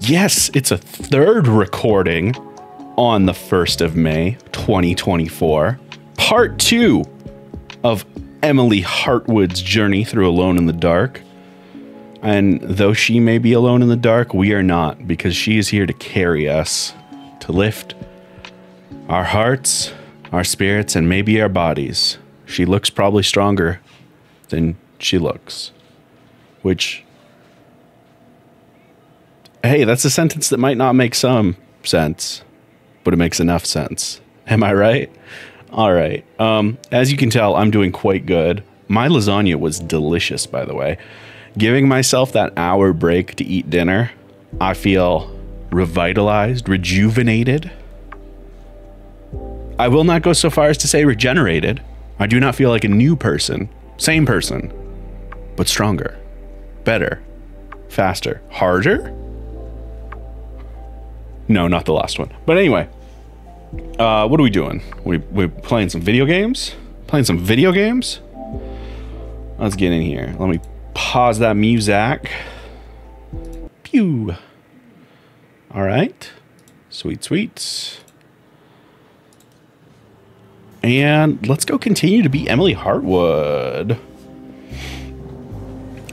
Yes, it's a third recording on the 1st of May, 2024. Part 2 of Emily Hartwood's journey through Alone in the Dark. And though she may be alone in the dark, we are not, because she is here to carry us, to lift our hearts, our spirits, and maybe our bodies. She looks probably stronger than she looks. Which, hey, that's a sentence that might not make some sense, but it makes enough sense. Am I right? All right. As you can tell, I'm doing quite good. My lasagna was delicious, by the way. Giving myself that hour break to eat dinner, I feel revitalized, rejuvenated. I will not go so far as to say regenerated. I do not feel like a new person. Same person, but stronger, better, faster, harder? No, not the last one. But anyway, what are we doing? We playing some video games? Playing some video games? Let's get in here. Let me pause that music. Pew. All right. Sweet, sweet. And let's go continue to be Emily Hartwood.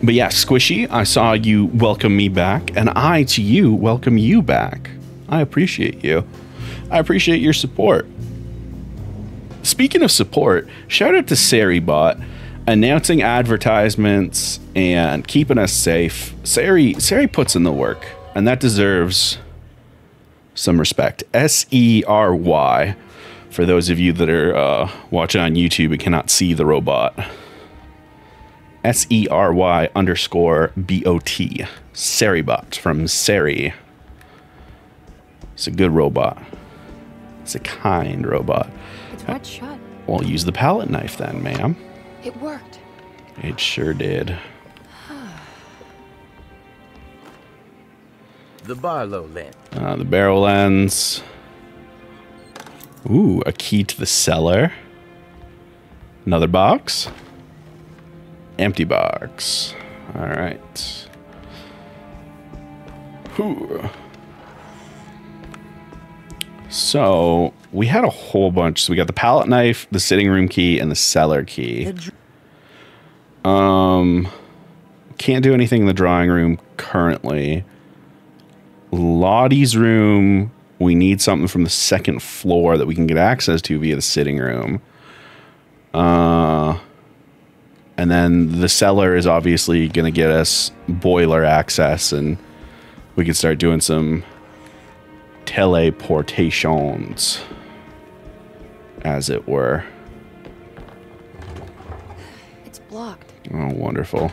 But yeah, Squishy, I saw you welcome me back, and I, to you, welcome you back. I appreciate you. I appreciate your support. Speaking of support, shout out to SariBot, announcing advertisements and keeping us safe. Sari puts in the work, and that deserves some respect. S-E-R-Y, for those of you that are watching on YouTube and cannot see the robot. SERY_BOT. SariBot from Sari. It's a good robot. It's a kind robot. It's wet shut. Well, use the palette knife then, ma'am. It worked. It sure did. The Barlow lens. The barrel lens. Ooh, a key to the cellar. Another box. Empty box. All right. Whew. So we had a whole bunch. So we got the palette knife, the sitting room key, and the cellar key. Can't do anything in the drawing room currently. Lottie's room, we need something from the second floor that we can get access to via the sitting room. And then the cellar is obviously going to get us boiler access, and we can start doing some teleportations, as it were. It's blocked. Oh, wonderful.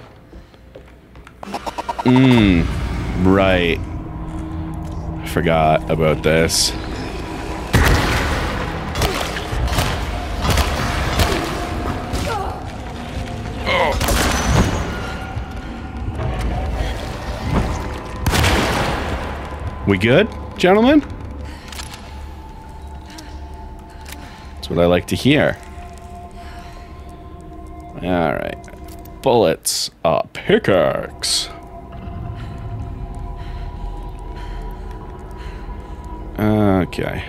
Right. I forgot about this. We good, gentlemen? That's what I like to hear. All right. Bullets. Pickaxe. Okay.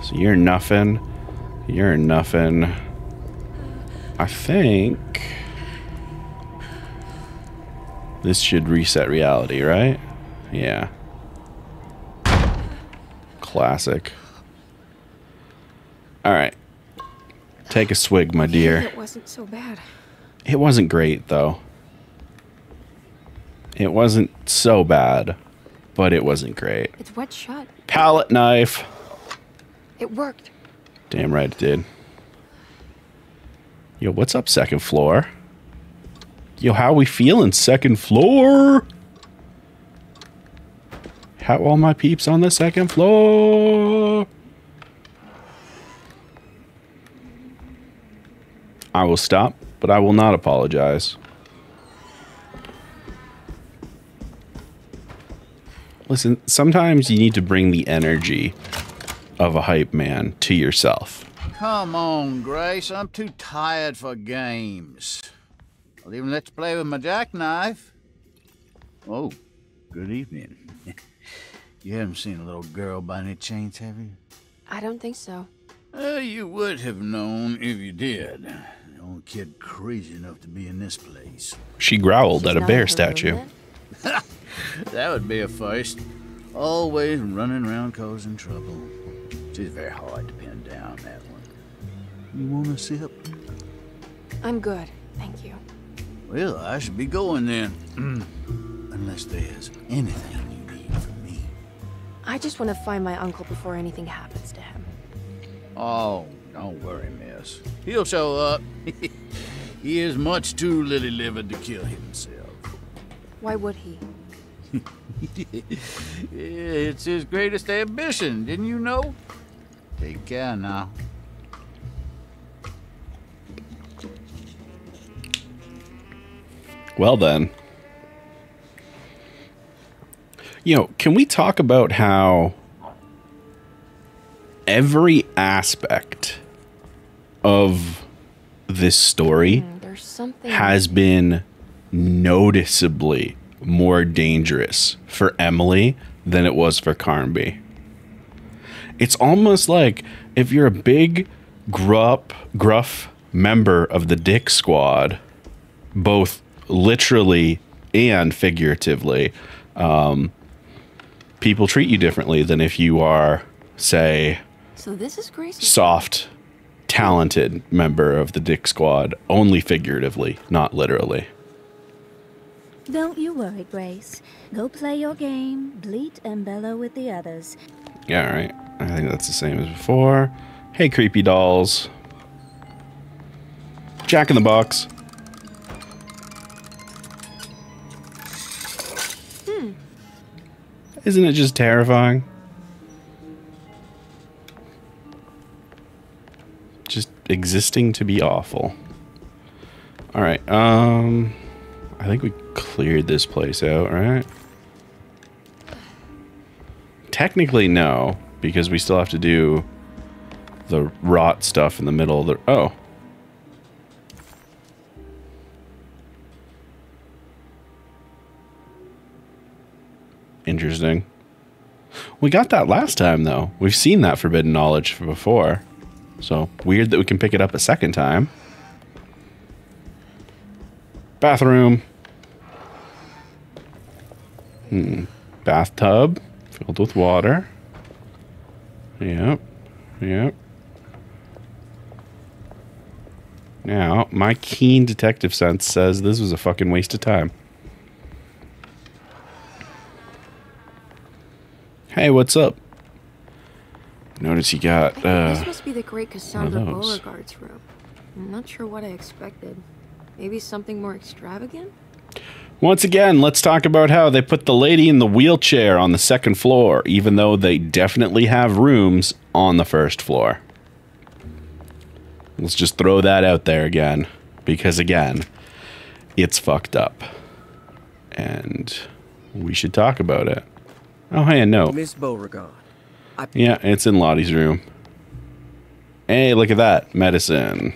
So you're nothing. You're nothing. I think this should reset reality, right? Yeah. Classic. All right. Take a swig, my dear. It wasn't so bad. It wasn't great, though. It wasn't so bad, but it wasn't great. It's wet shut. Palette knife. It worked. Damn right it did. Yo, what's up, second floor? Yo, how we feeling, second floor? How all my peeps on the second floor? I will stop, but I will not apologize. Listen, sometimes you need to bring the energy of a hype man to yourself. Come on, Grace. I'm too tired for games. I'll even let you play with my jackknife. Oh, good evening. You haven't seen a little girl by any chance, have you? I don't think so. You would have known if you did. The only kid crazy enough to be in this place. She growled She's at a not bear in her room, statue. then? That would be a first. Always running around causing trouble. She's very hard to pin down, that one. You want a sip? I'm good, thank you. Well, I should be going then. Unless there's anything you need from me. I just want to find my uncle before anything happens to him. Oh, don't worry, miss. He'll show up. He is much too lily-livered to kill himself. Why would he? It's his greatest ambition, didn't you know? Take care now. Well then. You know, can we talk about how every aspect of this story There's something... has been noticeably more dangerous for Emily than it was for Carnby. It's almost like if you're a big, gruff member of the Dick Squad, both literally and figuratively, people treat you differently than if you are, say, So this is Grace. soft, talented member of the Dick Squad, only figuratively, not literally. Don't you worry, Grace. Go play your game, bleat and bellow with the others. Yeah, all right. I think that's the same as before. Hey, creepy dolls. Jack in the Box. Isn't it just terrifying? Just existing to be awful. All right. I think we cleared this place out, right? Technically, no, because we still have to do the rot stuff in the middle of the... Oh. Interesting. We got that last time, though. We've seen that forbidden knowledge before. So, weird that we can pick it up a second time. Bathroom. Bathtub. Filled with water. Yep. Yep. Now, my keen detective sense says this was a fucking waste of time. Hey, what's up? Notice you got, This must be the great Cassandra those. Beauregard's room. I'm not sure what I expected. Maybe something more extravagant? Once again, let's talk about how they put the lady in the wheelchair on the second floor, even though they definitely have rooms on the first floor. Let's just throw that out there again, because again, it's fucked up. And we should talk about it. Oh, hey, a note. Miss Beauregard. Yeah, it's in Lottie's room. Hey, look at that. Medicine.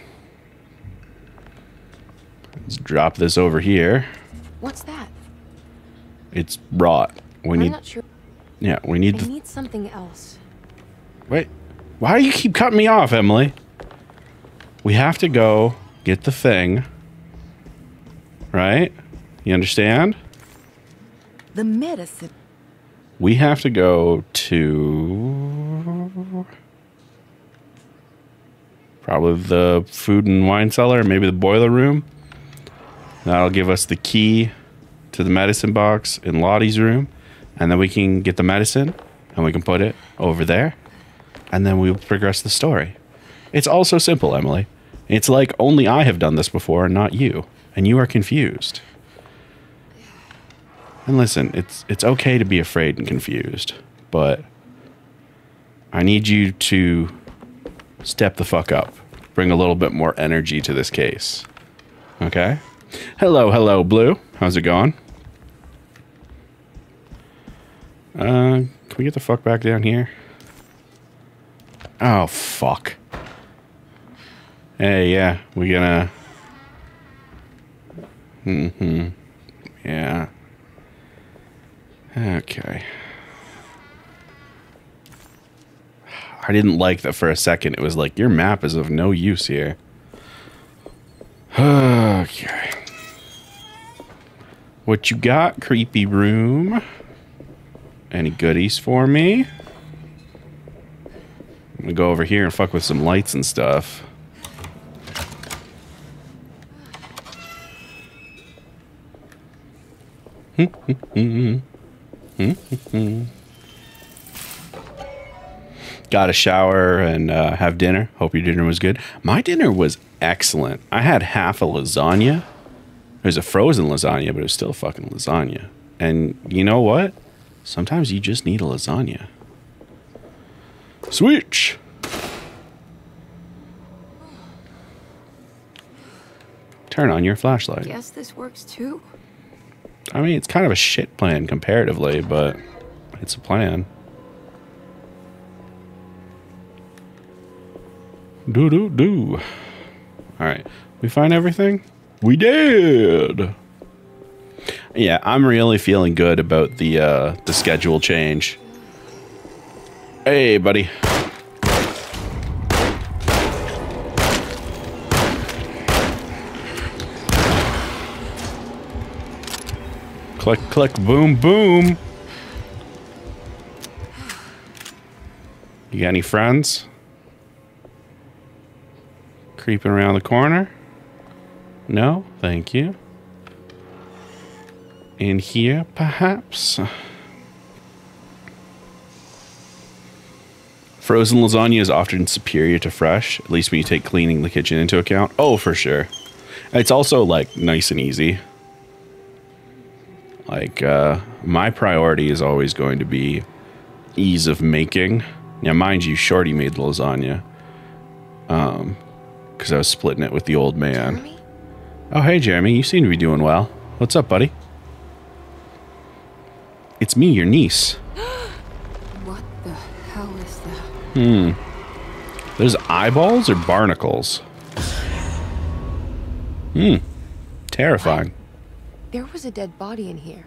Let's drop this over here. What's that? It's rot. We I'm need... not sure. Yeah, we need I the... need something else. Wait. Why do you keep cutting me off, Emily? We have to go get the thing. Right? You understand? The medicine. We have to go to... probably the food and wine cellar, maybe the boiler room. That'll give us the key to the medicine box in Lottie's room. And then we can get the medicine and we can put it over there. And then we'll progress the story. It's all so simple, Emily. It's like only I have done this before and not you. And you are confused. And listen, it's okay to be afraid and confused. But I need you to step the fuck up. Bring a little bit more energy to this case. Okay? Hello, Blue. How's it going? Can we get the fuck back down here? Oh, fuck. Hey, yeah, we gonna... Yeah. Okay. I didn't like that for a second. It was like, your map is of no use here. Okay. What you got, creepy room? Any goodies for me? I'm gonna go over here and fuck with some lights and stuff. Got a shower and have dinner. Hope your dinner was good. My dinner was excellent. I had half a lasagna. It was a frozen lasagna, but it was still fucking lasagna. And you know what? Sometimes you just need a lasagna. Switch! Turn on your flashlight. Guess this works too. I mean, it's kind of a shit plan comparatively, but it's a plan. Do. Alright. We find everything? We did! Yeah, I'm really feeling good about the schedule change. Hey, buddy. Click, click, boom, boom. You got any friends? Creeping around the corner? No? Thank you. In here, perhaps? Frozen lasagna is often superior to fresh, at least when you take cleaning the kitchen into account. Oh, for sure. It's also, like, nice and easy. Like, my priority is always going to be ease of making. Now, mind you, Shorty made the lasagna. Because I was splitting it with the old man. Jeremy? Oh, hey, Jeremy. You seem to be doing well. What's up, buddy? It's me, your niece. What the hell is that? Those eyeballs or barnacles? Terrifying. There was a dead body in here.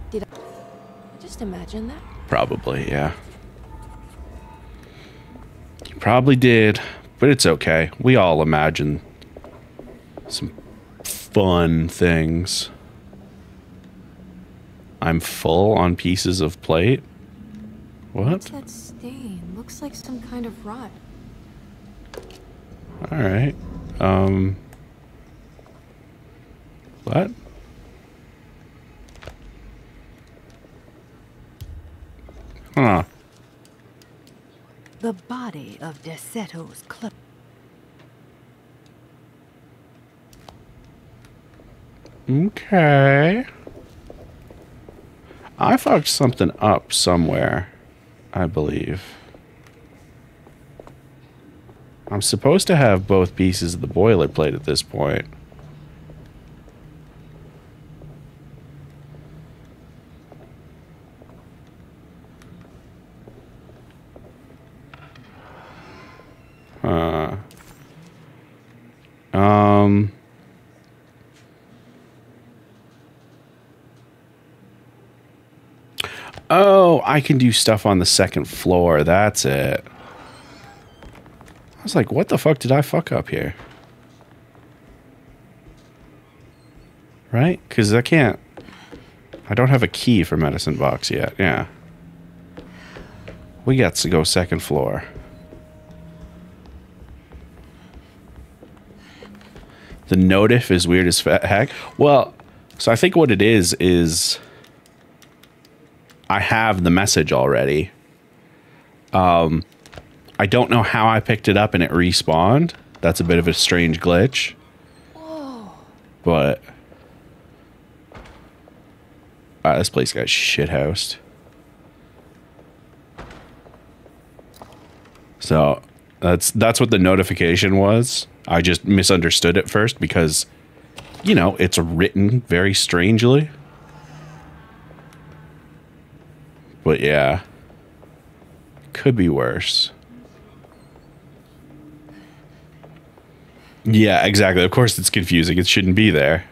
Did I just imagine that? Probably, yeah. You probably did, but it's okay. We all imagine some fun things. I'm full on pieces of plate. What's What? that stain? Looks like some kind of rot. All right. What? Huh. The body of Deseto's club. Okay. I fucked something up somewhere, I believe. I'm supposed to have both pieces of the boilerplate at this point. Oh, I can do stuff on the second floor. That's it. I was like, what the fuck did I fuck up here? Right? Because I don't have a key for medicine box yet. Yeah. We got to go second floor. The notif is weird as heck. Well, so I think what it is I have the message already. I don't know how I picked it up and it respawned. That's a bit of a strange glitch. Whoa. But this place got shithoused. So that's what the notification was. I just misunderstood it first because, you know, it's written very strangely. But yeah, could be worse. Yeah, exactly. Of course it's confusing. It shouldn't be there.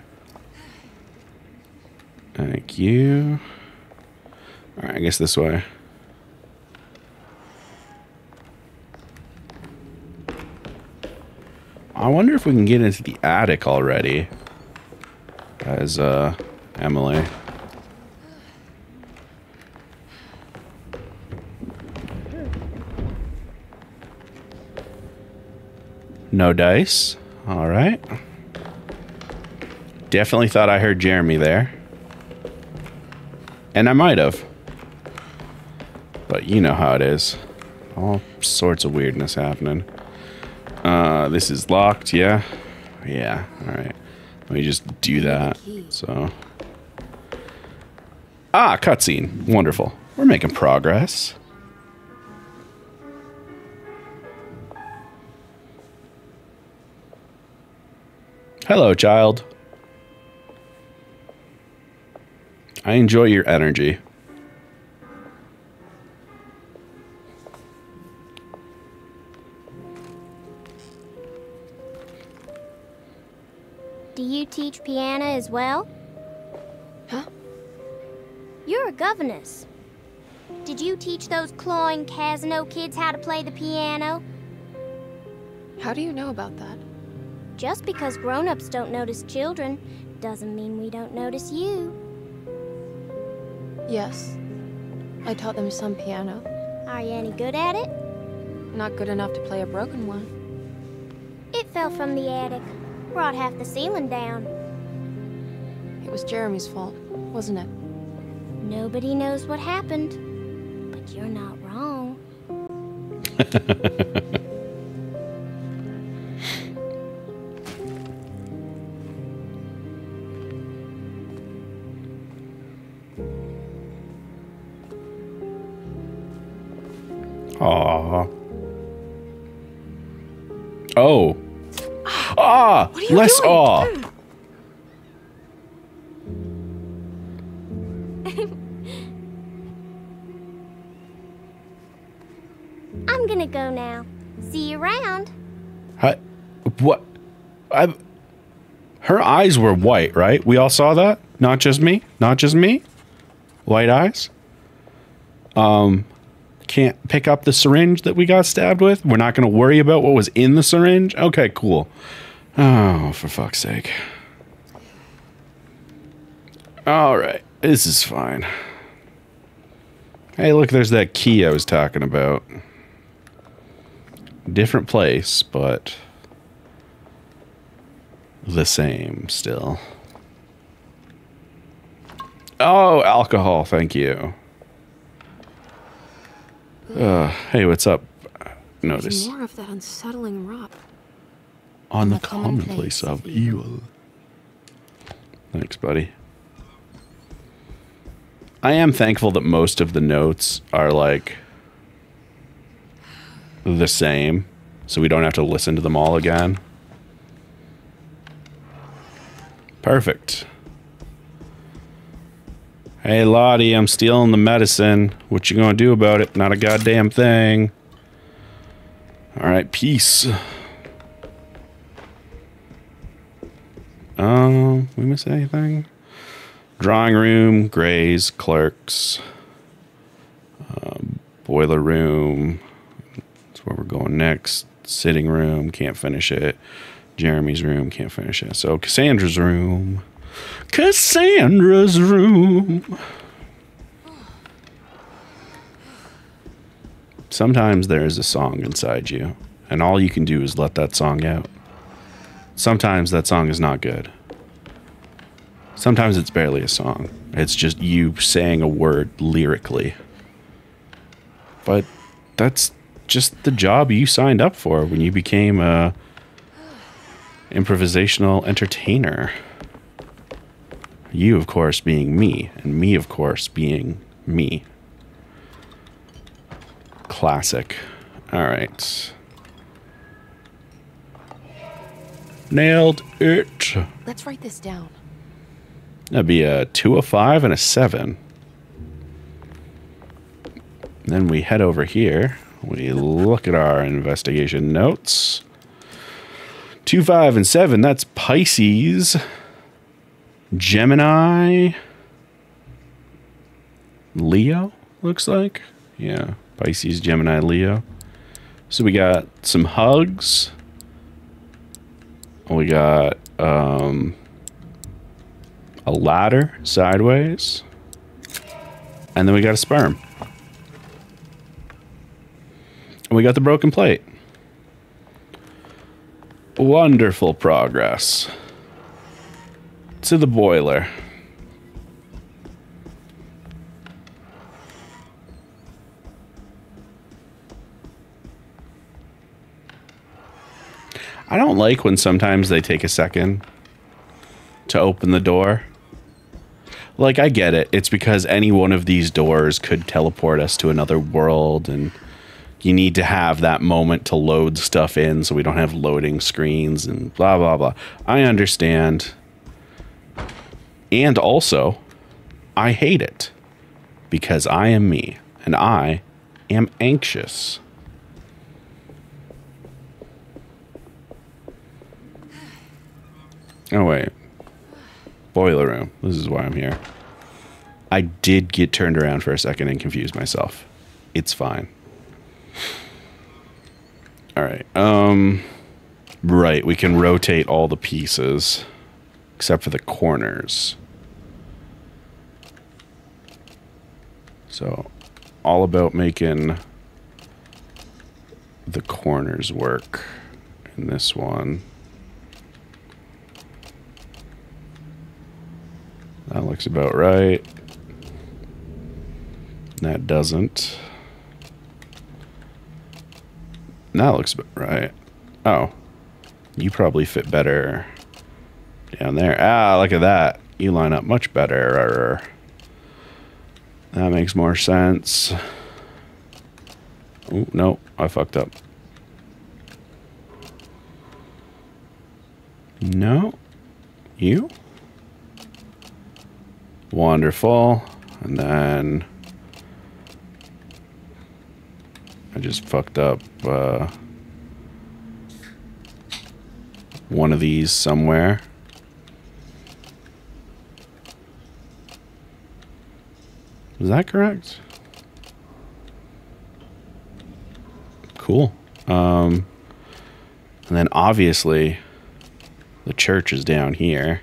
Thank you. All right, I guess this way. I wonder if we can get into the attic already. As, Emily. No dice. All right. Definitely thought I heard Jeremy there. And I might have. But you know how it is. All sorts of weirdness happening. This is locked, yeah? Yeah, alright. Let me just do that. So. Ah, cutscene. Wonderful. We're making progress. Hello, child. I enjoy your energy. Do you teach piano as well? Huh? You're a governess. Did you teach those clawing Casino kids how to play the piano? How do you know about that? Just because grown-ups don't notice children doesn't mean we don't notice you. Yes. I taught them some piano. Are you any good at it? Not good enough to play a broken one. It fell from the attic. Brought half the ceiling down. It was Jeremy's fault, wasn't it? Nobody knows what happened, but you're not wrong. Aww. Oh. Ah! What are you Less doing? awe. I'm gonna go now. See you around. What? Her eyes were white, right? We all saw that? Not just me? Not just me? White eyes? Can't pick up the syringe that we got stabbed with? We're not going to worry about what was in the syringe? Okay, cool. Oh, for fuck's sake. Alright, this is fine. Hey, look, there's that key I was talking about. Different place, but the same still. Oh, alcohol, thank you. Hey, what's up? Notice. There's more of that unsettling rot. On the commonplace of evil. Thanks, buddy. I am thankful that most of the notes are like the same, so we don't have to listen to them all again. Perfect. Hey, Lottie, I'm stealing the medicine. What you gonna do about it? Not a goddamn thing. Alright, peace. We miss anything? Drawing room, Gray's, clerks. Boiler room. That's where we're going next. Sitting room, can't finish it. Jeremy's room, can't finish it. So, Cassandra's room. Cassandra's room. Sometimes there is a song inside you, and all you can do is let that song out. Sometimes that song is not good. Sometimes it's barely a song. It's just you saying a word lyrically. But that's just the job you signed up for when you became a improvisational entertainer. You, of course, being me, and me, of course, being me. Classic. All right. Nailed it. Let's write this down. That'd be a 2, a 5, and a 7. Then we head over here. We look at our investigation notes. 2, 5, and 7. That's Pisces. Gemini. Leo, looks like. Yeah. Pisces, Gemini, Leo. So we got some hugs. We got a ladder sideways. And then we got a sperm. And we got the broken plate. Wonderful progress. To the boiler. I don't like when sometimes they take a second to open the door. Like, I get it. It's because any one of these doors could teleport us to another world, and you need to have that moment to load stuff in so we don't have loading screens and blah, blah, blah. I understand. And also, I hate it because I am me and I am anxious. Oh, wait. Boiler room. This is why I'm here. I did get turned around for a second and confused myself. It's fine. All right. Right. We can rotate all the pieces except for the corners. So, all about making the corners work in this one. That looks about right. That doesn't. That looks about right. Oh. You probably fit better down there. Ah, look at that. You line up much better. That makes more sense. Oh, no. I fucked up. No. You? Wonderful. And then I just fucked up one of these somewhere. Is that correct? Cool. And then obviously the church is down here.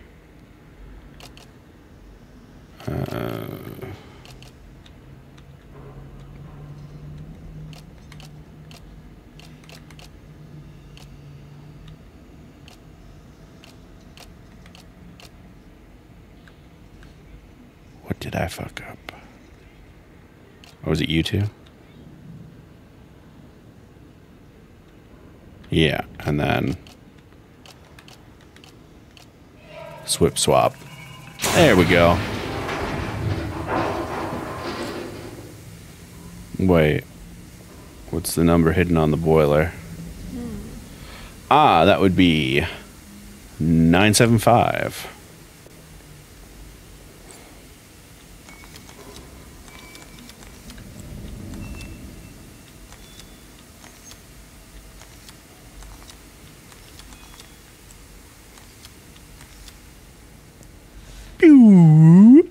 What did I fuck up? Or was it you two? Yeah, and then swip swap. There we go. Wait. What's the number hidden on the boiler? Ah, that would be 975. The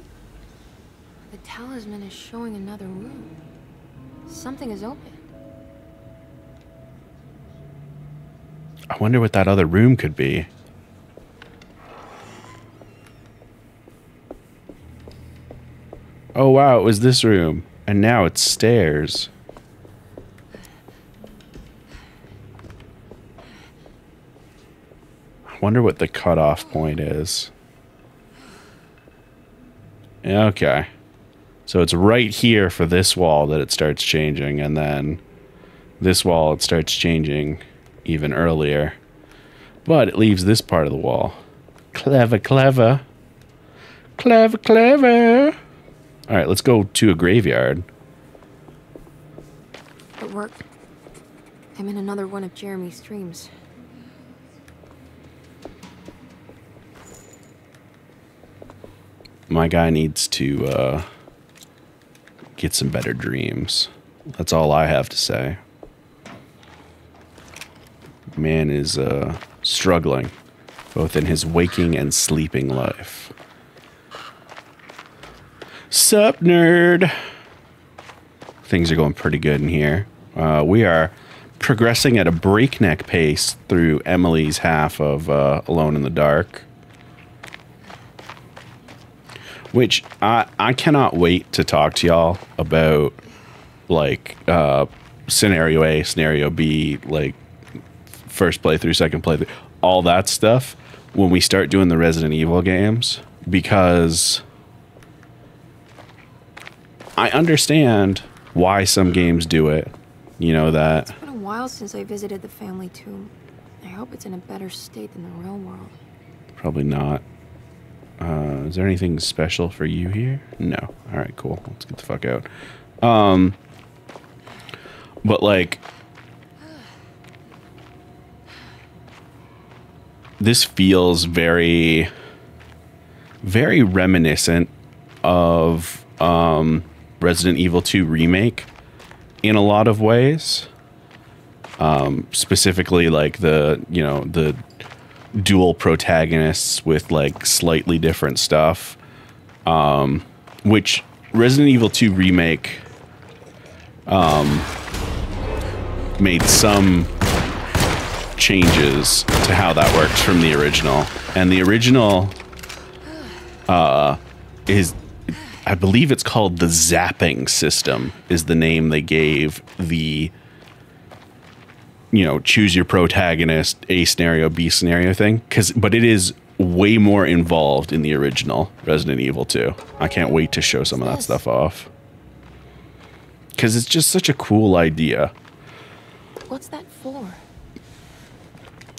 talisman is showing another room. Something is open. I wonder what that other room could be. Oh wow, it was this room. And now it's stairs. I wonder what the cutoff point is. Okay. So it's right here for this wall that it starts changing, and then this wall it starts changing even earlier. But it leaves this part of the wall. Clever, clever. Clever, clever. Alright, let's go to a graveyard. It worked. I'm in another one of Jeremy's streams. My guy needs to get some better dreams. That's all I have to say. Man is struggling, both in his waking and sleeping life. Sup, nerd? Things are going pretty good in here. We are progressing at a breakneck pace through Emily's half of Alone in the Dark. Which I cannot wait to talk to y'all about, like, scenario A, scenario B, like, first playthrough, second playthrough, all that stuff when we start doing the Resident Evil games, because I understand why some games do it. You know that. It's been a while since I visited the family tomb. I hope it's in a better state than the real world. Probably not. Is there anything special for you here? No. All right, cool. Let's get the fuck out. But like, this feels very, very reminiscent of Resident Evil 2 Remake in a lot of ways. Specifically, like the dual protagonists with like slightly different stuff, which Resident Evil 2 Remake made some changes to how that works from the original. And the original is, I believe it's called the zapping system, is the name they gave the, you know, choose your protagonist, A scenario, B scenario thing. But it is way more involved in the original Resident Evil 2. I can't wait to show some of that stuff off. Because it's just such a cool idea. What's that for?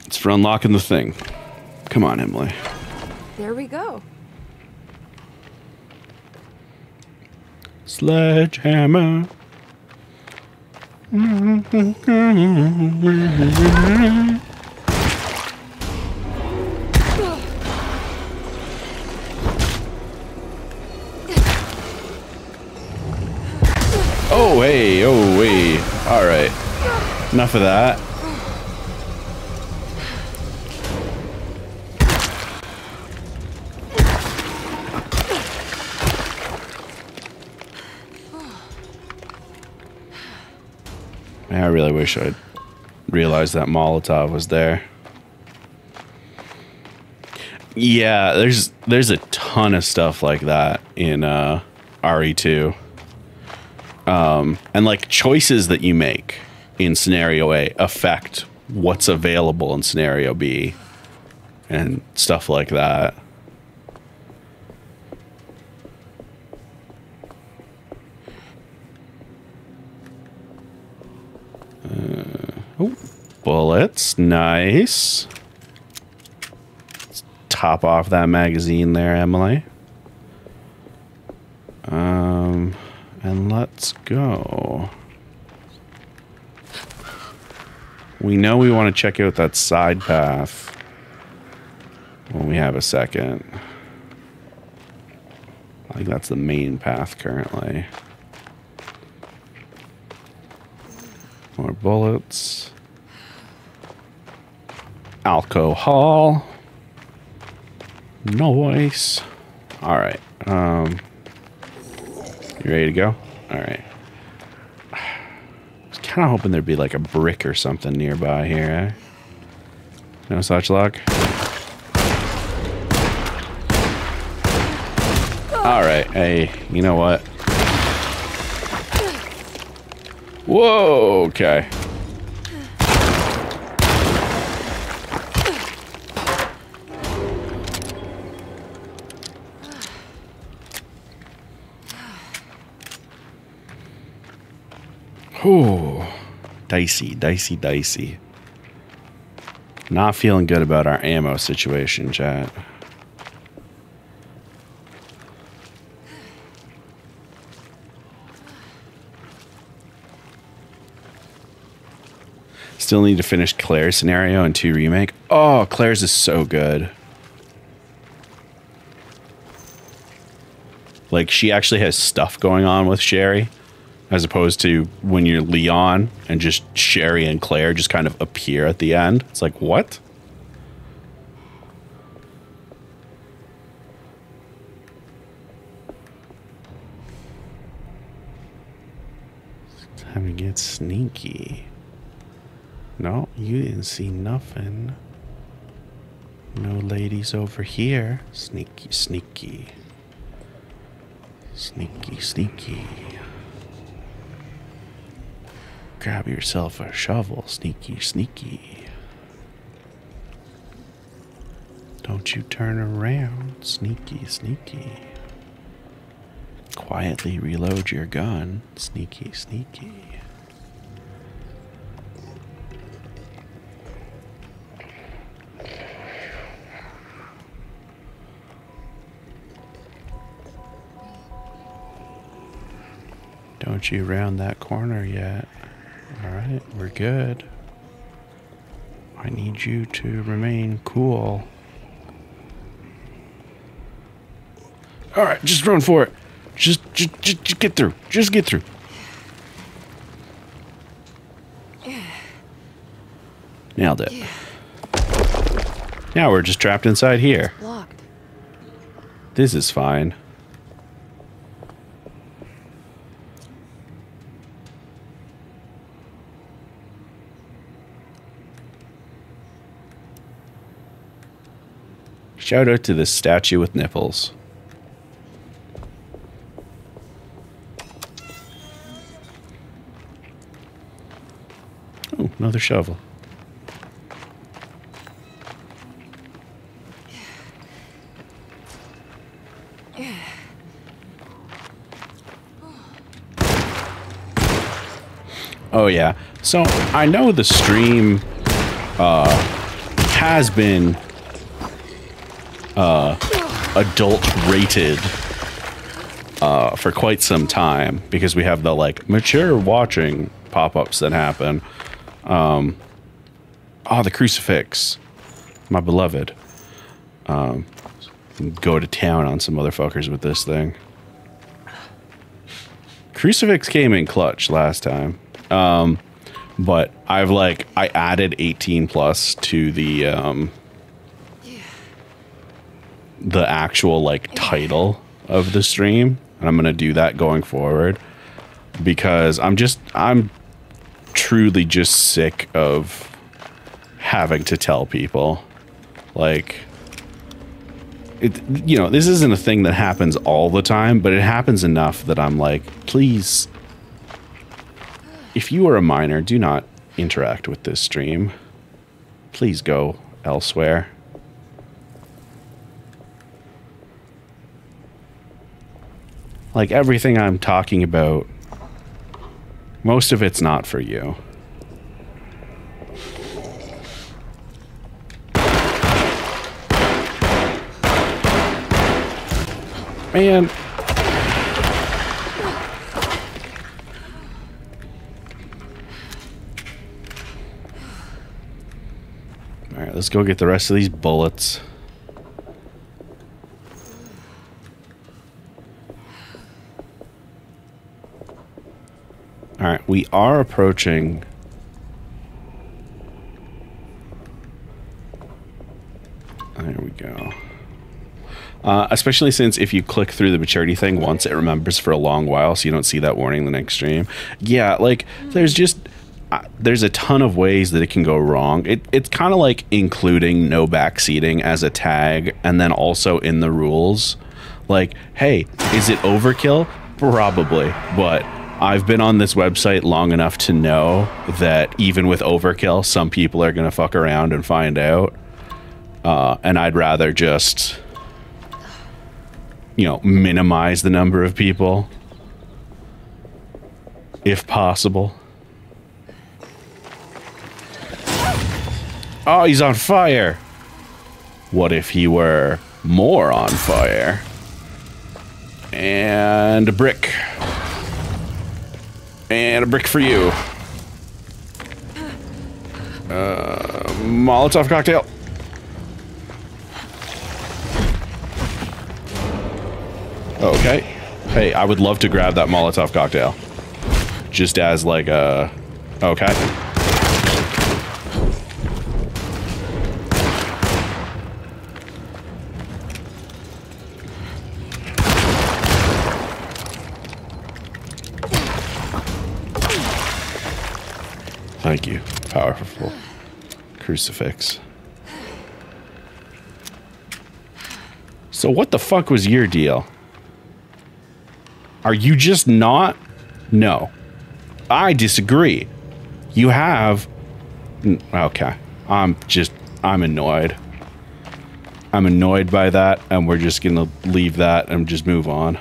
It's for unlocking the thing. Come on, Emily. There we go. Sledgehammer. Oh, hey, oh, wait. All right. Enough of that. I really wish I'd realized that Molotov was there. Yeah, there's a ton of stuff like that in RE2. And like choices that you make in scenario A affect what's available in scenario B and stuff like that. Oh, bullets, nice. Let's top off that magazine there, Emily. And let's go. We know we want to check out that side path when we have a second. I think that's the main path currently. More bullets. Alcohol. Noise. Alright. You ready to go? Alright. I was kind of hoping there'd be like a brick or something nearby here, eh? No such luck? Alright, hey, you know what? Whoa, okay. Ooh, dicey, dicey, dicey. Not feeling good about our ammo situation, chat. Still need to finish Claire's scenario in 2 Remake. Oh, Claire's is so good. Like, she actually has stuff going on with Sherry, as opposed to when you're Leon and just Sherry and Claire just kind of appear at the end. It's like, what? It's time to get sneaky. No, you didn't see nothing. No ladies over here. Sneaky, sneaky. Sneaky, sneaky. Grab yourself a shovel. Sneaky, sneaky. Don't you turn around. Sneaky, sneaky. Quietly reload your gun. Sneaky, sneaky. Don't you round that corner yet. Alright, we're good. I need you to remain cool. Alright, just run for it. Just get through. Just get through. Nailed it. Now we're just trapped inside here. Locked. This is fine. Shout out to this statue with nipples. Oh, another shovel. Oh yeah. So I know the stream has been adult rated for quite some time because we have the like mature watching pop-ups that happen. Oh, the crucifix, my beloved. Go to town on some motherfuckers with this thing. Crucifix came in clutch last time. But I added 18 plus to the actual like title of the stream, and I'm gonna do that going forward because I'm truly just sick of having to tell people like it, you know, this isn't a thing that happens all the time, but it happens enough that I'm like, please, if you are a minor, do not interact with this stream. Please go elsewhere. Like, everything I'm talking about, most of it's not for you. Man. Alright, let's go get the rest of these bullets. Alright, we are approaching... There we go. Especially since if you click through the maturity thing once, it remembers for a long while, so you don't see that warning the next stream. Yeah, like, there's just... there's a ton of ways that it can go wrong. It's kind of like including no backseating as a tag, and then also in the rules. Like, hey, is it overkill? Probably, but I've been on this website long enough to know that even with overkill, some people are going to fuck around and find out. And I'd rather just... you know, minimize the number of people if possible. Oh, he's on fire. What if he were more on fire? And a brick. And a brick for you. Molotov cocktail. Okay. Hey, I would love to grab that Molotov cocktail. Just as like a... okay. Thank you. Powerful crucifix. So what the fuck was your deal? Are you just not? No. I disagree. You have... Okay. I'm annoyed. I'm annoyed by that, and we're just gonna leave that and just move on.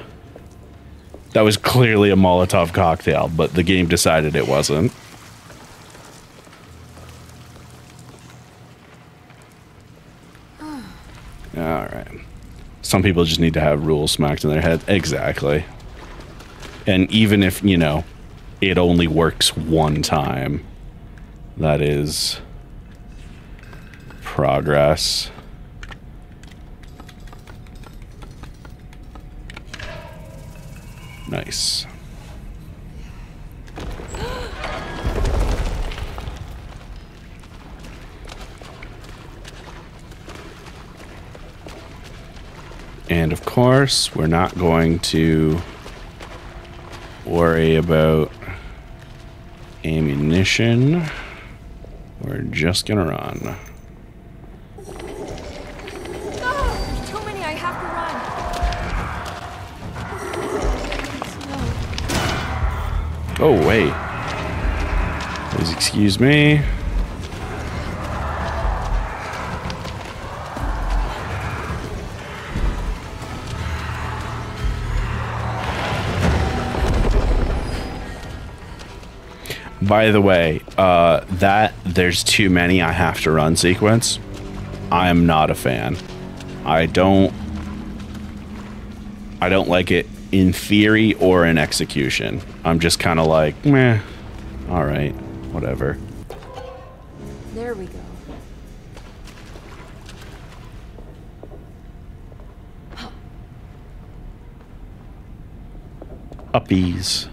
That was clearly a Molotov cocktail, but the game decided it wasn't. Alright. Some people just need to have rules smacked in their head. Exactly. And even if, you know, it only works one time, that is progress. Nice. And of course, we're not going to worry about ammunition. We're just gonna run. There's too many. I have to run. Oh, wait. Please excuse me. By the way, that there's too many I have to run sequence, I am not a fan. I don't like it in theory or in execution. I'm just kind of like, meh, all right, whatever. There we go. Uppies.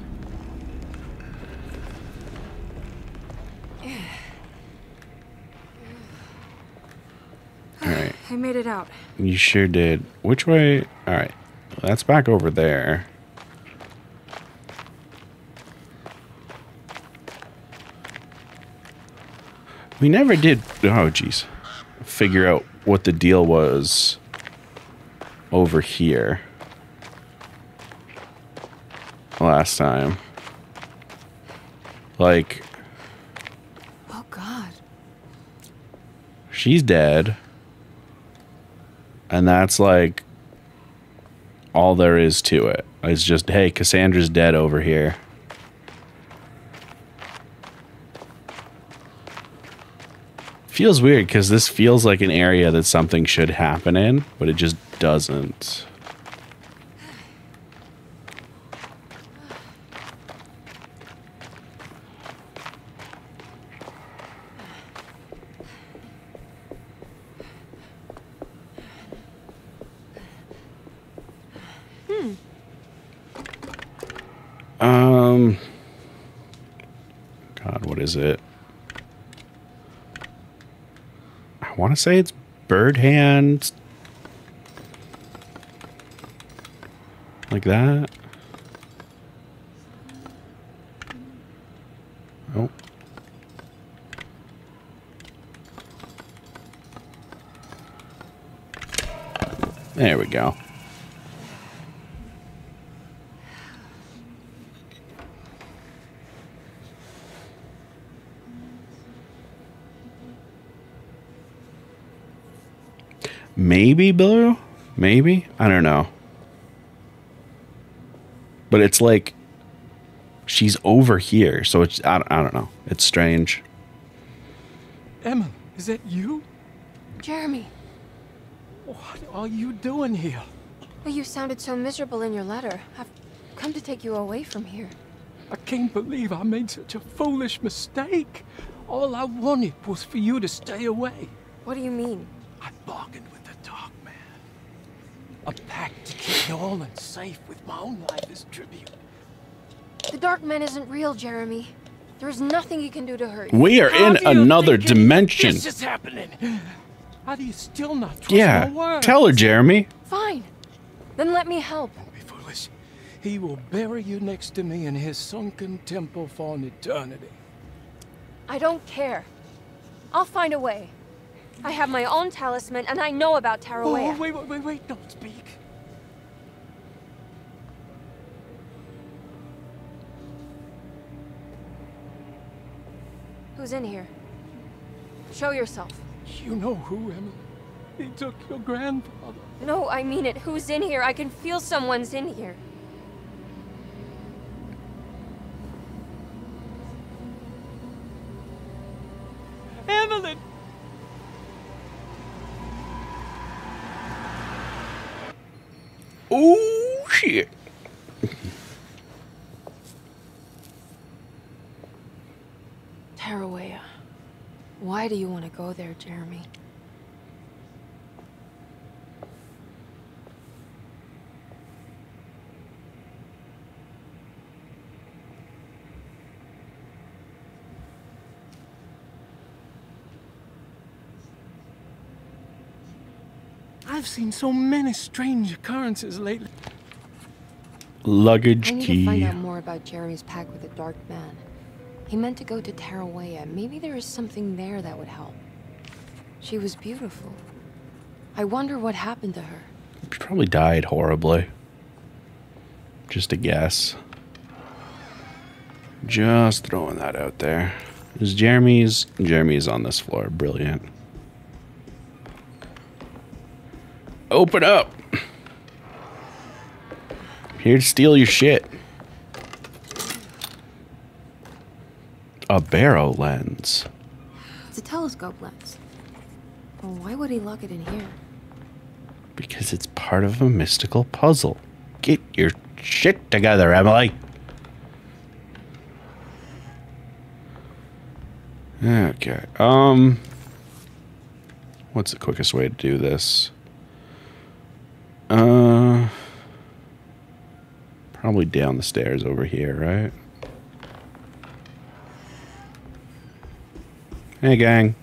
Alright. I made it out. You sure did. Which way? Alright. That's back over there. We never did... Oh, jeez. Figure out what the deal was over here last time. Like... Oh, God. She's dead. And that's like all there is to it. It's just, hey, Cassandra's dead over here. Feels weird because this feels like an area that something should happen in, but it just doesn't. God, what is it? I want to say it's bird hand. Like that. Oh. There we go. Maybe blue? Maybe? I don't know. But it's like she's over here, so it's I don't know. It's strange. Emma, is that you? Jeremy. What are you doing here? Well, you sounded so miserable in your letter. I've come to take you away from here. I can't believe I made such a foolish mistake. All I wanted was for you to stay away. What do you mean? I bargained with the Dark Man. A pact to keep Nolan safe with my own life as tribute. The Dark Man isn't real, Jeremy. There is nothing you can do to hurt you. We are in another dimension. This is happening. How do you still not trust Yeah, my words? tell her, Jeremy. Fine. Then let me help. Don't be foolish. He will bury you next to me in his sunken temple for an eternity. I don't care. I'll find a way. I have my own talisman, and I know about Tarawea. Oh, wait, don't speak. Who's in here? Show yourself. You know who, Emily. He took your grandfather. No, I mean it. Who's in here? I can feel someone's in here. Evelyn! Oh, shit. Tarawea. Why do you want to go there, Jeremy? I've seen so many strange occurrences lately. Luggage I need key. to find out more about Jeremy's pact with the Dark Man. He meant to go to Tarawea. Maybe there is something there that would help. She was beautiful. I wonder what happened to her. She probably died horribly. Just a guess. Just throwing that out there. Is Jeremy's on this floor. Brilliant. Open up. Here to steal your shit. A barrow lens. It's a telescope lens. Well, why would he lock it in here? Because it's part of a mystical puzzle. Get your shit together, Emily. Okay. What's the quickest way to do this? Probably down the stairs over here, right? Hey, gang.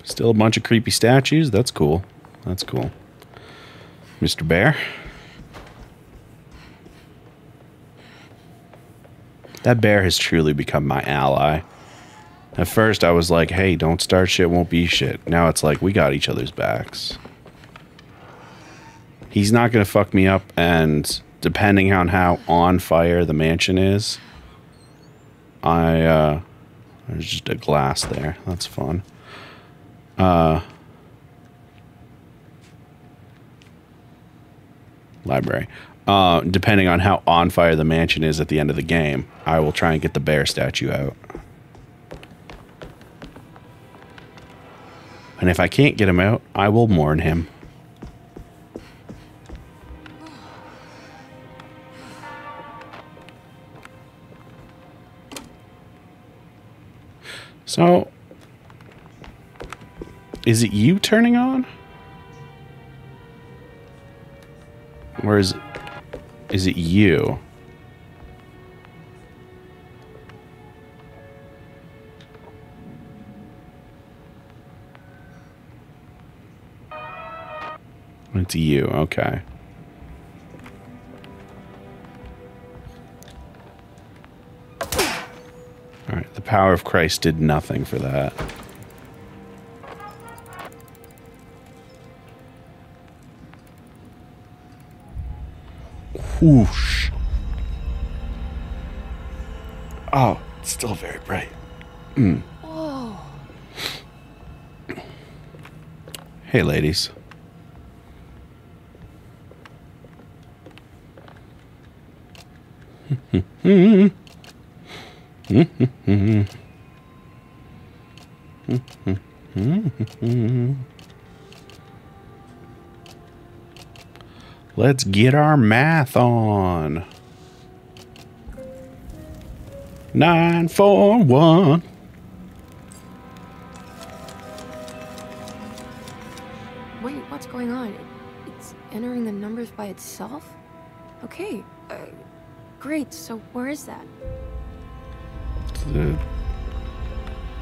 Still a bunch of creepy statues? That's cool. That's cool. Mr. Bear? That bear has truly become my ally. At first, I was like, hey, don't start shit, won't be shit. Now it's like, we got each other's backs. He's not going to fuck me up, and depending on how on fire the mansion is, there's just a glass there. That's fun. Library. Depending on how on fire the mansion is at the end of the game, I will try and get the bear statue out. And if I can't get him out, I will mourn him. So, is it you turning on? Or is it you? It's you, okay. Alright, the power of Christ did nothing for that. Whoosh. Oh, it's still very bright. Whoa. Hey, ladies. Let's get our math on. 941. Wait, what's going on? It's entering the numbers by itself? Okay, great. So where is that? The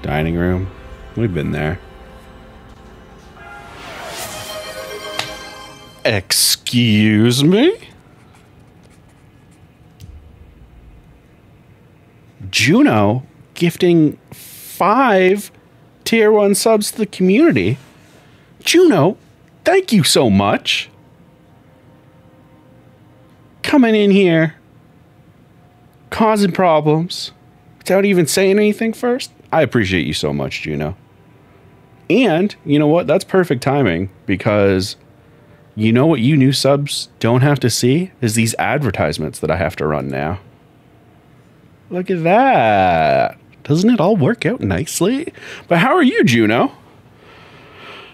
dining room. We've been there. Excuse me? Juno gifting 5 tier 1 subs to the community. Juno, thank you so much. Coming in here, causing problems without even saying anything first. I appreciate you so much, Juno. And you know what? That's perfect timing, because you know what you new subs don't have to see is these advertisements that I have to run now. Look at that. Doesn't it all work out nicely? But how are you, Juno?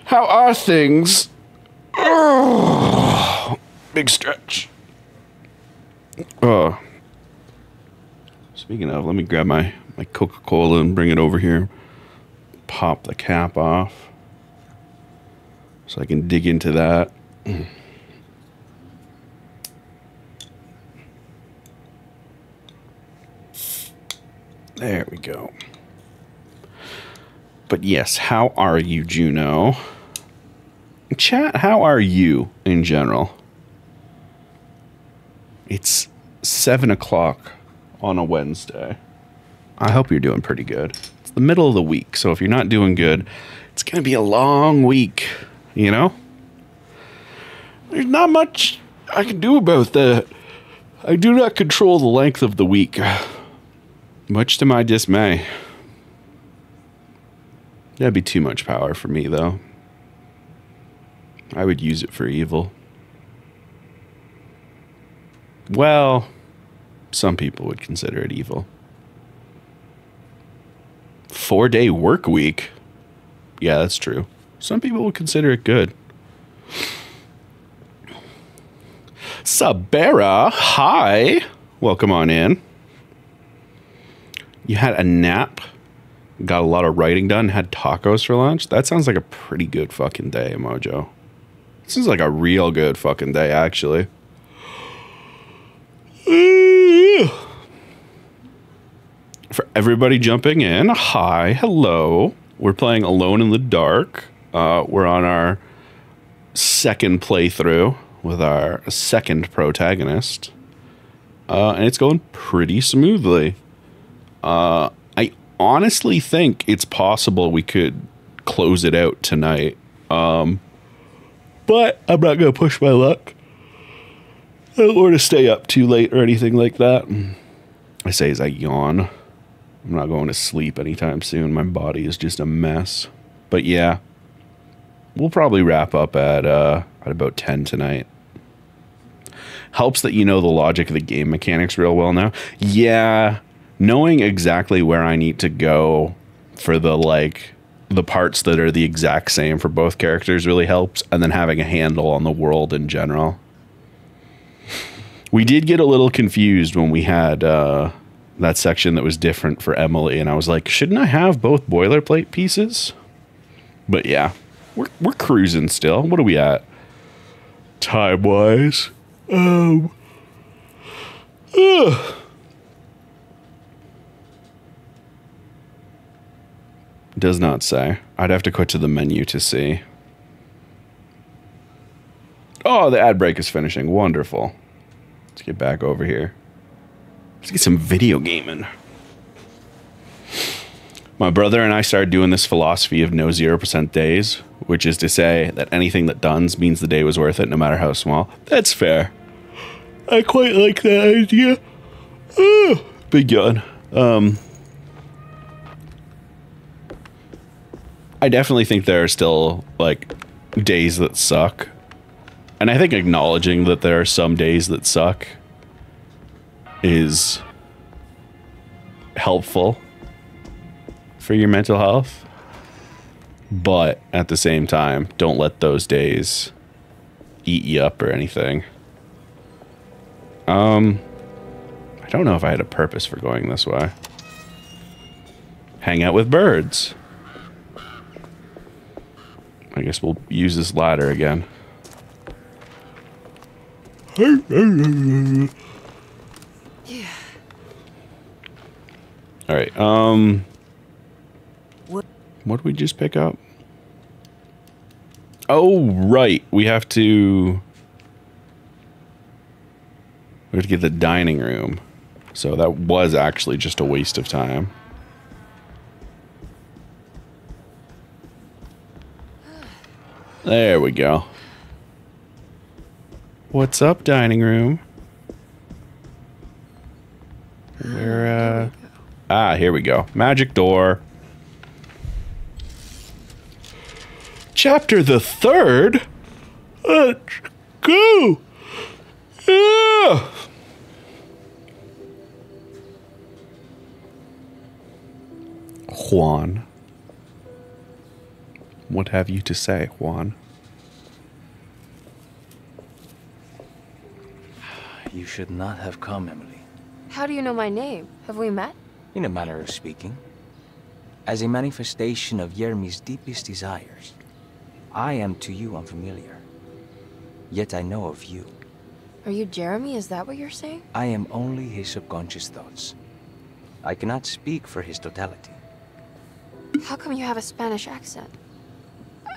How are things? Oh, big stretch. Oh. Speaking of, let me grab my Coca-Cola and bring it over here. Pop the cap off so I can dig into that. There we go. But yes, how are you, Juno? Chat, how are you in general? It's 7 o'clock on a Wednesday. I hope you're doing pretty good. It's the middle of the week, so if you're not doing good, it's going to be a long week, you know? There's not much I can do about that. I do not control the length of the week, much to my dismay. That'd be too much power for me, though. I would use it for evil. Well, some people would consider it evil. 4-day work week. Yeah, that's true. Some people would consider it good. Sabera, hi. Welcome on in. You had a nap, got a lot of writing done, had tacos for lunch. That sounds like a pretty good fucking day, Mojo. This is like a real good fucking day, actually. For everybody jumping in, hi, hello. We're playing Alone in the Dark. We're on our second playthrough with our second protagonist. And it's going pretty smoothly. I honestly think it's possible we could close it out tonight. But I'm not going to push my luck. I don't want to stay up too late or anything like that. I say as I yawn. I'm not going to sleep anytime soon. My body is just a mess. But yeah, we'll probably wrap up at about 10 tonight. Helps that you know the logic of the game mechanics real well now. Yeah, knowing exactly where I need to go for the parts that are the exact same for both characters really helps, and then having a handle on the world in general. We did get a little confused when we had that section that was different for Emily, and I was like, shouldn't I have both boilerplate pieces? But yeah, we're cruising still. What are we at time-wise? Does not say. I'd have to go to the menu to see. Oh, the ad break is finishing. Wonderful. Let's get back over here. Let's get some video gaming. My brother and I started doing this philosophy of no 0% days, which is to say that anything that done's means the day was worth it, no matter how small. That's fair. I quite like that idea. Big yawn. I definitely think there are still, like, days that suck. And I think acknowledging that there are some days that suck is helpful for your mental health. But at the same time, don't let those days eat you up or anything. I don't know if I had a purpose for going this way. Hang out with birds. I guess we'll use this ladder again. Yeah. All right. What did we just pick up? Oh, right. We have to get the dining room. So that was actually just a waste of time. There we go. What's up, dining room? Where, here we go. Magic door. Chapter the 3rd? Let's go! Yeah! Juan. What have you to say, Juan? You should not have come, Emily. How do you know my name? Have we met? In a manner of speaking. As a manifestation of Yermi's deepest desires, I am to you unfamiliar. Yet I know of you. Are you Jeremy? Is that what you're saying? I am only his subconscious thoughts. I cannot speak for his totality. How come you have a Spanish accent?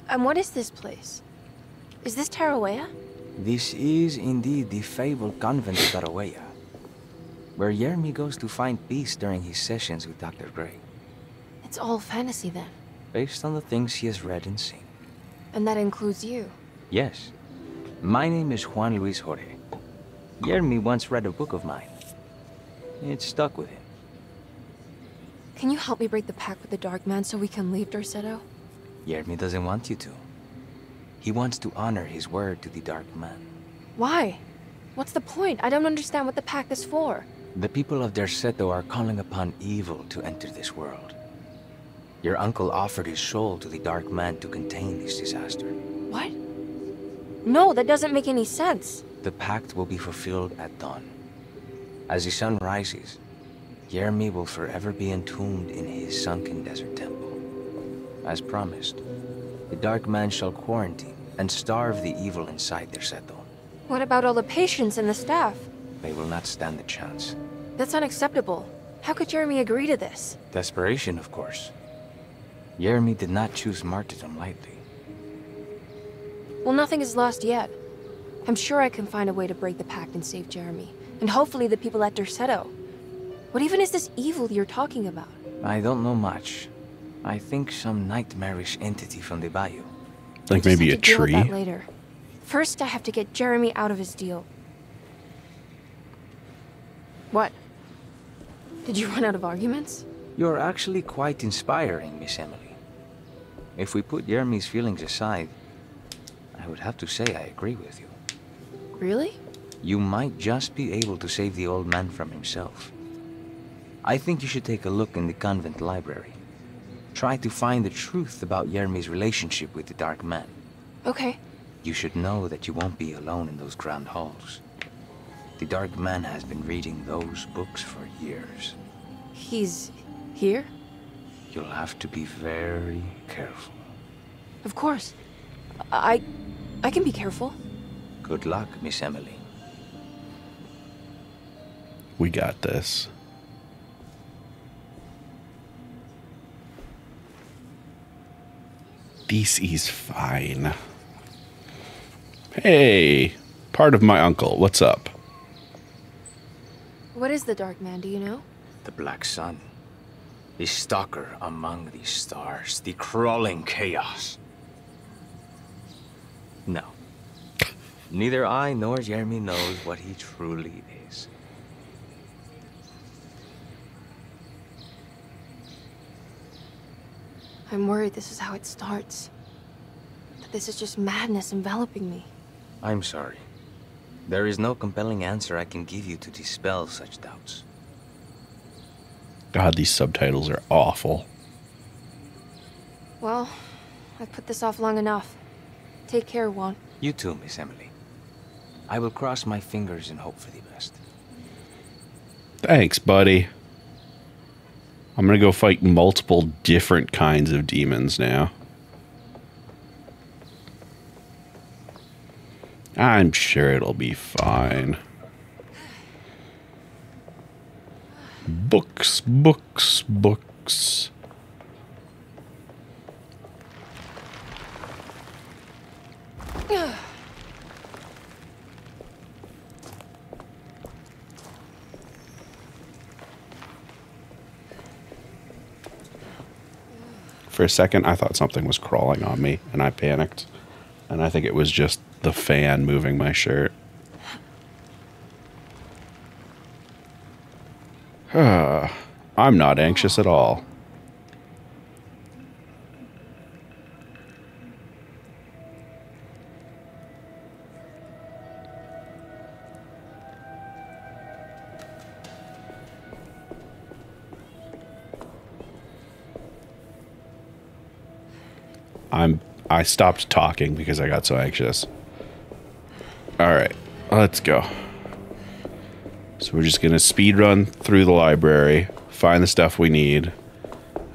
And what is this place? Is this Tarawea? This is indeed the fabled convent of Tarawea, where Yermi goes to find peace during his sessions with Dr. Gray. It's all fantasy then. Based on the things he has read and seen. And that includes you. Yes. My name is Juan Luis Jorge. Yermi once read a book of mine. It stuck with him. Can you help me break the pact with the Dark Man so we can leave Dorsetto? Yermi doesn't want you to. He wants to honor his word to the Dark Man. Why? What's the point? I don't understand what the pact is for. The people of Dorsetto are calling upon evil to enter this world. Your uncle offered his soul to the Dark Man to contain this disaster. What? No, that doesn't make any sense. The pact will be fulfilled at dawn. As the sun rises, Yermi will forever be entombed in his sunken desert temple. As promised, the Dark Man shall quarantine and starve the evil inside their settle. What about all the patients and the staff? They will not stand a chance. That's unacceptable. How could Jeremy agree to this? Desperation, of course. Yermi did not choose martyrdom lightly. Well, nothing is lost yet. I'm sure I can find a way to break the pact and save Jeremy. And hopefully the people at Dorsetto. What even is this evil you're talking about? I don't know much. I think some nightmarish entity from the bayou. Like maybe a Deal with tree? that later. First, I have to get Jeremy out of his deal. What? Did you run out of arguments? You're actually quite inspiring, Miss Emily. If we put Yermi's feelings aside, I would have to say I agree with you. Really? You might just be able to save the old man from himself. I think you should take a look in the convent library. Try to find the truth about Yermi's relationship with the Dark Man. Okay. You should know that you won't be alone in those grand halls. The Dark Man has been reading those books for years. He's here? You'll have to be very careful. Of course. I can be careful. Good luck, Miss Emily. We got this. This is fine. Hey, part of my uncle. What's up? What is the Dark Man, do you know? The Black Sun. The stalker among the stars. The crawling chaos. No. Neither I nor Jeremy knows what he truly is. I'm worried this is how it starts. That this is just madness enveloping me. I'm sorry. There is no compelling answer I can give you to dispel such doubts. God, these subtitles are awful. Well, I've put this off long enough. Take care, Juan. You too, Miss Emily. I will cross my fingers and hope for the best. Thanks, buddy. I'm gonna go fight multiple different kinds of demons now. I'm sure it'll be fine. Books, books, books. For a second, I thought something was crawling on me, and I panicked. And I think it was just the fan moving my shirt. I'm not anxious at all. I stopped talking because I got so anxious. All right, let's go. So we're just gonna speed run through the library, find the stuff we need,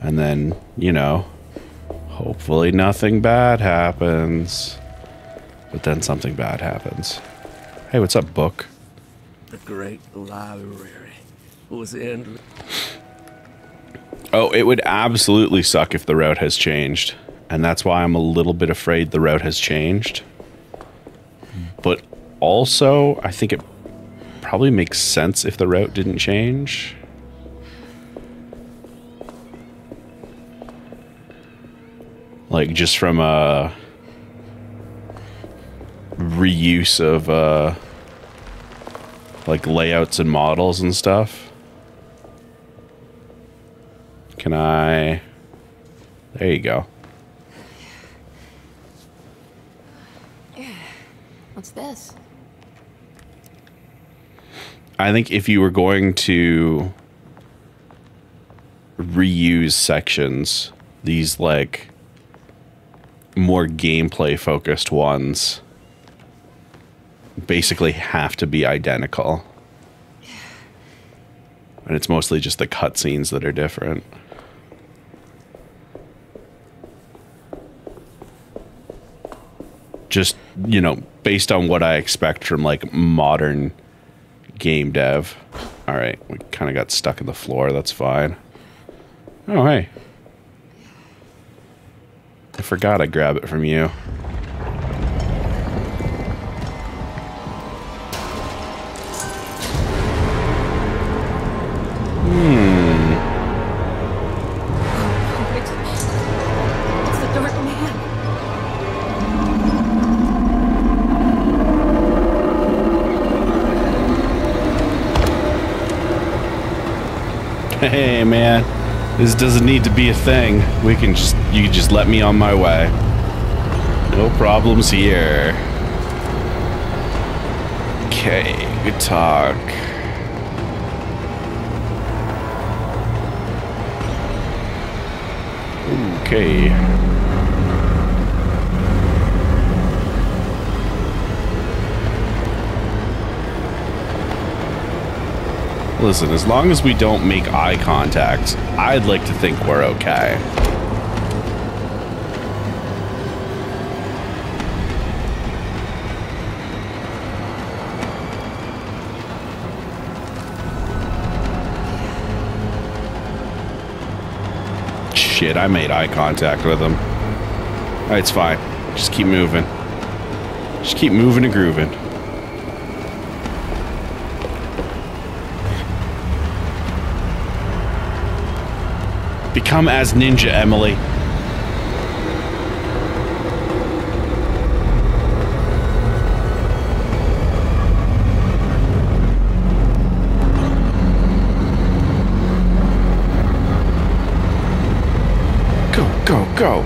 and then, you know, hopefully nothing bad happens. But then something bad happens. Hey, what's up, book? The great library was endless. Oh, it would absolutely suck if the route has changed. And that's why I'm a little bit afraid the route has changed. But also, I think it probably makes sense if the route didn't change. Like, just from a reuse of, like, layouts and models and stuff. Can I... There you go. What's this? I think if you were going to reuse sections, these, like, more gameplay focused ones basically have to be identical. And it's mostly just the cutscenes that are different. Just, you know, based on what I expect from, like, modern game dev. Alright, we kind of got stuck in the floor, that's fine. Oh, hey. I forgot I grabbed it from you. It's the Dark Man. Hey, man. This doesn't need to be a thing. You can just let me on my way. No problems here. Okay, good talk. Okay. Listen, as long as we don't make eye contact, I'd like to think we're okay. Shit, I made eye contact with him. It's fine. Just keep moving. Just keep moving and grooving. Become as Ninja, Emily. Go, go, go.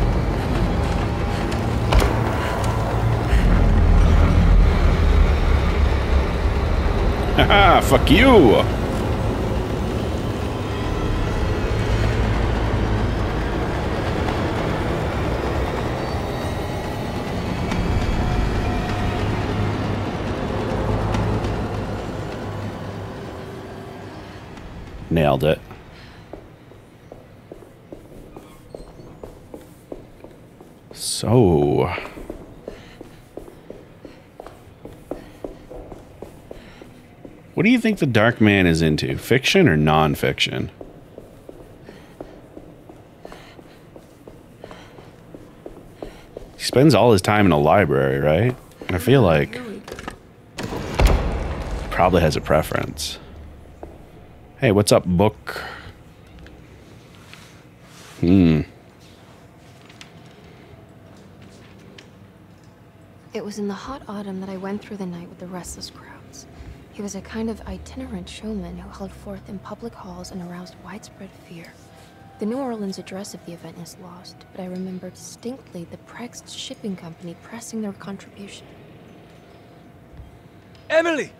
Haha, fuck you. Nailed it. So, what do you think the Dark Man is into? Fiction or non-fiction? He spends all his time in a library, right? I feel like probably has a preference. Hey, what's up, book? was in the hot autumn that I went through the night with the restless crowds. He was a kind of itinerant showman who held forth in public halls and aroused widespread fear. The New Orleans address of the event is lost, but I remember distinctly the Prext shipping company pressing their contribution. Emily!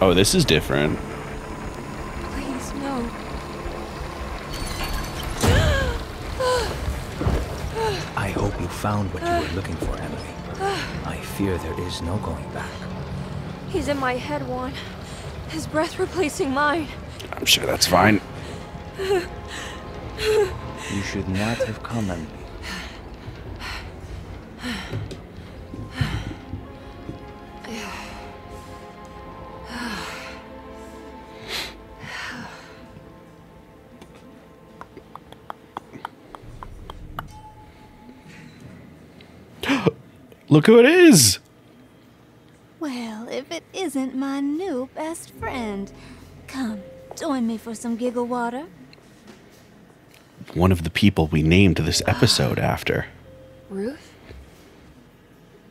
Oh, this is different. Please, no. I hope you found what you were looking for, Emily. I fear there is no going back. He's in my head, Juan. His breath replacing mine. I'm sure that's fine. You should not have come, Emily. Look who it is! Well, if it isn't my new best friend. Come, join me for some giggle water. One of the people we named this episode after. Ruth?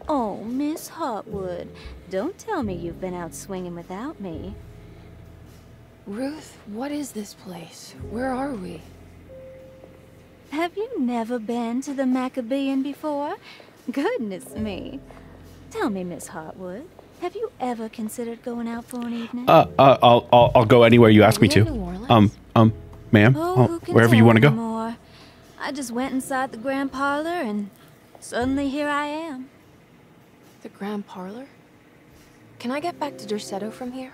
Oh, Miss Hotwood, don't tell me you've been out swinging without me. Ruth, what is this place? Where are we? Have you never been to the Maccabean before? Goodness me. Tell me, Miss Hotwood, have you ever considered going out for an evening? I'll go anywhere you ask me Are we in to. New Orleans? Ma'am, Who can wherever you tell want to go. anymore? I just went inside the grand parlor and suddenly here I am. The Grand Parlor? Can I get back to Derceto from here?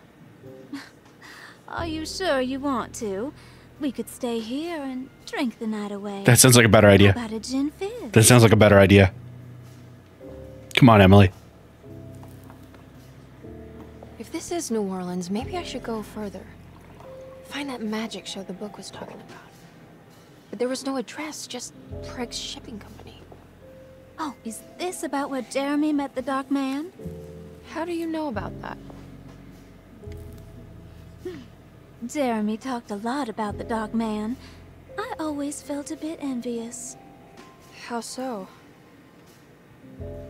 Are you sure you want to? We could stay here and drink the night away. That sounds like a better idea. How about a gin fizz? That sounds like a better idea. Come on, Emily. If this is New Orleans, maybe I should go further. Find that magic show the book was talking about. But there was no address, just Prext Shipping Company. Oh, is this about where Jeremy met the Dark Man? How do you know about that? Jeremy talked a lot about the Dark Man. I always felt a bit envious. How so?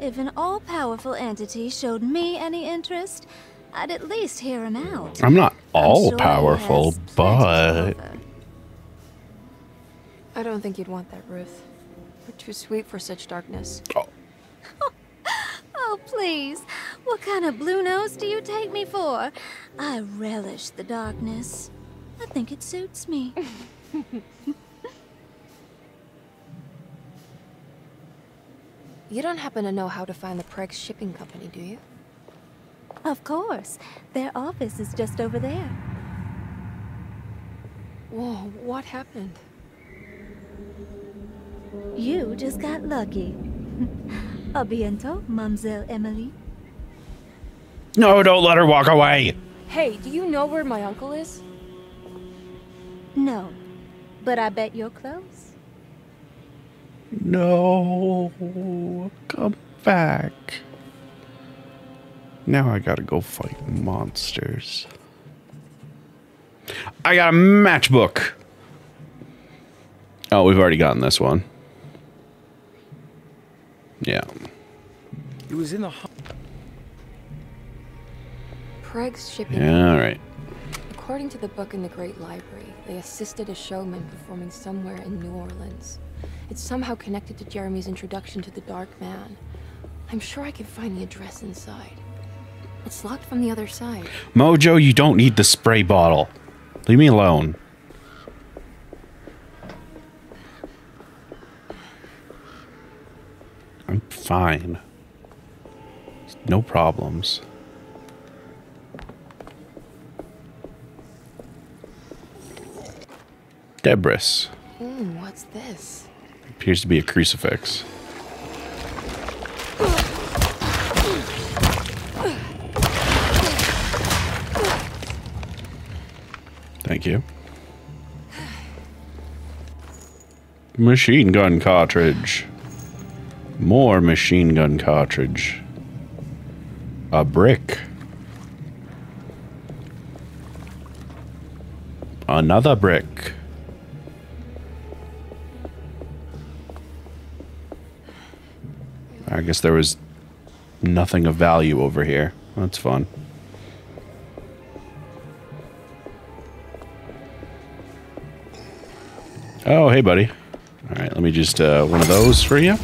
If an all-powerful entity showed me any interest, I'd at least hear him out. I'm not I'm all sure he powerful, has plenty to but offer. I don't think you'd want that, Ruth. You're too sweet for such darkness. Oh, please. What kind of blue nose do you take me for? I relish the darkness. I think it suits me. You don't happen to know how to find the Prext Shipping Company, do you? Of course. Their office is just over there. Whoa, what happened? You just got lucky. A bientôt, Mademoiselle Emily. no, don't let her walk away. Hey, do you know where my uncle is? No, but I bet you're close. No, come back. Now I gotta go fight monsters. I got a matchbook. Oh, we've already gotten this one. Yeah. He was in the... Prext Shipping. Yeah, all right. According to the book in the Great Library, they assisted a showman performing somewhere in New Orleans. It's somehow connected to Jeremy's introduction to the Dark Man. I'm sure I can find the address inside. It's locked from the other side. Mojo, you don't need the spray bottle. Leave me alone. I'm fine. No problems. Debris. What's this? Appears to be a crucifix. Thank you. Machine gun cartridge. More machine gun cartridge. A brick. Another brick. I guess there was nothing of value over here. That's fun. Oh, hey, buddy. All right, let me just, one of those for you.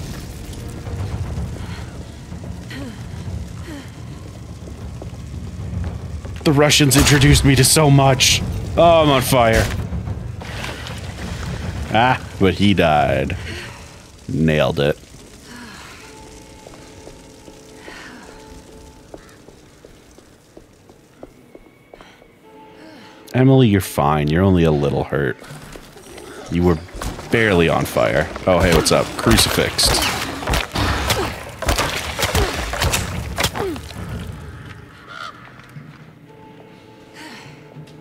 The Russians introduced me to so much. Oh, I'm on fire. Ah, but he died. Nailed it. Emily, you're fine. You're only a little hurt. You were barely on fire. Oh, hey, what's up? Crucifixed.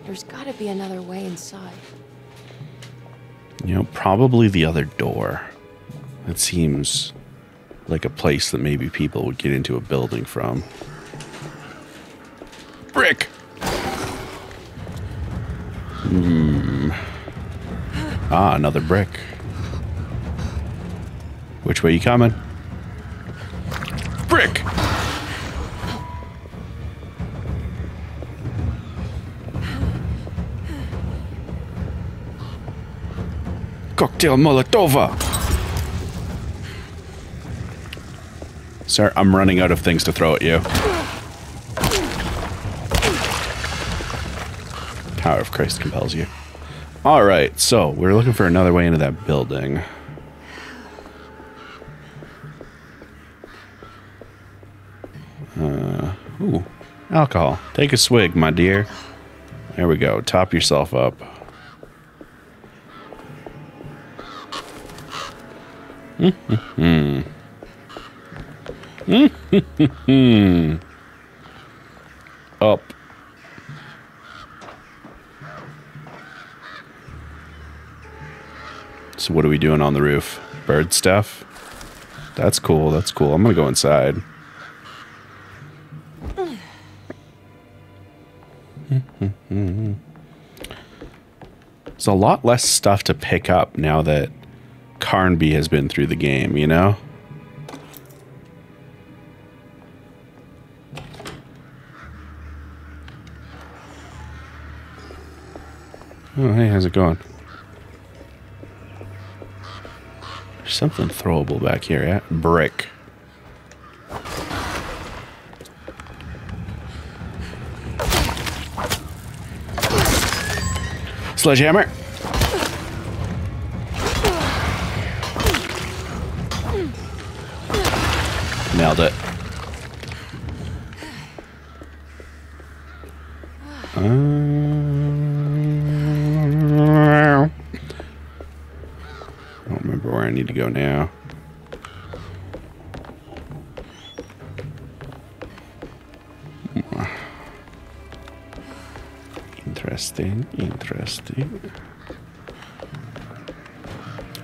There's gotta be another way inside. You know, probably the other door. It seems like a place that maybe people would get into a building from. Brick! Ah, another brick. Which way you coming? Brick! Cocktail Molotova! Sir, I'm running out of things to throw at you. Power of Christ compels you. Alright, so we're looking for another way into that building. Ooh, alcohol. Take a swig, my dear. There we go. Top yourself up. Up. So what are we doing on the roof? Bird stuff? That's cool, that's cool. I'm gonna go inside. There's a lot less stuff to pick up now that Carnby has been through the game, you know? Oh, hey, how's it going? There's something throwable back here, yeah? Brick. Sledgehammer. Nailed it. I don't remember where I need to go now. Interesting, interesting.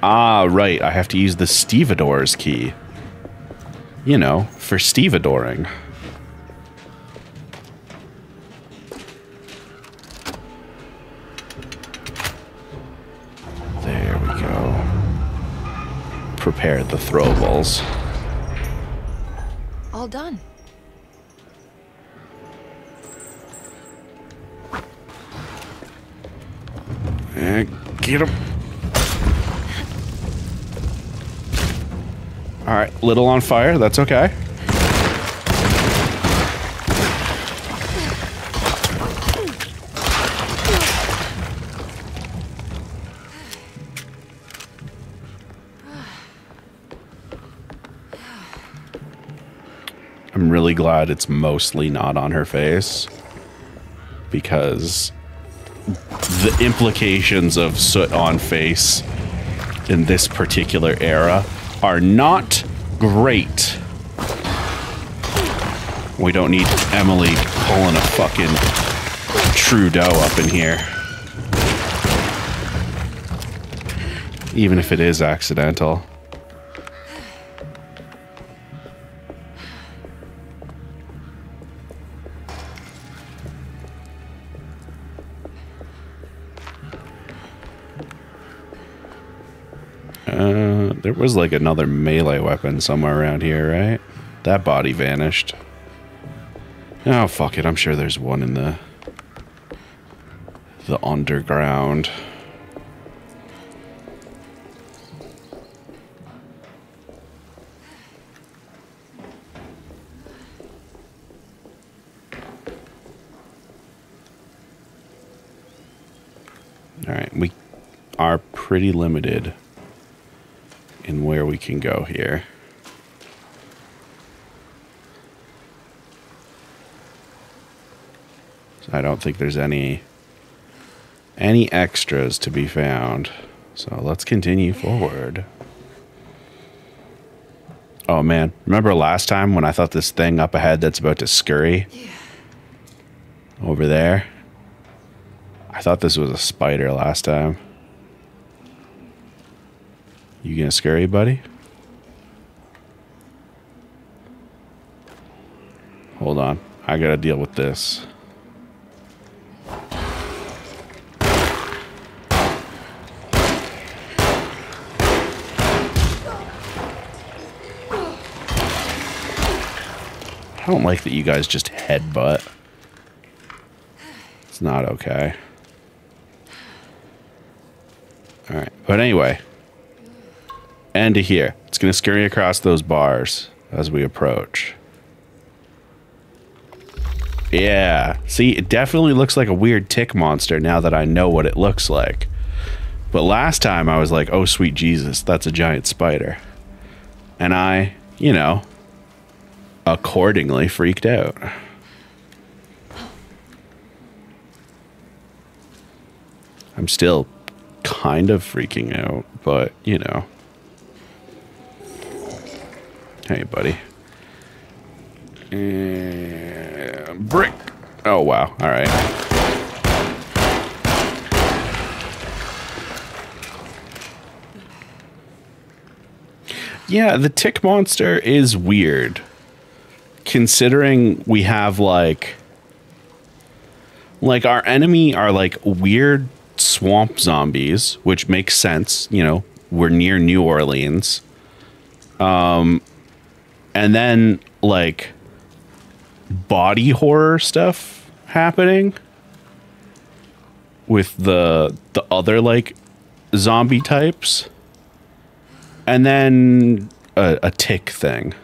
Ah, right. I have to use the stevedores key. You know, for stevedoring. There we go. Prepare the throwables. All done. Get him. Alright, little on fire. That's okay. I'm really glad it's mostly not on her face, because the implications of soot on face in this particular era are not great. We don't need Emily pulling a fucking Trudeau up in here. Even if it is accidental. There was like another melee weapon somewhere around here, right? That body vanished. Oh, fuck it. I'm sure there's one in the underground. All right, we are pretty limited in where we can go here. So I don't think there's any extras to be found. So let's continue forward. Oh man, remember last time when I thought this thing up ahead that's about to scurry? Over there? I thought this was a spider last time. You gonna scurry, buddy? Hold on. I gotta deal with this. I don't like that you guys just headbutt. It's not okay. Alright, but anyway. And to here. It's going to scurry across those bars as we approach. Yeah. See, it definitely looks like a weird tick monster now that I know what it looks like. But last time I was like, oh sweet Jesus, that's a giant spider. And I, you know, accordingly freaked out. I'm still kind of freaking out, but you know. Hey, buddy. Brick. Oh, wow. All right. Yeah, the tick monster is weird. Considering we have like our enemy are like weird swamp zombies, which makes sense. You know, we're near New Orleans. And then like body horror stuff happening with the other like zombie types. And then a tick thing.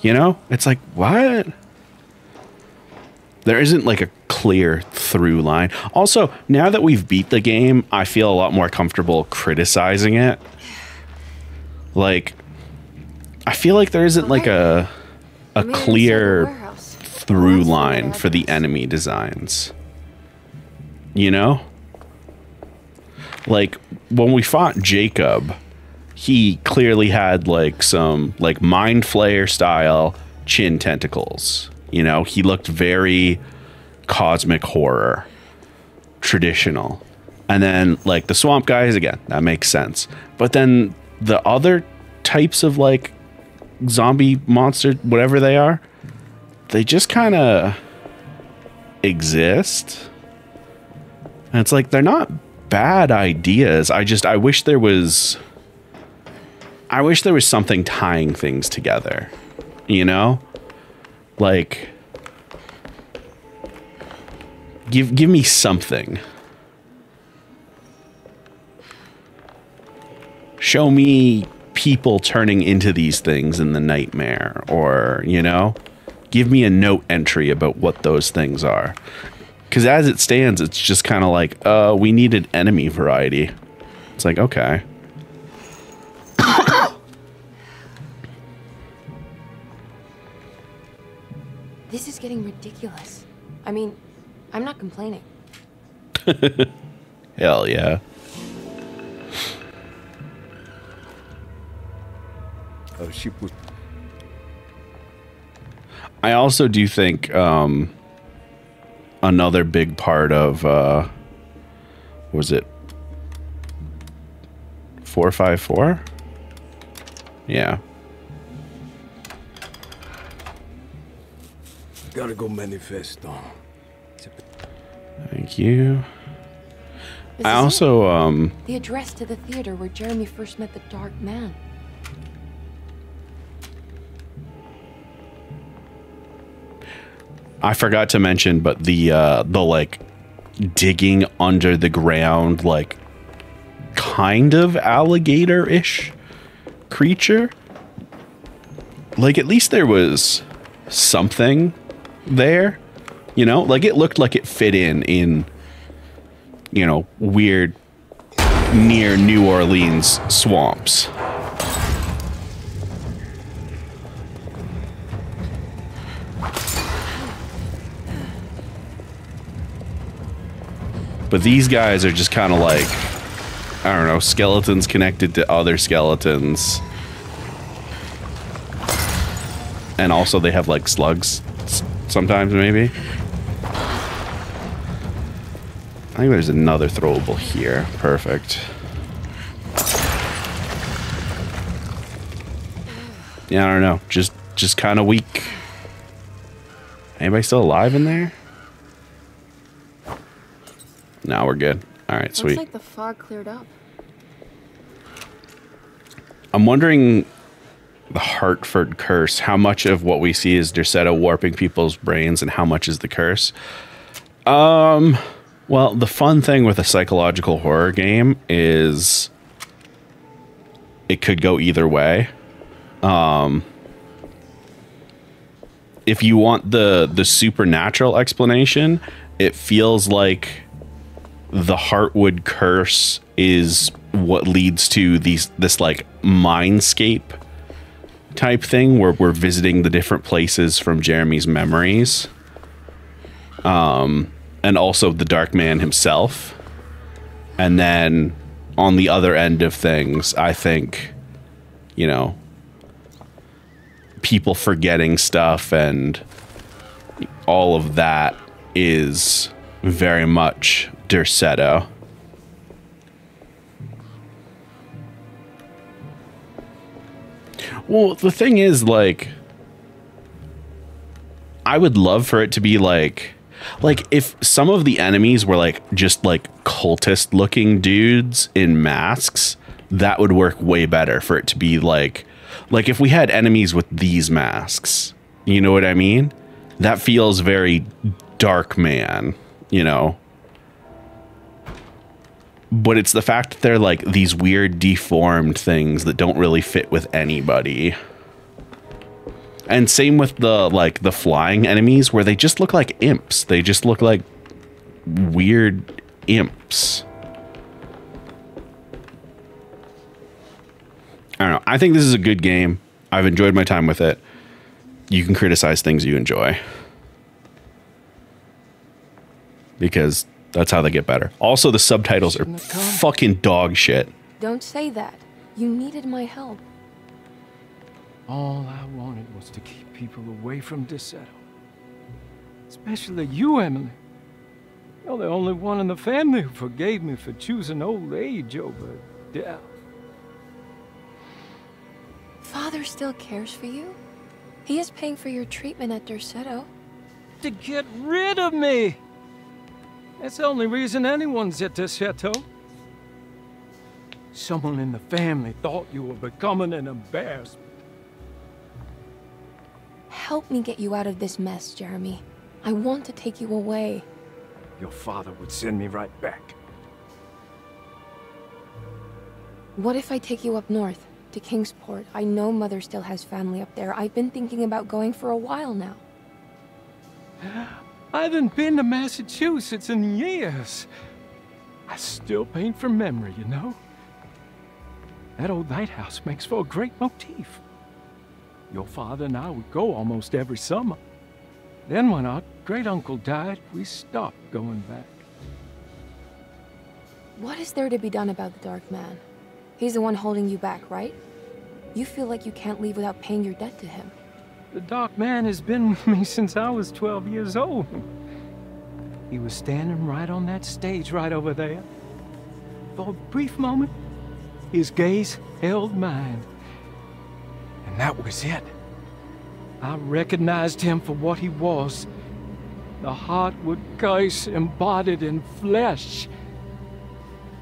You know? It's like, what? There isn't like a clear through line. Also, now that we've beat the game, I feel a lot more comfortable criticizing it. Like, I feel like there isn't like a clear through line for the enemy designs. You know? Like, when we fought Jacob, he clearly had like some like Mind Flayer style chin tentacles. You know, he looked very cosmic horror, traditional. And then like the swamp guys, again, that makes sense. But then the other types of like zombie monster, whatever they are, they just kind of exist. And it's like, they're not bad ideas. I wish there was something tying things together, you know? Like, give me something. Show me people turning into these things in the nightmare, or, you know, give me a note entry about what those things are. Because as it stands, it's just kind of like, we needed enemy variety. It's like, okay. This is getting ridiculous. I mean, I'm not complaining. Hell yeah. I also do think another big part of was it 454? Yeah. Gotta go manifesto. Thank you. This I is also, it. The address to the theater where Jeremy first met the Dark Man. I forgot to mention, but the like digging under the ground, like kind of alligator-ish creature. Like, at least there was something there, you know? Like, it looked like it fit in, you know, weird near New Orleans swamps. But these guys are just kind of like, I don't know, skeletons connected to other skeletons. And also they have like slugs sometimes, maybe. I think there's another throwable here. Perfect. Yeah, I don't know. Just kind of weak. Anybody still alive in there? No, we're good. All right, sweet. Looks like the fog cleared up. I'm wondering, the Hartford curse, how much of what we see is Derceto warping people's brains and how much is the curse? Well, the fun thing with a psychological horror game is it could go either way. If you want the supernatural explanation, it feels like the Heartwood curse is what leads to this like mindscape type thing where we're visiting the different places from Jeremy's memories. And also the Dark Man himself. And then on the other end of things, I think, you know, people forgetting stuff and all of that is very much Derceto. Well, the thing is, like, I would love for it to be like if some of the enemies were like just like cultist looking dudes in masks, that would work way better for it to be like if we had enemies with these masks, you know what I mean? That feels very Dark Man, you know? But it's the fact that they're like these weird deformed things that don't really fit with anybody. And same with the flying enemies where they just look like imps. They just look like weird imps. I don't know. I think this is a good game. I've enjoyed my time with it. You can criticize things you enjoy, because that's how they get better. Also, the subtitles are fucking dog shit. Don't say that. You needed my help. All I wanted was to keep people away from Derceto. Especially you, Emily. You're the only one in the family who forgave me for choosing old age over death. Father still cares for you? He is paying for your treatment at Derceto. To get rid of me! That's the only reason anyone's at Derceto. Someone in the family thought you were becoming an embarrassment. Help me get you out of this mess, Jeremy. I want to take you away. Your father would send me right back. What if I take you up north, to Kingsport? I know Mother still has family up there. I've been thinking about going for a while now. I haven't been to Massachusetts in years. I still paint from memory, you know? That old lighthouse makes for a great motif. Your father and I would go almost every summer. Then when our great-uncle died, we stopped going back. What is there to be done about the Dark Man? He's the one holding you back, right? You feel like you can't leave without paying your debt to him. The Dark Man has been with me since I was 12 years old. He was standing right on that stage right over there. For a brief moment, his gaze held mine. And that was it. I recognized him for what he was. The Heartwood curse embodied in flesh.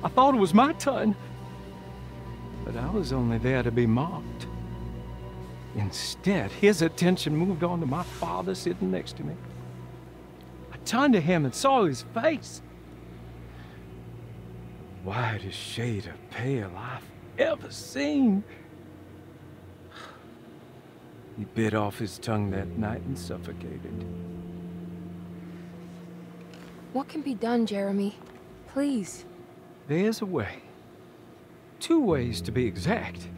I thought it was my turn. But I was only there to be mocked. Instead, his attention moved on to my father sitting next to me. I turned to him and saw his face. The whitest shade of pale I've ever seen. He bit off his tongue that night and suffocated. What can be done, Jeremy? Please. There's a way. 2 ways to be exact.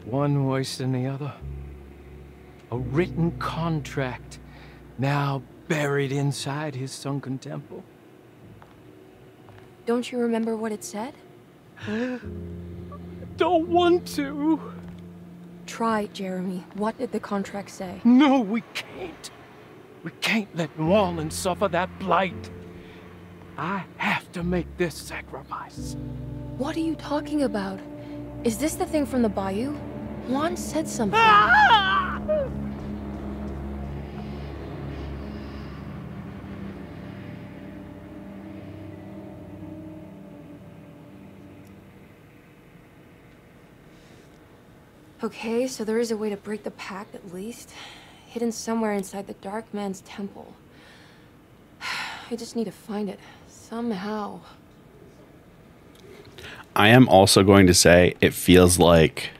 One worse than the other. A written contract, now buried inside his sunken temple. Don't you remember what it said? Don't want to. Try, Jeremy. What did the contract say? No, we can't. We can't let New Orleans suffer that blight. I have to make this sacrifice. What are you talking about? Is this the thing from the bayou? Juan said something. Okay, so there is a way to break the pact at least. Hidden somewhere inside the Dark Man's temple. I just need to find it. Somehow. I am also going to say it feels like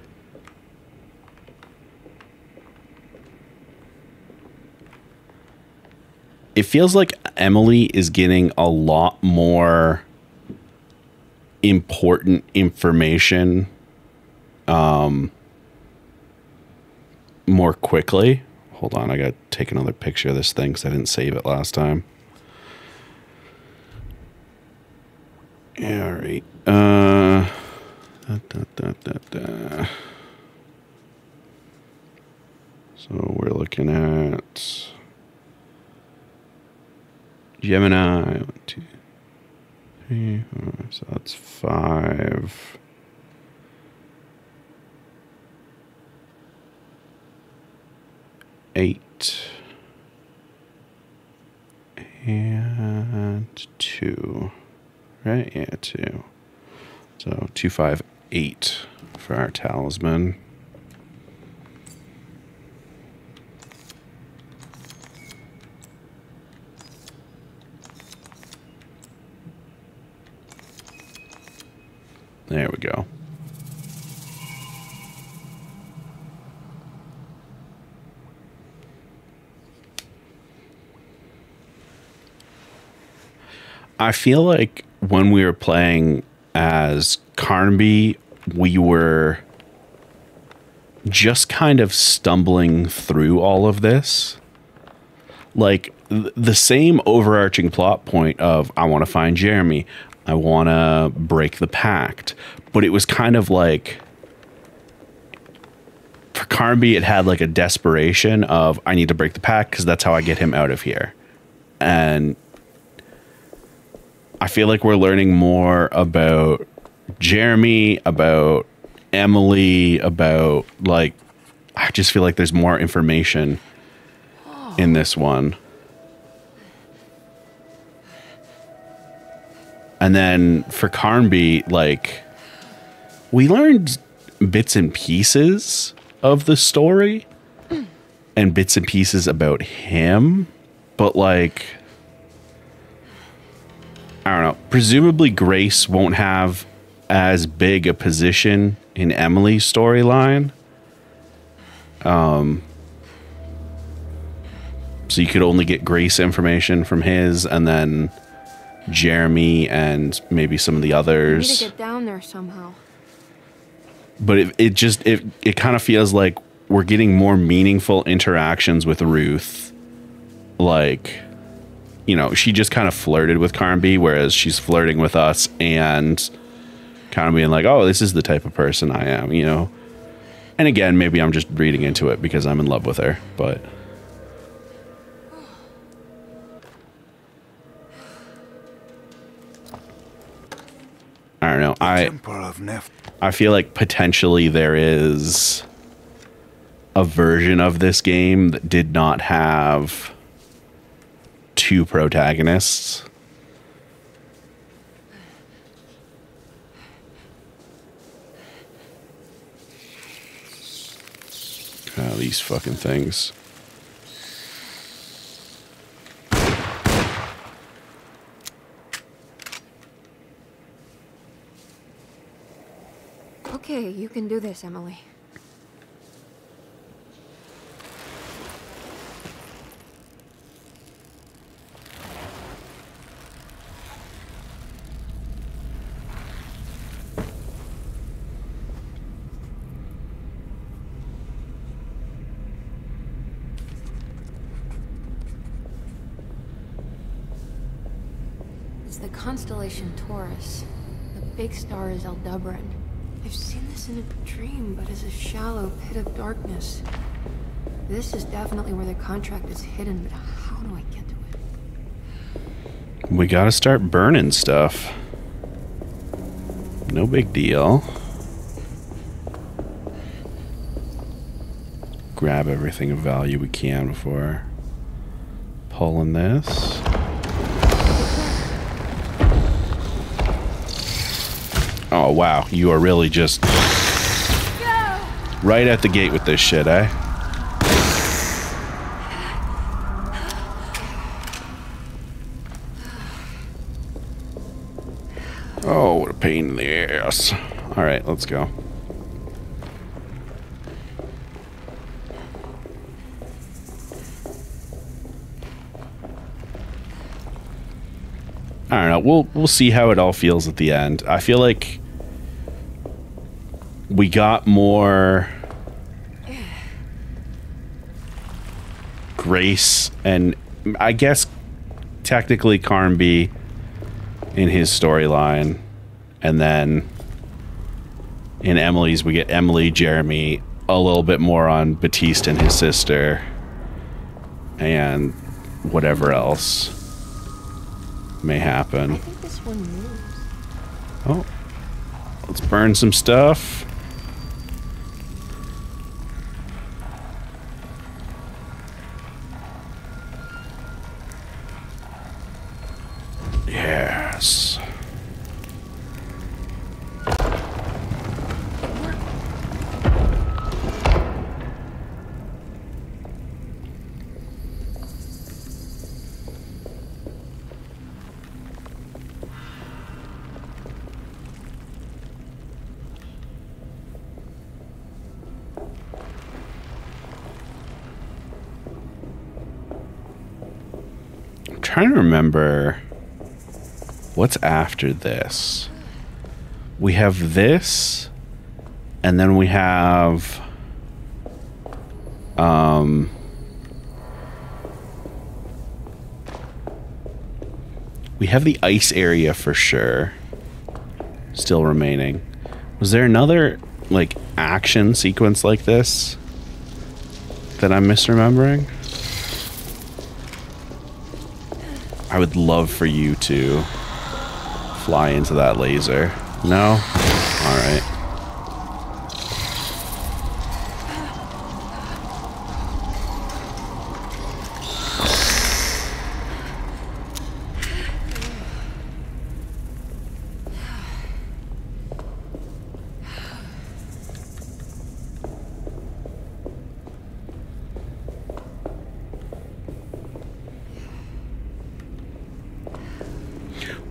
Emily is getting a lot more important information more quickly. Hold on, I gotta take another picture of this thing because I didn't save it last time. All right. So we're looking at Gemini. 1, 2, 3, 4. So that's 5. Eight and 2, right? Yeah, 2. So 2, 5, 8 for our talisman. There we go. I feel like when we were playing as Carnaby, we were just kind of stumbling through all of this. Like the same overarching plot point of I want to find Jeremy, I want to break the pact. But it was kind of like, for Carnaby, it had like a desperation of I need to break the pact because that's how I get him out of here. And I feel like we're learning more about Jeremy, about Emily, about like, I just feel like there's more information in this one. And then for Carnby, like, we learned bits and pieces of the story and bits and pieces about him, but like, I don't know. Presumably Grace won't have as big a position in Emily's storyline. So you could only get Grace information from his, and then Jeremy and maybe some of the others. We need to get down there somehow. But it kind of feels like we're getting more meaningful interactions with Ruth. Like, you know, she just kind of flirted with Carnby, whereas she's flirting with us and kind of being like, oh, this is the type of person I am, you know? And again, maybe I'm just reading into it because I'm in love with her, but I don't know. I feel like potentially there is a version of this game that did not have 2 protagonists. these fucking things. Okay, you can do this, Emily. It's the constellation Taurus. The big star is Aldebaran. I've seen this in a dream, but as a shallow pit of darkness. This is definitely where the contract is hidden, but how do I get to it? We gotta start burning stuff. No big deal. Grab everything of value we can before pulling this. Oh, wow. You are really just right at the gate with this shit, eh? Oh, what a pain in the ass. All right, let's go. I don't know. We'll see how it all feels at the end. I feel like we got more grace and I guess technically Carnby in his storyline, and then in Emily's we get Emily, Jeremy, a little bit more on Batiste and his sister, and whatever else may happen. I think this one moves. Oh, let's burn some stuff. Yes. I'm trying to remember what's after this. We have this, and then we have the ice area for sure still remaining. Was there another like action sequence like this that I'm misremembering? I would love for you to fly into that laser. No? Alright.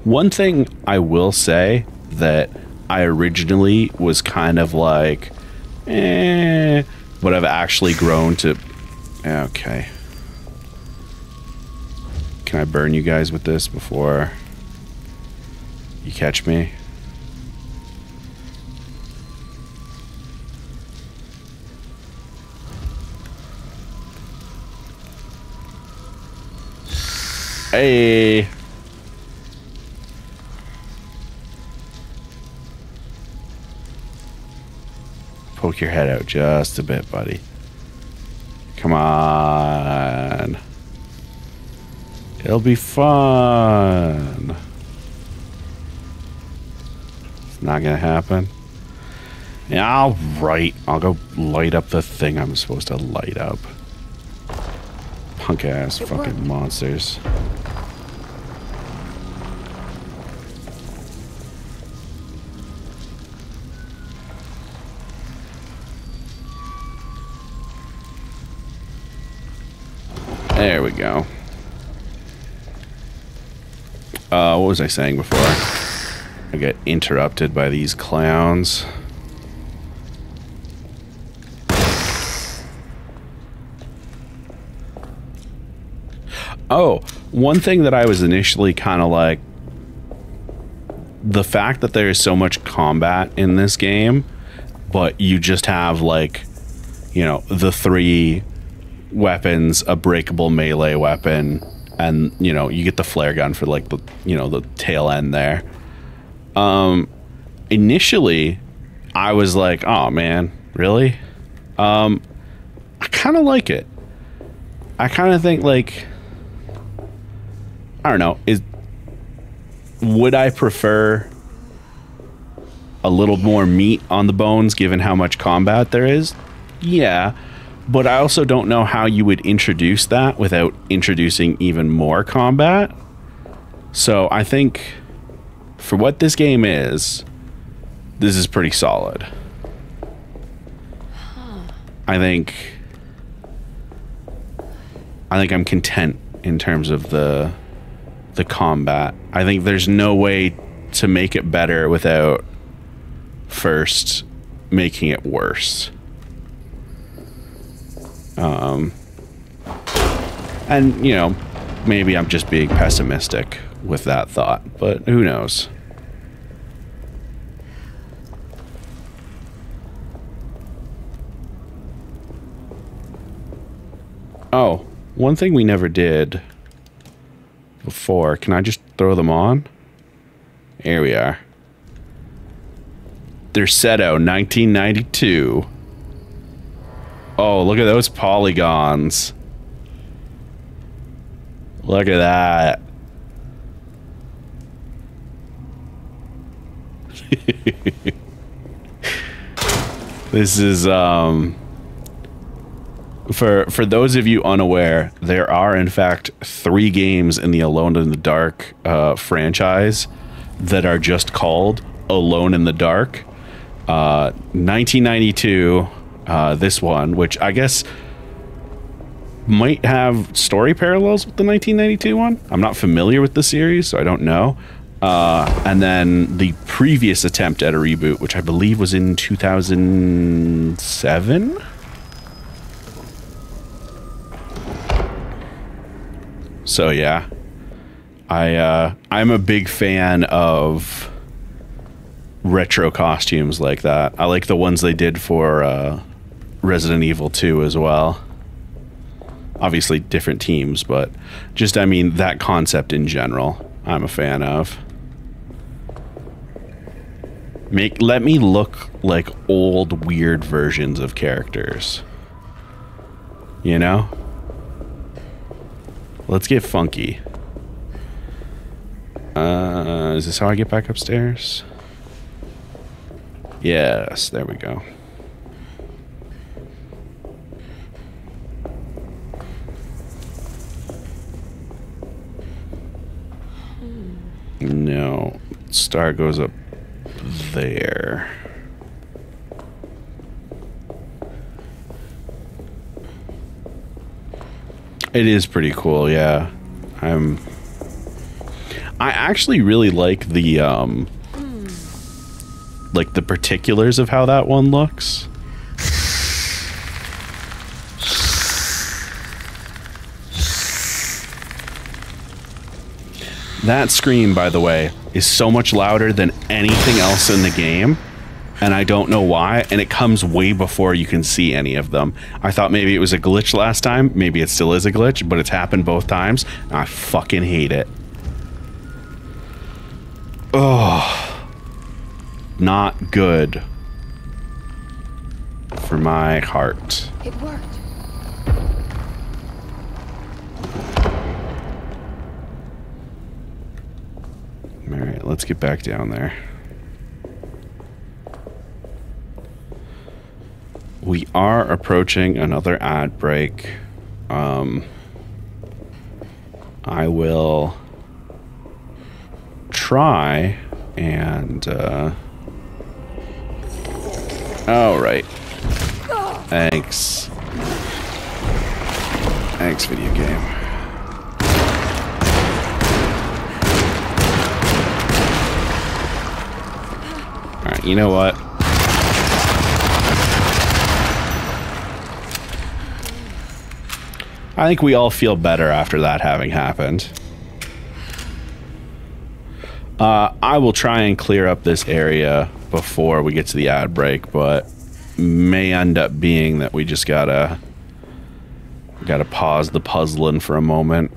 One thing I will say that I originally was kind of like, but I've actually grown to... Okay. Can I burn you guys with this before you catch me? Hey! Poke your head out just a bit, buddy. Come on. It'll be fun. It's not gonna happen. Yeah, alright. I'll go light up the thing I'm supposed to light up. Punk ass fucking monsters. we go. What was I saying before? I get interrupted by these clowns. Oh, one thing that I was initially kind of like, the fact that there is so much combat in this game, but you just have like, you know, the 3 weapons, a breakable melee weapon, and, you know, you get the flare gun for like the, you know, the tail end there. Initially I was like, oh man, really? I kind of like it. I kind of think like, I don't know, would I prefer a little more meat on the bones given how much combat there is? Yeah, but I also don't know how you would introduce that without introducing even more combat. So I think for what this game is, this is pretty solid. I think I'm content in terms of the combat. I think there's no way to make it better without first making it worse. And, you know, maybe I'm just being pessimistic with that thought, but who knows? Oh, one thing we never did before. Can I just throw them on? Here we are. Derceto 1992. Oh, look at those polygons. Look at that. This is for those of you unaware, there are in fact 3 games in the Alone in the Dark franchise that are just called Alone in the Dark. 1992, this one, which I guess might have story parallels with the 1992 one. I'm not familiar with the series, so I don't know. And then the previous attempt at a reboot, which I believe was in 2007. So yeah, I'm a big fan of retro costumes like that. I like the ones they did for Resident Evil 2 as well. Obviously different teams, but just, I mean, that concept in general, I'm a fan of. Let me look like old weird versions of characters. You know? Let's get funky. Is this how I get back upstairs? Yes, there we go. No, star goes up there. It is pretty cool, yeah. I actually really like the particulars of how that one looks. That scream, by the way, is so much louder than anything else in the game, and I don't know why, and it comes way before you can see any of them. I thought maybe it was a glitch last time, maybe it still is a glitch, but it's happened both times, and I fucking hate it. Oh, not good for my heart. It worked. All right, let's get back down there. We are approaching another ad break. I will try and all right. Thanks. Thanks, video game. you know what? I think we all feel better after that having happened. I will try and clear up this area before we get to the ad break, but may end up being that we just gotta pause the puzzling for a moment.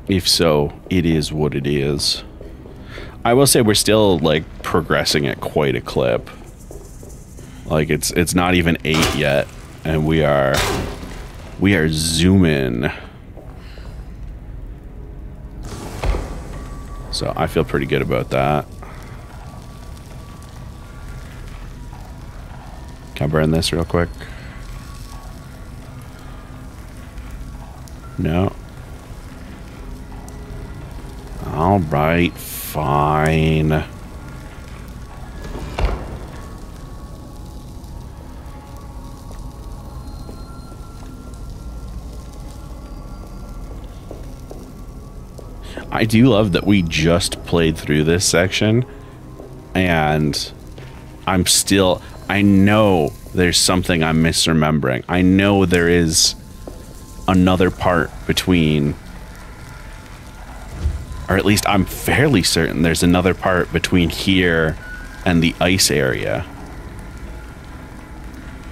If so, it is what it is. I will say we're still like progressing at quite a clip. Like it's not even 8 yet, and we are zooming. So I feel pretty good about that. Can I burn this real quick? No. All right, fine. I do love that we just played through this section, and I know there's something I'm misremembering. I know there is another part between, or at least I'm fairly certain there's another part between here and the ice area.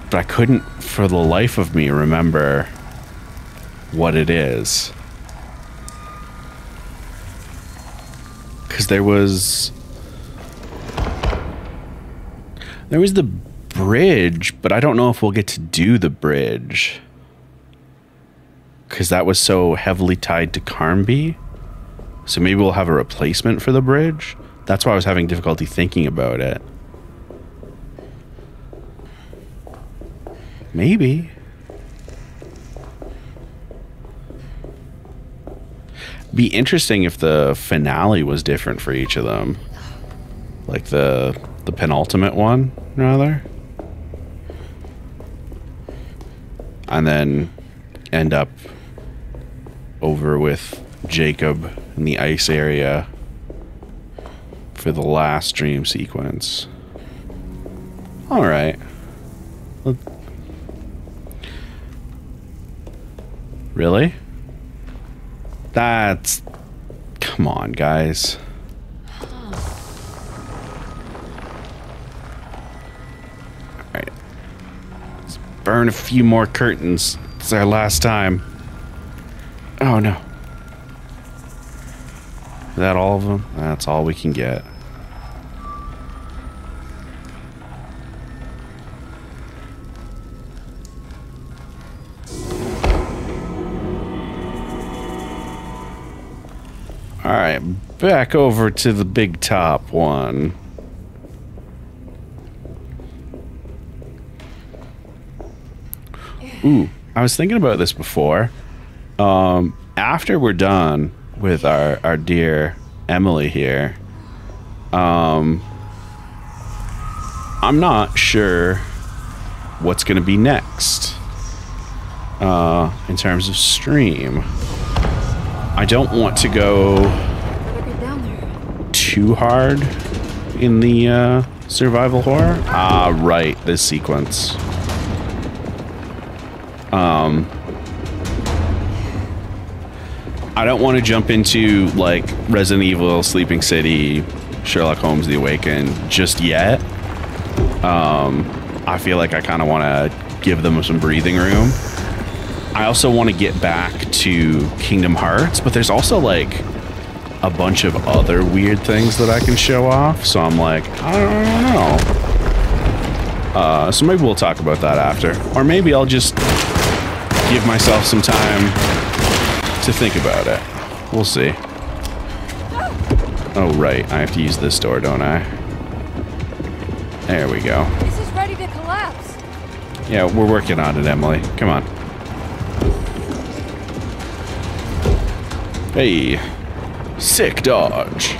But I couldn't for the life of me remember what it is. Because there was the bridge, but I don't know if we'll get to do the bridge. Because that was so heavily tied to Carnby. So maybe we'll have a replacement for the bridge. That's why I was having difficulty thinking about it. Maybe. Be interesting if the finale was different for each of them. Like the penultimate one, rather. And then end up over with Jacob in the ice area for the last dream sequence. Alright. Really? That's... Come on, guys. Alright. Let's burn a few more curtains. It's our last time. Oh, no. Is that all of them? That's all we can get. Alright, back over to the big top one. Ooh, I was thinking about this before. After we're done with our dear Emily here, I'm not sure what's going to be next in terms of stream. I don't want to go too hard in the survival horror. Ah, right, this sequence. I don't want to jump into like Resident Evil, Sleeping City, Sherlock Holmes: The Awakened just yet. I feel like I kind of want to give them some breathing room. I also want to get back to Kingdom Hearts, but there's also like a bunch of other weird things that I can show off, so I'm like, I don't know. So maybe we'll talk about that after. Or maybe I'll just give myself some time to think about it. We'll see. Oh, right. I have to use this door, don't I? There we go. This is ready to collapse. Yeah, we're working on it, Emily. Come on. Hey. Sick dodge.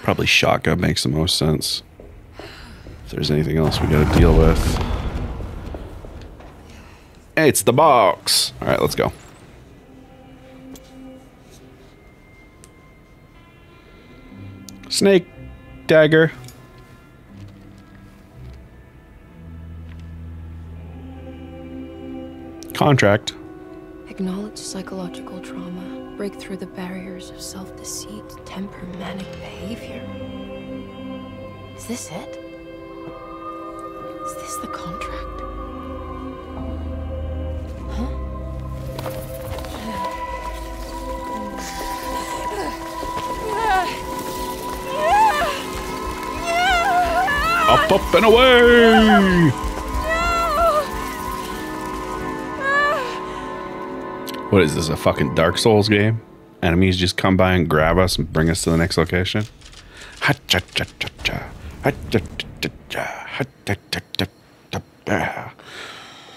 Probably shotgun makes the most sense. If there's anything else we gotta deal with. Hey, it's the box! Alright, let's go. Snake dagger. Contract. Acknowledge psychological trauma. Break through the barriers of self-deceit. Temper manic behavior. Is this it? Is this the contract? Up, up, and away! What is this, a fucking Dark Souls game? Enemies just come by and grab us and bring us to the next location?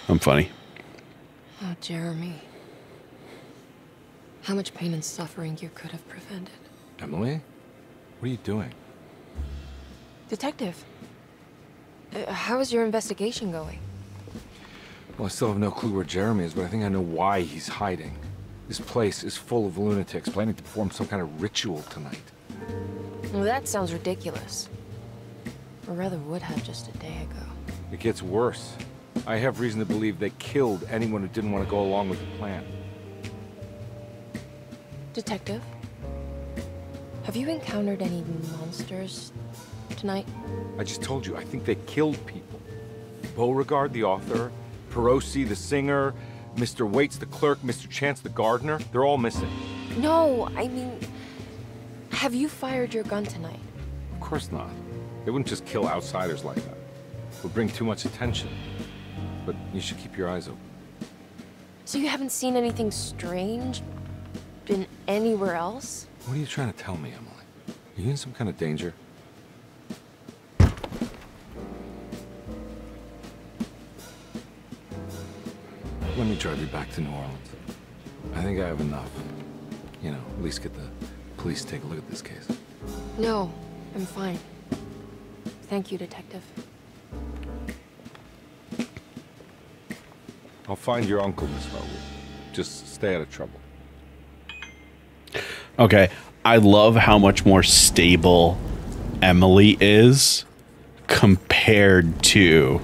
I'm funny. Oh, Jeremy. How much pain and suffering you could have prevented. Emily? What are you doing? Detective, how is your investigation going? Well, I still have no clue where Jeremy is, but I think I know why he's hiding. This place is full of lunatics planning to perform some kind of ritual tonight. Well, that sounds ridiculous. Or rather would have just a day ago. It gets worse. I have reason to believe they killed anyone who didn't want to go along with the plan. Detective, have you encountered any monsters tonight? I just told you, I think they killed people. Beauregard, the author, Perosi, the singer, Mr. Waits, the clerk, Mr. Chance, the gardener, they're all missing. No, I mean, have you fired your gun tonight? Of course not. They wouldn't just kill outsiders like that. It would bring too much attention. But you should keep your eyes open. So you haven't seen anything strange? Been anywhere else? What are you trying to tell me, Emily? Are you in some kind of danger? Let me drive you back to New Orleans. I think I have enough. You know, at least get the police to take a look at this case. No, I'm fine. Thank you, Detective. I'll find your uncle, Miss Harwood. Just stay out of trouble. Okay, I love how much more stable Emily is compared to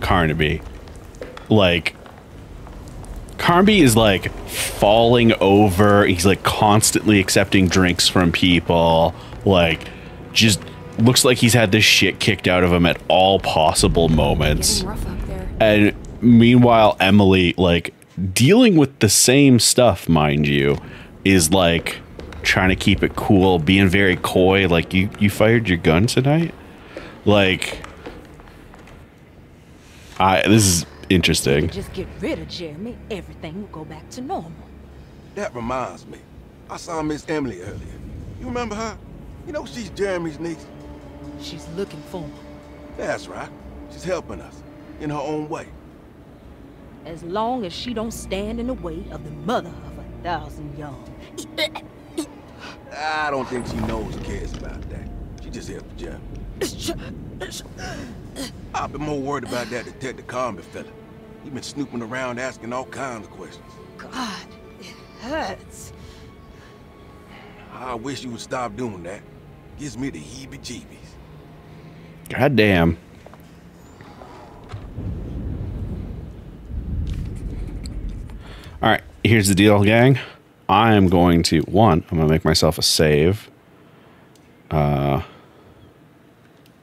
Carnaby. Like, Carnaby is like falling over. He's like constantly accepting drinks from people. Like, just looks like he's had this shit kicked out of him at all possible moments. Getting rough out there. And meanwhile, Emily, like, dealing with the same stuff, mind you, is like trying to keep it cool, being very coy. Like, you fired your gun tonight? Like, this is interesting. Just get rid of Jeremy, everything will go back to normal. That reminds me. I saw Miss Emily earlier. You remember her? You know she's Jeremy's niece. She's looking for him. That's right. She's helping us in her own way. As long as she don't stand in the way of the mother of 1,000 young. I don't think she knows or cares about that. She just here for Jeremy. I've been more worried about that Detective Carnby fella. He's been snooping around asking all kinds of questions. God, it hurts. I wish you would stop doing that. Gives me the heebie-jeebies. God damn. All right, here's the deal, gang. I am going to, I'm going to make myself a save.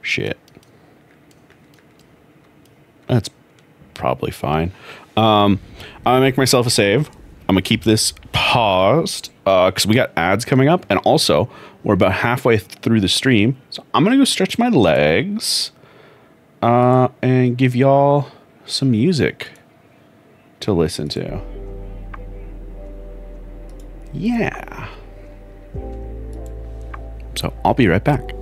Shit. That's probably fine. I'm going to make myself a save. I'm going to keep this paused because we got ads coming up. And also, we're about halfway through the stream. So I'm going to go stretch my legs and give y'all some music to listen to. Yeah. So I'll be right back.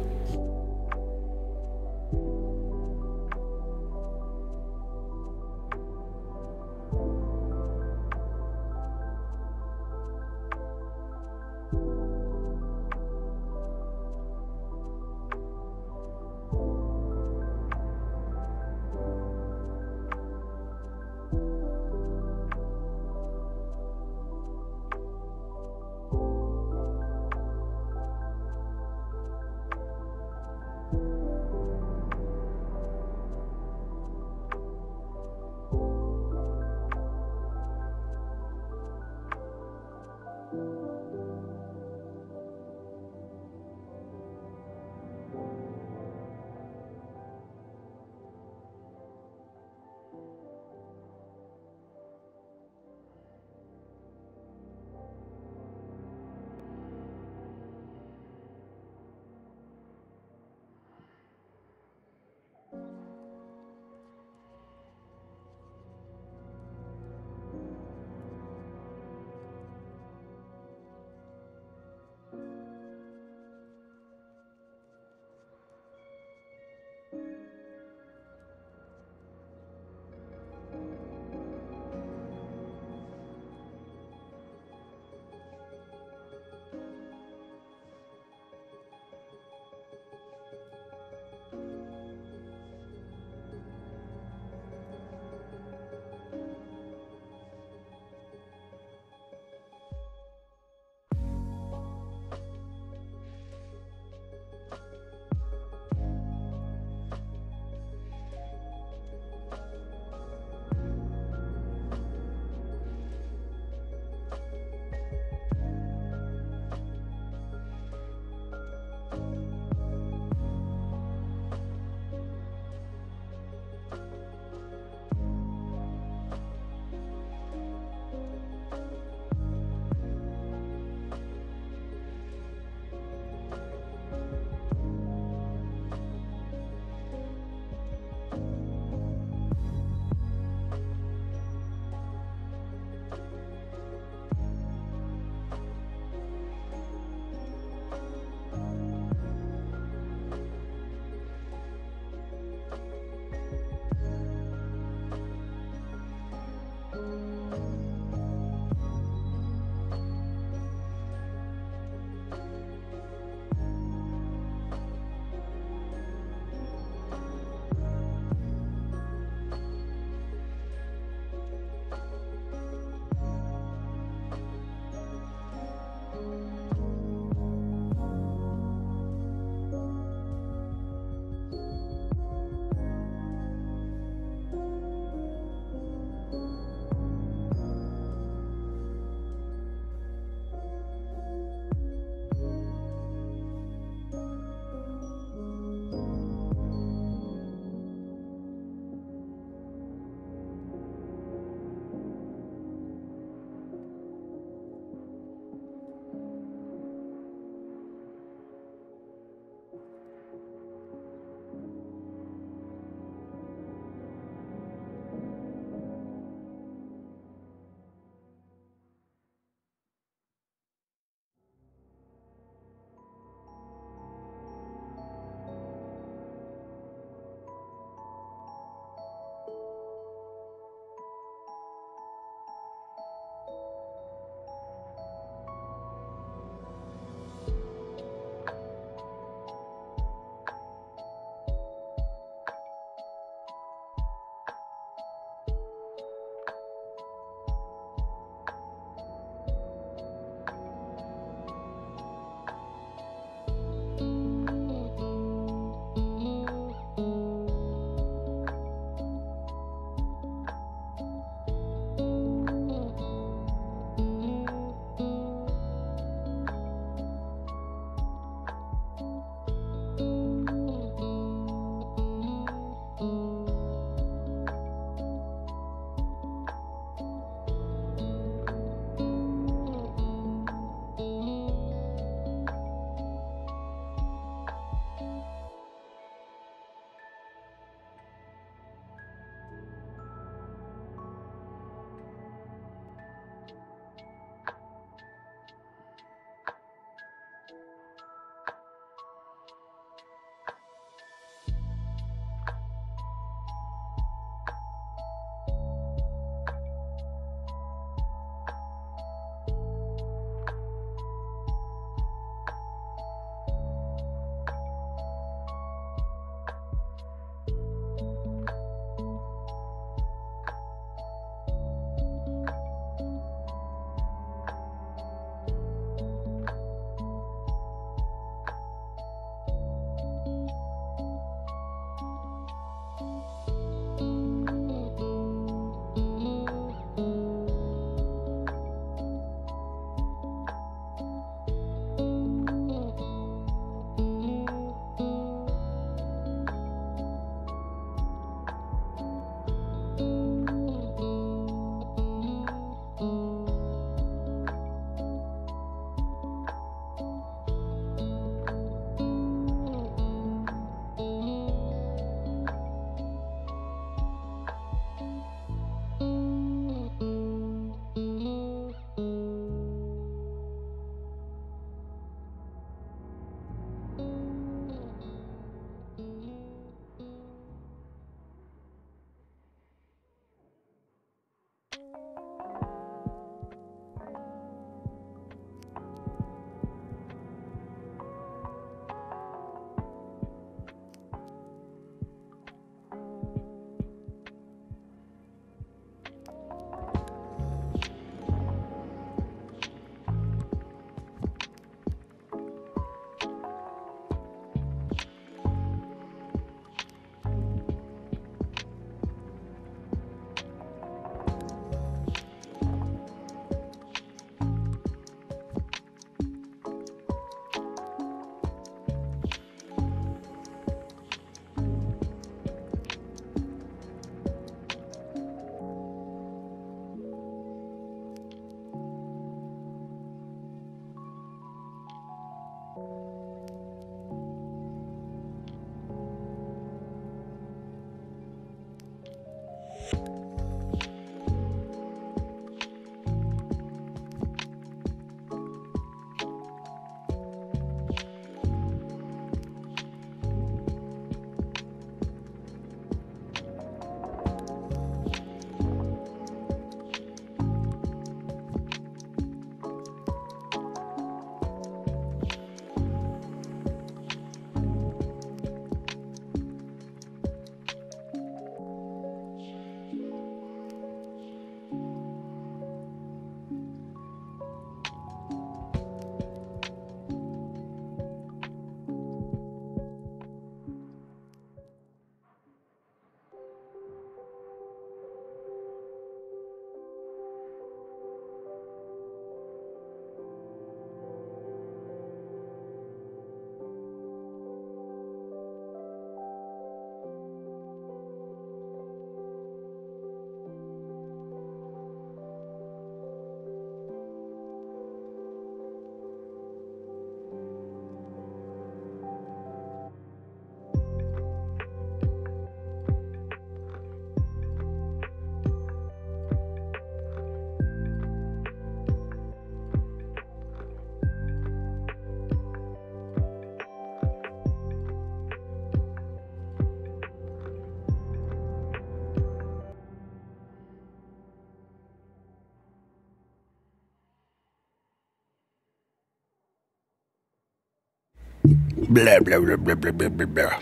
Blah, blah, blah, blah, blah, blah, blah, blah.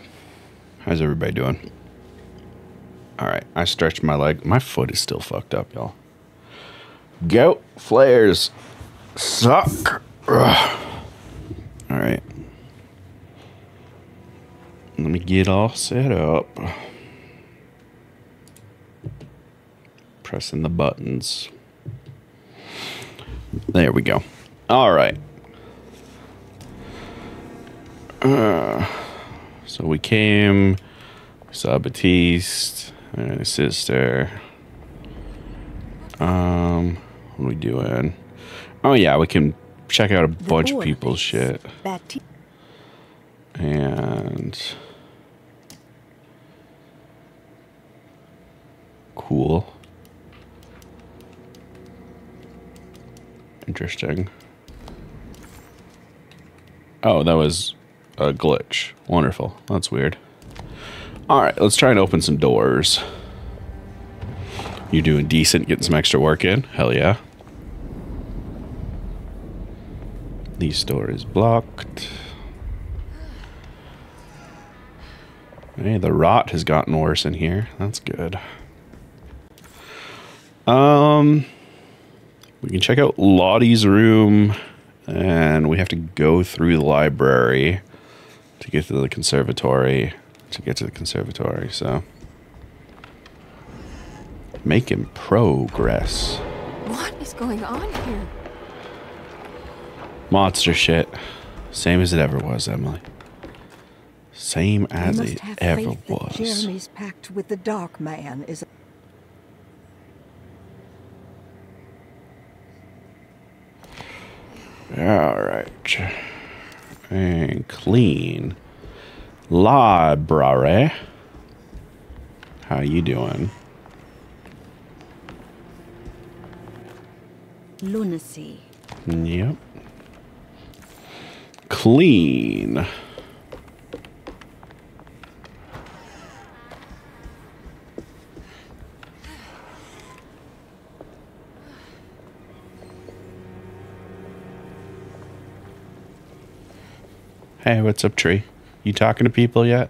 How's everybody doing? Alright, I stretched my leg. My foot is still fucked up, y'all. Goat flares suck. Alright. Let me get all set up. Pressing the buttons. There we go. Alright. So we came, saw Batiste and his sister. What are we doing? Oh yeah, we can check out a bunch of people's shit. And cool. Interesting. Oh, that was a glitch. Wonderful. That's weird. Alright, let's try and open some doors. You doing decent, getting some extra work in? Hell yeah. These door is blocked. Hey, the rot has gotten worse in here. That's good. We can check out Lottie's room, and we have to go through the library to get to the conservatory. So making progress. What is going on here? Monster shit. Same as it ever was, Emily. Same as it ever was. Jeremy's pact with the Dark Man is... Alright. And clean. Library. How you doing? Lunacy. Yep. Clean. Hey, what's up, Tree? You talking to people yet?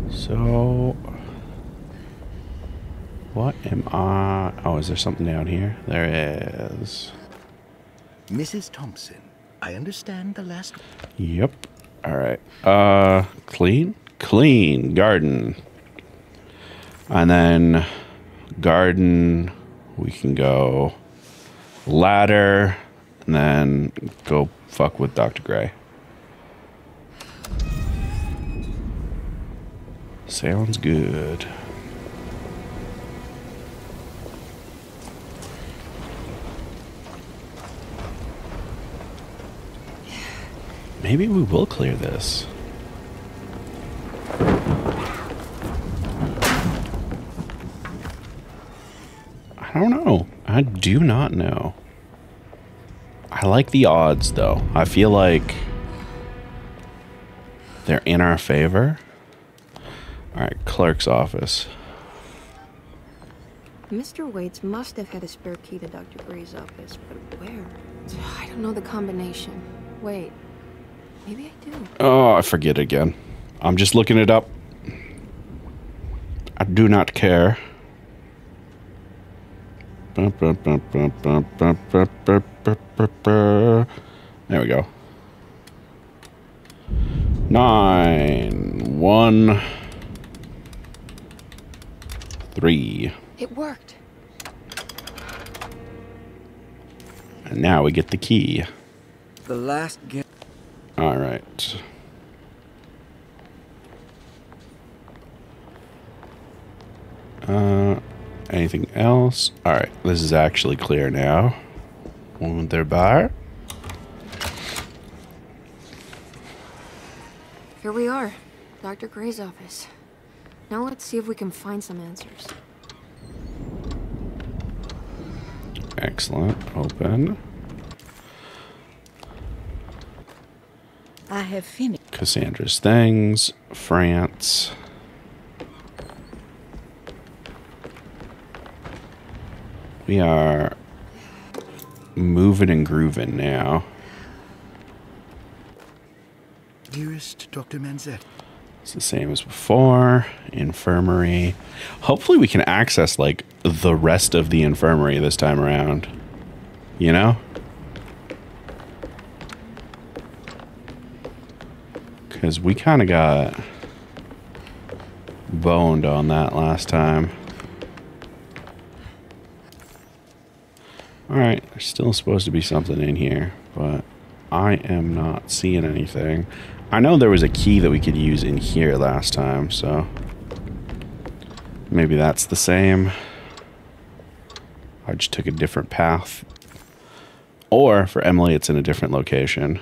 So, what am I? Oh, is there something down here? There is. Mrs. Thompson, I understand the last... Yep. All right. Clean? Clean. Garden. And then garden, we can go ladder, and then go fuck with Dr. Gray. Sounds good. Maybe we will clear this. I don't know. I do not know. I like the odds, though. I feel like they're in our favor. Alright, clerk's office. Mr. Waits must have had a spare key to Dr. Gray's office, but where? I don't know the combination. Wait, maybe I do. Oh, I forget again. I'm just looking it up. I do not care. There we go. 9, 1, 3. It worked. And now we get the key. The last game. All right. Anything else? All right, this is actually clear now. Wunderbar. Here we are, Dr. Gray's office. Now let's see if we can find some answers. Excellent. Open. I have finished. Cassandra's things. France. We are moving and grooving now. Dearest Dr. Manzetti. It's the same as before. Infirmary. Hopefully we can access, like, the rest of the infirmary this time around. You know? Because we kind of got boned on that last time. Alright, there's still supposed to be something in here, but I am not seeing anything. I know there was a key that we could use in here last time, so maybe that's the same. I just took a different path. Or for Emily, it's in a different location.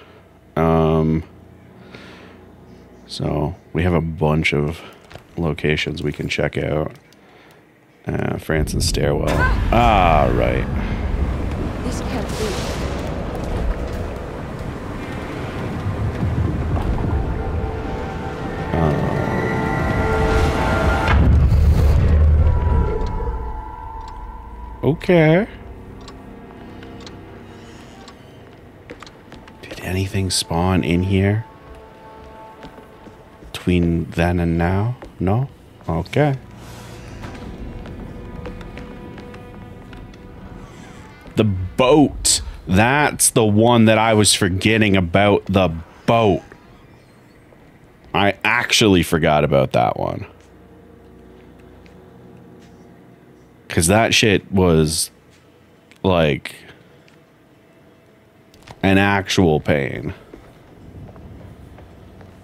So we have a bunch of locations we can check out. Francis stairwell. Ah, right. This can't be. Okay. Did anything spawn in here? Between then and now? No? Okay. The boat. That's the one that I was forgetting about. The boat. I actually forgot about that one. Because that shit was like an actual pain.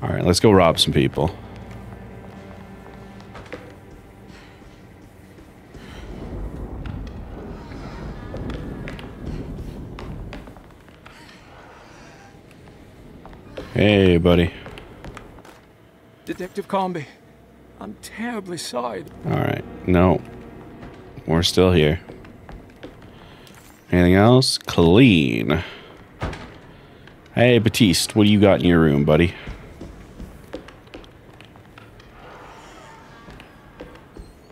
All right, let's go rob some people. Hey, buddy. Detective Comby, I'm terribly sorry. All right, no. We're still here. Anything else? Clean. Hey, Batiste, what do you got in your room, buddy?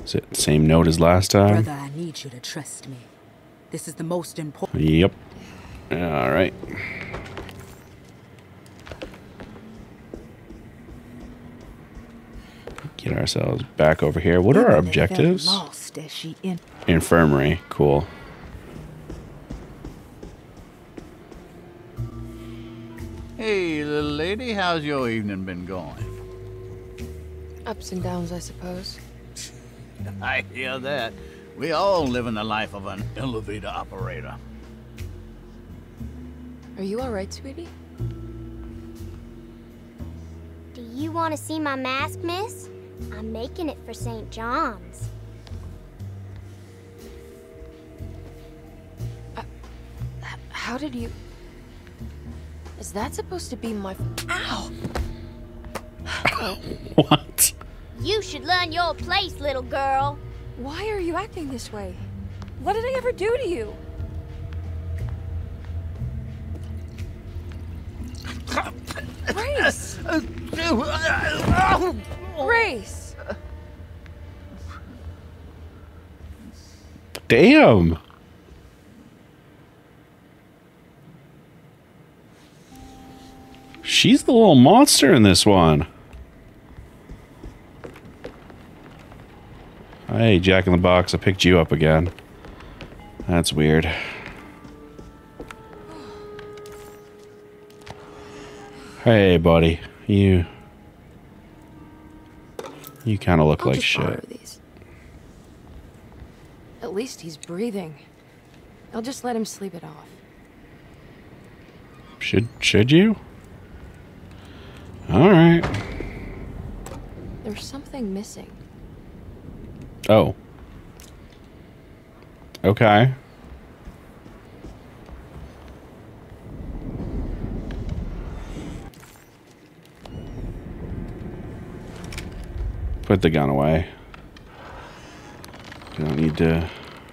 Is it the same note as last time? Brother, I need you to trust me. This is the most important. Yep. All right. Get ourselves back over here. What are our objectives? Lost as she Infirmary. Cool. Hey, little lady, how's your evening been going? Ups and downs, I suppose. I hear that. We all live in the life of an elevator operator. Are you all right, sweetie? Do you want to see my mask, miss? I'm making it for St. John's. How did you... Is that supposed to be my... Ow! What? You should learn your place, little girl. Why are you acting this way? What did I ever do to you? Grace! Grace! Damn. She's the little monster in this one. Hey, Jack in the Box, I picked you up again. That's weird. Hey, buddy. You kind of look like shit. These. At least he's breathing. I'll just let him sleep it off. Should you? All right. There's something missing. Oh. Okay. Put the gun away. You don't need to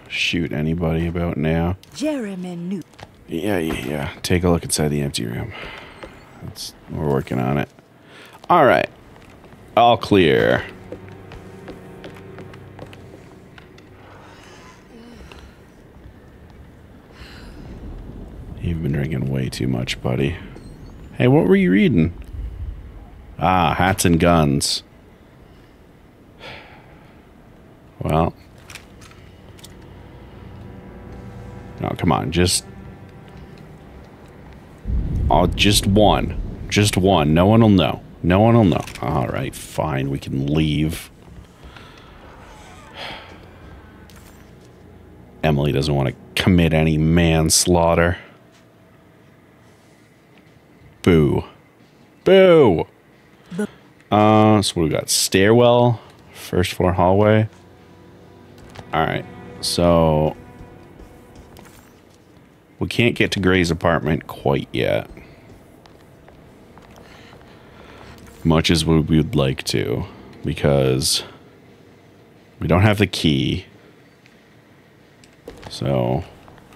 shoot anybody about now. Jeremy knew. Yeah. Take a look inside the empty room. We're working on it. All right. All clear. been drinking way too much, buddy. Hey, what were you reading? Ah, Hats and Guns. Well. No, come on, just... Oh, just one. Just one. No one will know. No one will know. Alright, fine, we can leave. Emily doesn't want to commit any manslaughter. Boo. Boo! So what we got? Stairwell. First floor hallway. Alright. So... we can't get to Gray's apartment quite yet. Much as we would like to. Because... we don't have the key. So...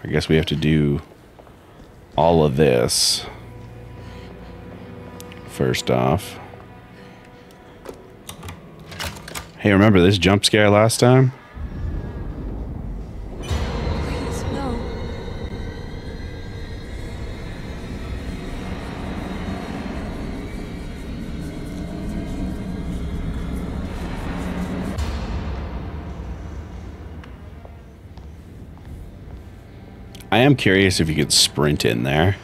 I guess we have to do... all of this. First off. Hey, remember this jump scare last time? Please, no. I am curious if you could sprint in there.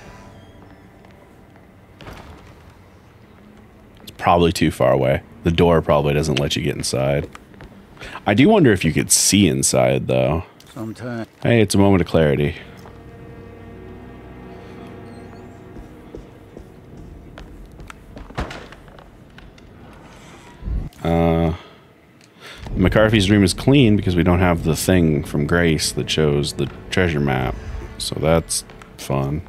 It's probably too far away. The door probably doesn't let you get inside. I do wonder if you could see inside, though. Sometimes. Hey, it's a moment of clarity. McCarthy's room is clean because we don't have the thing from Grace that shows the treasure map. So that's fun.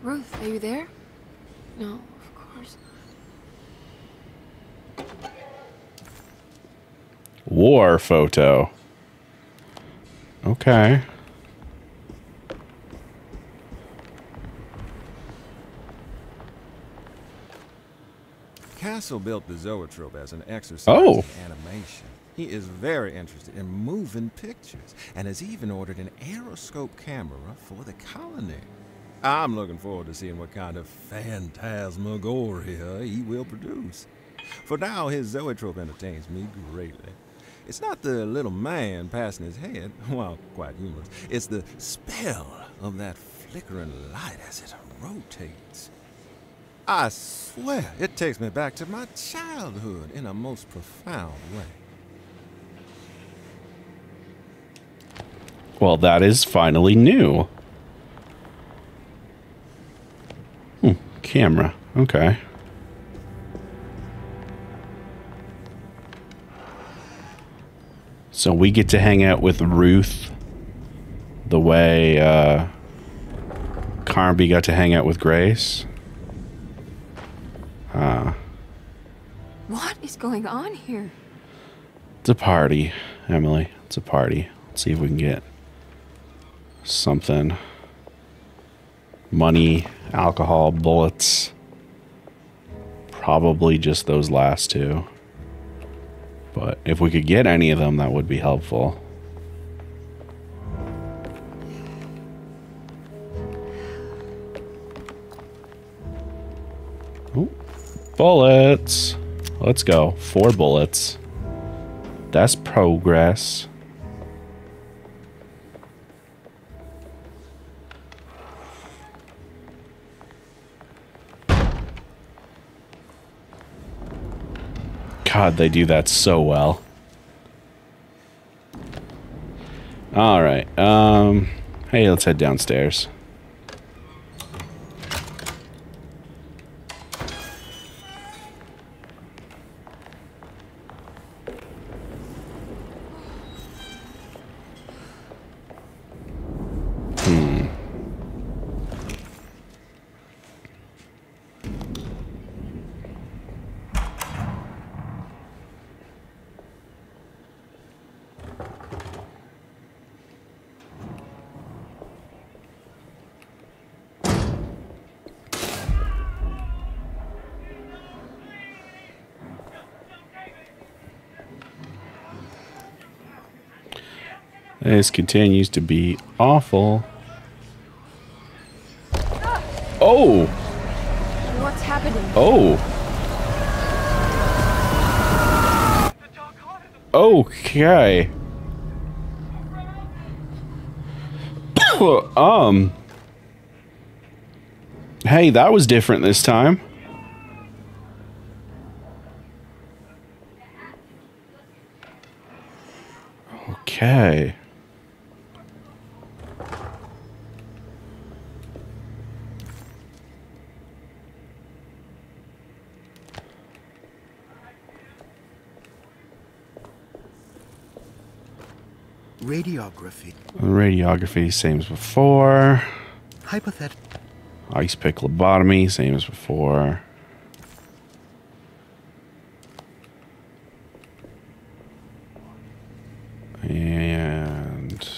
Ruth, are you there? No, of course not. War photo. Okay. Castle built the zoetrope as an exercise in animation. He is very interested in moving pictures and has even ordered an aeroscope camera for the colony. I'm looking forward to seeing what kind of phantasmagoria he will produce. For now, his zoetrope entertains me greatly. It's not the little man passing his head, while quite humorous. It's the spell of that flickering light as it rotates. I swear, it takes me back to my childhood in a most profound way. Well, that is finally new. Camera. Okay. So we get to hang out with Ruth the way Carnby got to hang out with Grace. What is going on here? It's a party, Emily. It's a party. Let's see if we can get something. Money, alcohol, bullets. Probably just those last two. But if we could get any of them, that would be helpful. Ooh, bullets. Let's go. 4 bullets. That's progress. God, they do that so well. All right. Hey, let's head downstairs. This continues to be awful. Oh. What's happening? Oh. Okay. Hey, that was different this time. Okay. Radiography. Radiography, same as before. Hypothetical. Ice pick lobotomy, same as before. And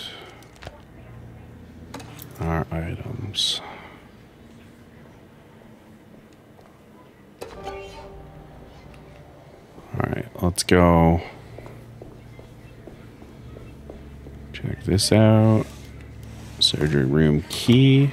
our items. Alright, let's go. Check this out. Surgery room key.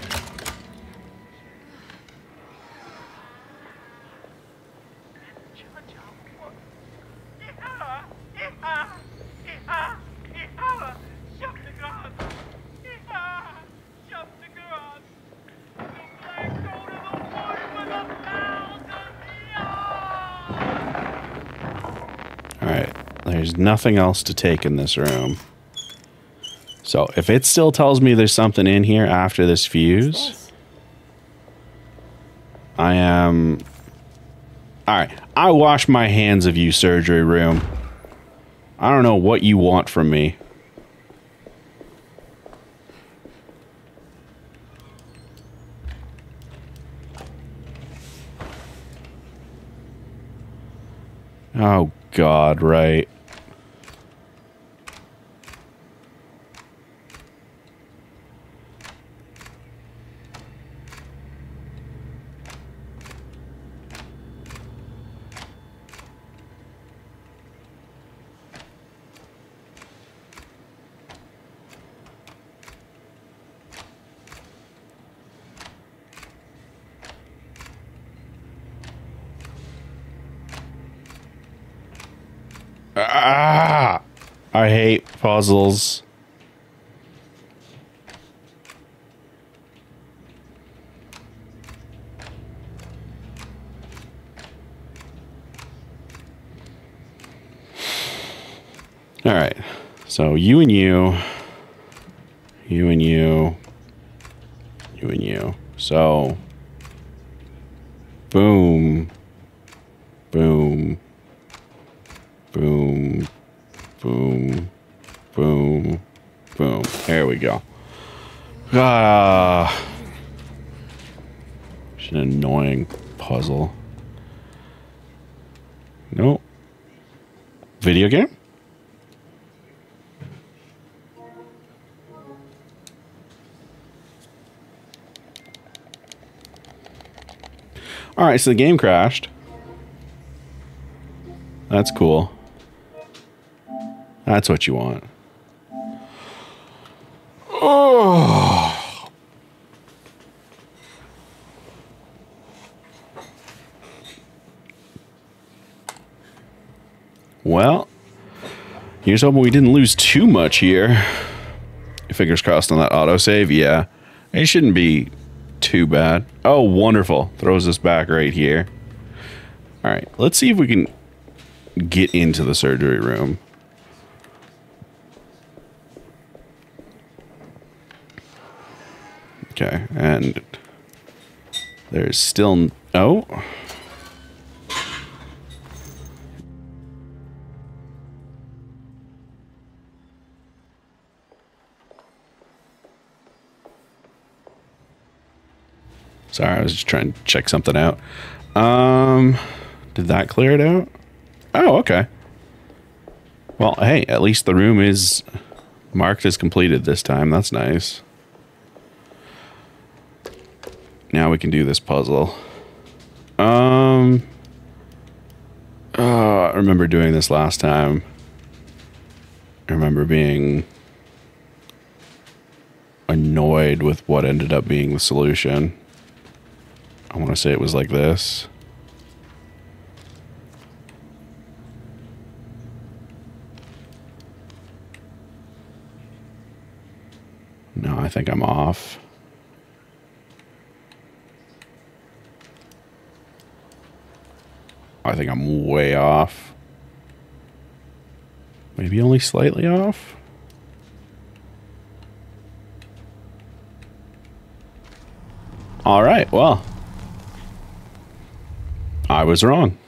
Alright, there's nothing else to take in this room. So if it still tells me there's something in here after this fuse, I am... Alright, I wash my hands of you, surgery room. I don't know what you want from me. Oh, God, right. Ah, I hate puzzles. All right, so you and you, you and you, you and you. So, boom, boom. Boom, boom, boom, boom. There we go. Ah, it's an annoying puzzle. Nope. Video game? All right, so the game crashed. That's cool. That's what you want. Oh. Well, here's hoping we didn't lose too much here. Fingers crossed on that autosave. Yeah, it shouldn't be too bad. Oh, wonderful. Throws us back right here. All right, let's see if we can get into the surgery room. Okay, and there's still... Oh. Sorry, I was just trying to check something out. Did that clear it out? Oh, okay. Well, hey, at least the room is marked as completed this time. That's nice. Now we can do this puzzle. I remember doing this last time. I remember being annoyed with what ended up being the solution. want to say it was like this. No, I think I'm off. I think I'm way off. Maybe only slightly off. All right, well, I was wrong.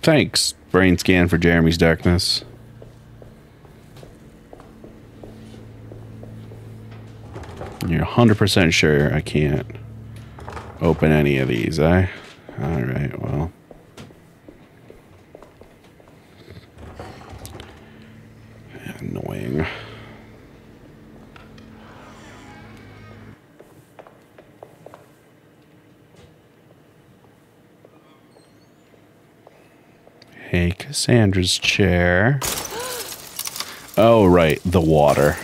Thanks, brain scan for Jeremy's darkness. You're 100% sure I can't open any of these, eh? All right, well. Annoying. Hey, Cassandra's chair. Oh, right, the water.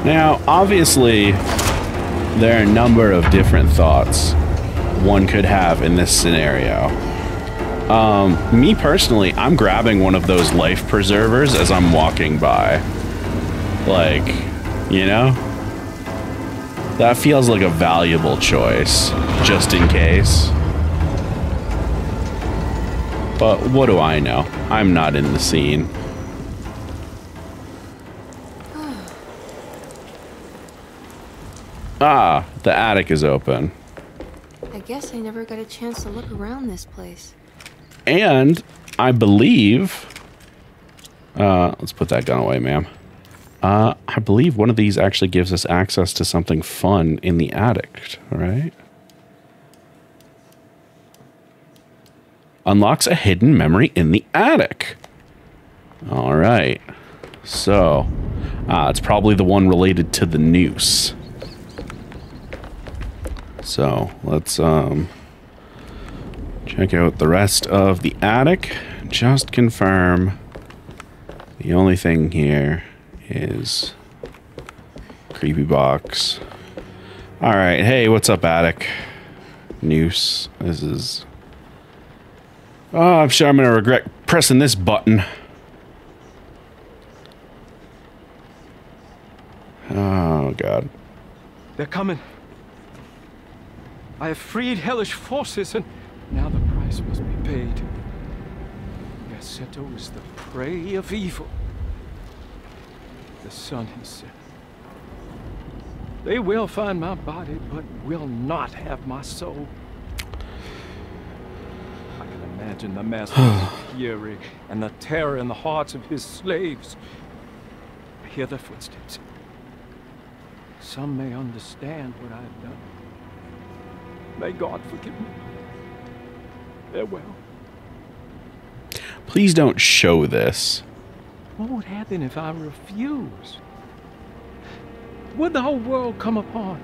Now, obviously, there are a number of different thoughts one could have in this scenario. Me personally, I'm grabbing one of those life preservers as I'm walking by. Like, you know? That feels like a valuable choice, just in case. But what do I know? I'm not in the scene. Ah, the attic is open. I guess I never got a chance to look around this place. And I believe... let's put that gun away, ma'am. I believe one of these actually gives us access to something fun in the attic, right? Unlocks a hidden memory in the attic. All right. So, it's probably the one related to the noose. So let's check out the rest of the attic. Just confirm the only thing here is creepy box. All right, hey, what's up, attic? Noose. This is. Oh, I'm sure I'm gonna regret pressing this button. Oh God. They're coming. I have freed hellish forces, and now the price must be paid. Yassetto is the prey of evil. The sun has set. They will find my body, but will not have my soul. I can imagine the master's fury and the terror in the hearts of his slaves. I hear their footsteps. Some may understand what I have done. May God forgive me. Farewell. Please don't show this. What would happen if I refuse? Would the whole world come upon?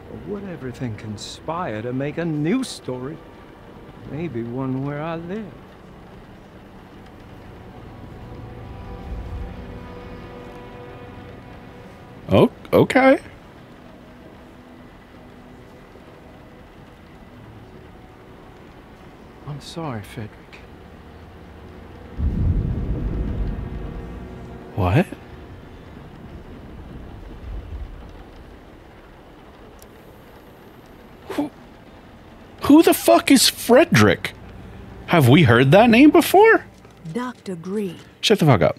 Or would everything conspire to make a new story? Maybe one where I live. Oh, okay. I'm sorry, Frederick. What? Who the fuck is Frederick? Have we heard that name before? Dr. Green. Shut the fuck up.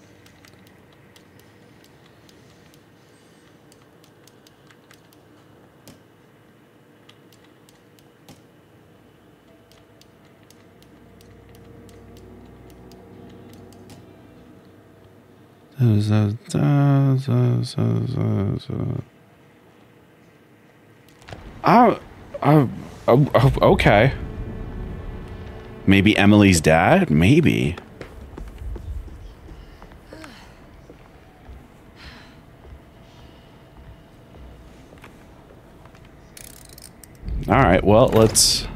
Okay. Maybe Emily's dad? Maybe. Alright, well, let's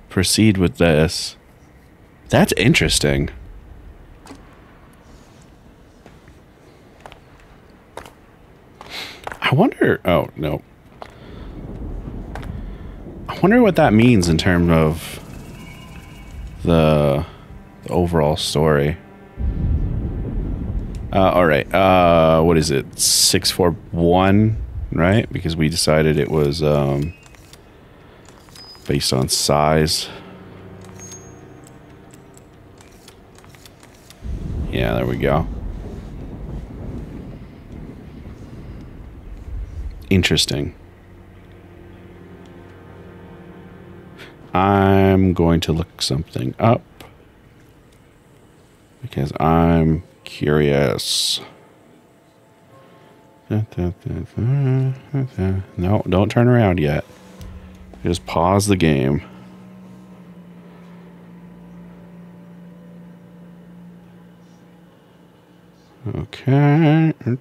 proceed with this. That's interesting. I wonder... Oh, no. I wonder what that means in terms of the overall story. Alright, what is it? 641, right? Because we decided it was, based on size. Yeah, there we go. Interesting. I'm going to look something up because I'm curious. No, don't turn around yet. Just pause the game. Okay. I'm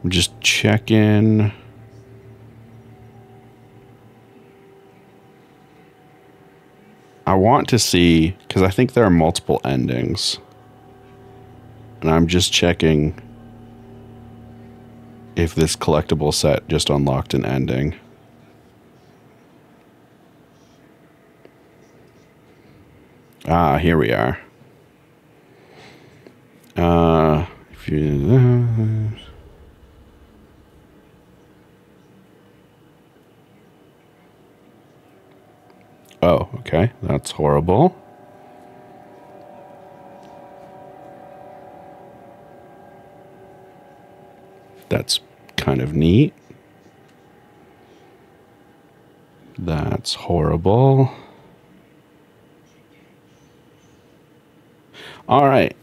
just checking. I want to see, because I think there are multiple endings. And I'm just checking if this collectible set just unlocked an ending. Ah, here we are. If you... Oh, okay. That's horrible. That's kind of neat. That's horrible. All right.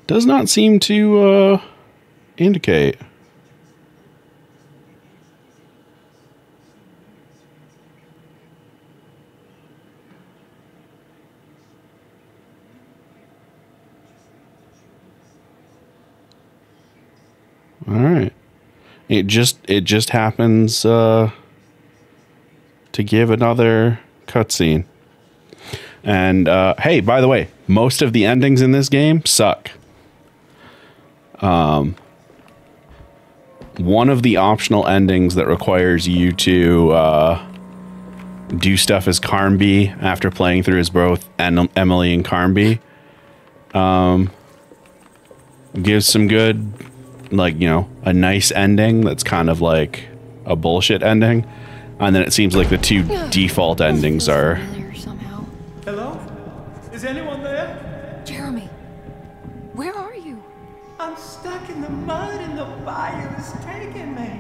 Does not seem to indicate. All right. It just happens to give another cutscene. And hey, by the way, most of the endings in this game suck. One of the optional endings that requires you to do stuff as Carnby after playing through as both Emily and Carnby gives some good, like, you know, a nice ending that's kind of like a bullshit ending. And then it seems like the two default endings are... Hello? Is anyone there? Jeremy, where are you? I'm stuck in the mud and the fire is taking me.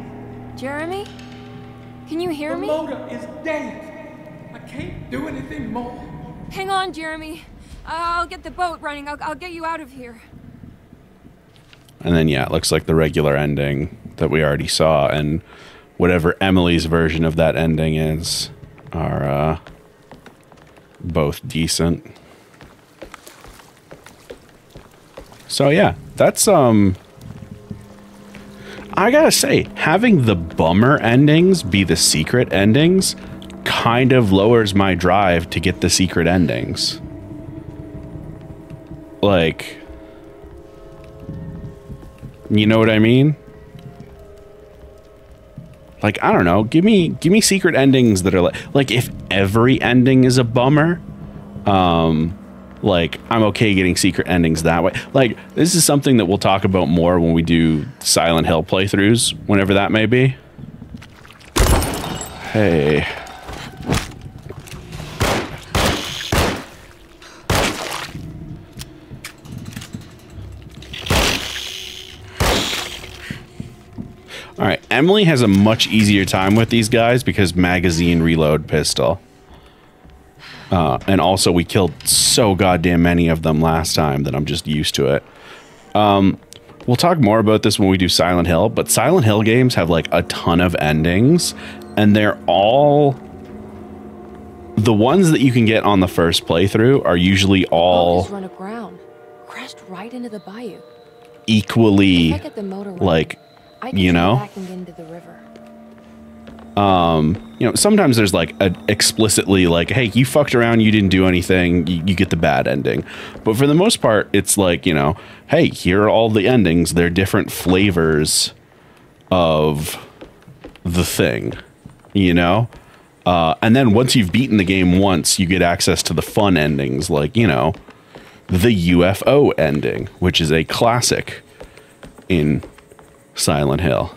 Jeremy? Can you hear me? The motor is dead. I can't do anything more. Hang on, Jeremy. I'll get the boat running. I'll get you out of here. And then, yeah, it looks like the regular ending that we already saw, and whatever Emily's version of that ending is are both decent. So yeah, that's I gotta say, having the bummer endings be the secret endings kind of lowers my drive to get the secret endings. Like, you know what I mean? Like, I don't know, give me secret endings that are like if every ending is a bummer, like, I'm okay getting secret endings that way. Like, this is something that we'll talk about more when we do Silent Hill playthroughs, whenever that may be. Hey. All right, Emily has a much easier time with these guys because magazine reload pistol. And also we killed so goddamn many of them last time that I'm just used to it. We'll talk more about this when we do Silent Hill, but Silent Hill games have like a ton of endings, and they're all... The ones that you can get on the first playthrough are usually all... Run aground. Crashed right into the bayou. Equally, If I get the motor running, like, I can you turn know? back and get into the river. You know, sometimes there's like a explicitly like, hey, you fucked around, you didn't do anything, you get the bad ending. But for the most part, it's like, you know, hey, here are all the endings. They're different flavors of the thing, you know? And then once you've beaten the game once, you get access to the fun endings, like, you know, the UFO ending, which is a classic in Silent Hill.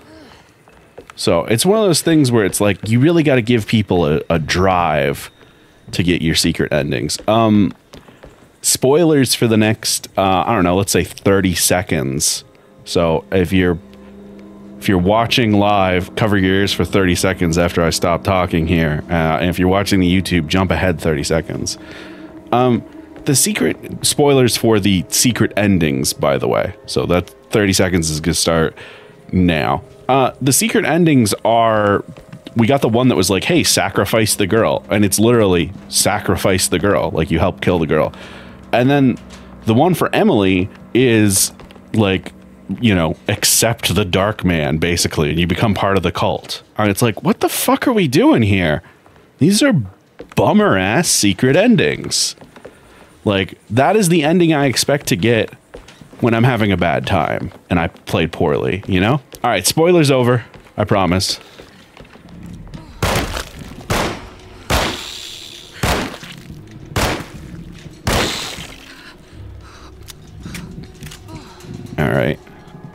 So it's one of those things where it's like, you really got to give people a drive to get your secret endings. Spoilers for the next, I don't know, let's say 30 seconds. So if you're watching live, cover your ears for 30 seconds after I stop talking here. And if you're watching the YouTube, jump ahead 30 seconds. The secret spoilers for the secret endings, by the way. So that 30 seconds is going to start now. The secret endings are, we got the one that was like, hey, sacrifice the girl. And it's literally sacrifice the girl. Like, you help kill the girl. And then the one for Emily is like, you know, accept the dark man, basically. And you become part of the cult. And it's like, what the fuck are we doing here? These are bummer ass secret endings. Like, that is the ending I expect to get when I'm having a bad time and I played poorly, you know? All right, spoilers over. I promise. All right.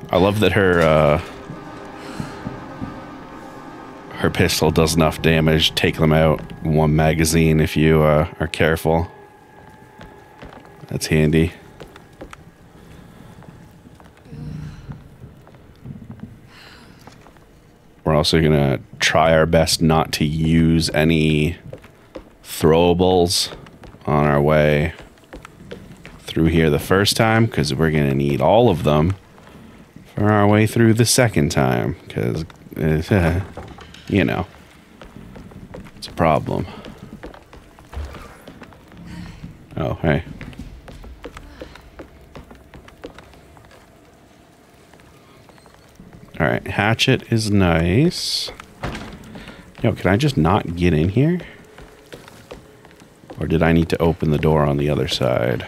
I love that her pistol does enough damage. Take them out in one magazine if you are careful. That's handy. We're also going to try our best not to use any throwables on our way through here the first time, because we're going to need all of them for our way through the second time, because, you know, it's a problem. Oh, hey. Alright, hatchet is nice. Yo, can I just not get in here? Or did I need to open the door on the other side?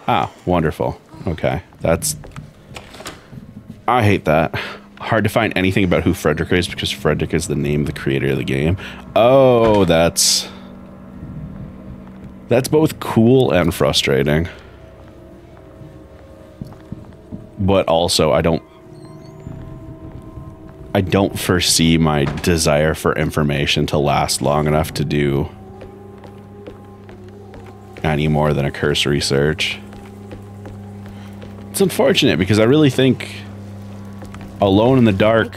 Ah, wonderful. Okay, that's... I hate that. Hard to find anything about who Frederick is because Frederick is the name of the creator of the game. Oh, that's both cool and frustrating. But also, I don't foresee my desire for information to last long enough to do any more than a cursory search. It's unfortunate because I really think Alone in the Dark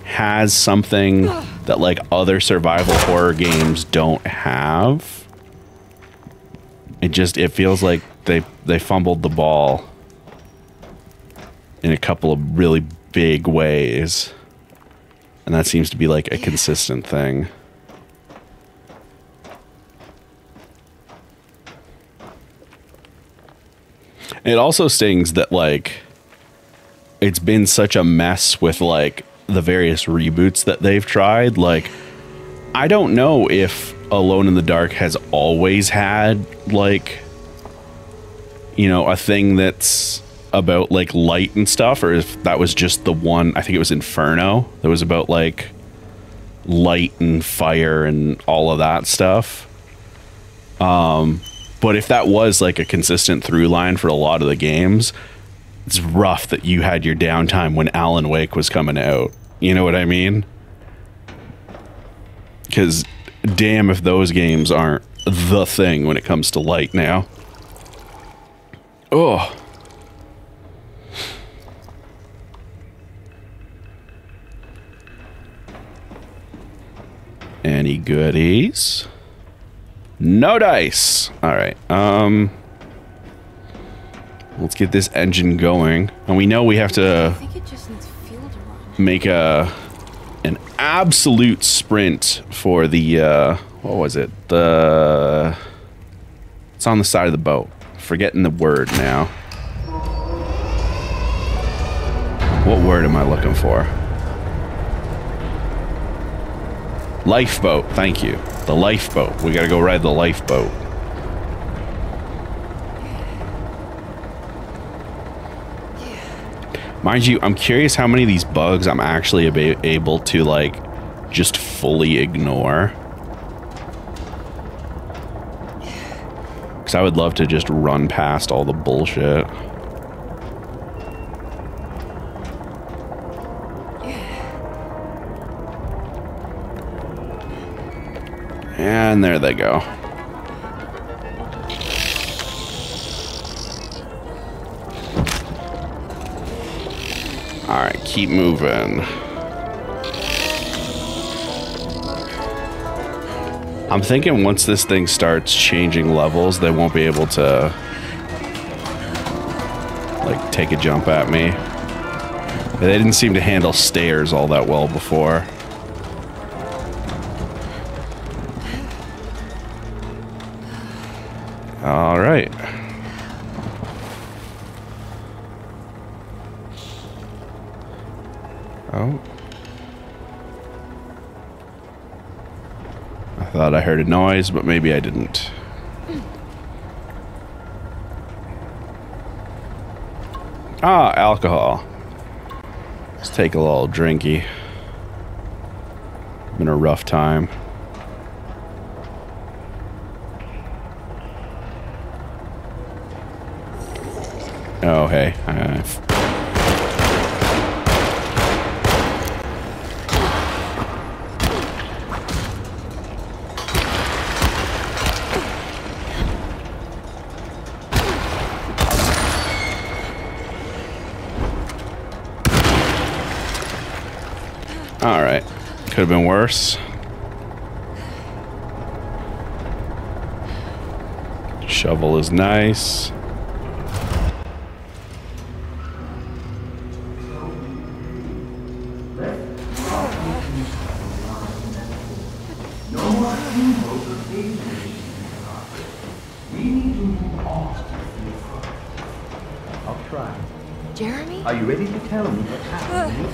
has something that like other survival horror games don't have. It feels like they fumbled the ball in a couple of really big ways. And that seems to be like a consistent thing. It also stings that like it's been such a mess with like the various reboots that they've tried. Like, I don't know if Alone in the Dark has always had like, you know, a thing that's about like light and stuff, or if that was just the one. I think it was Inferno that was about like light and fire and all of that stuff. But if that was like a consistent through line for a lot of the games, it's rough that you had your downtime when Alan Wake was coming out. You know what I mean? Because damn if those games aren't the thing when it comes to light now. Oh. Any goodies? No dice. All right. Let's get this engine going. And we know we have to make an absolute sprint for the what was it? It's on the side of the boat. Forgetting the word now. What word am I looking for? Lifeboat. Thank you. The lifeboat. We gotta go ride the lifeboat. Mind you, I'm curious how many of these bugs I'm actually able to, like, just fully ignore. Because I would love to just run past all the bullshit. And there they go. Alright, keep moving. I'm thinking once this thing starts changing levels, they won't be able to, like, take a jump at me. They didn't seem to handle stairs all that well before. All right. Oh. I thought I heard a noise, but maybe I didn't. Ah, alcohol. Let's take a little drinky. Been a rough time. Oh, hey. All right. Could have been worse. Shovel is nice. Jeremy? Are you ready to tell me what's happening?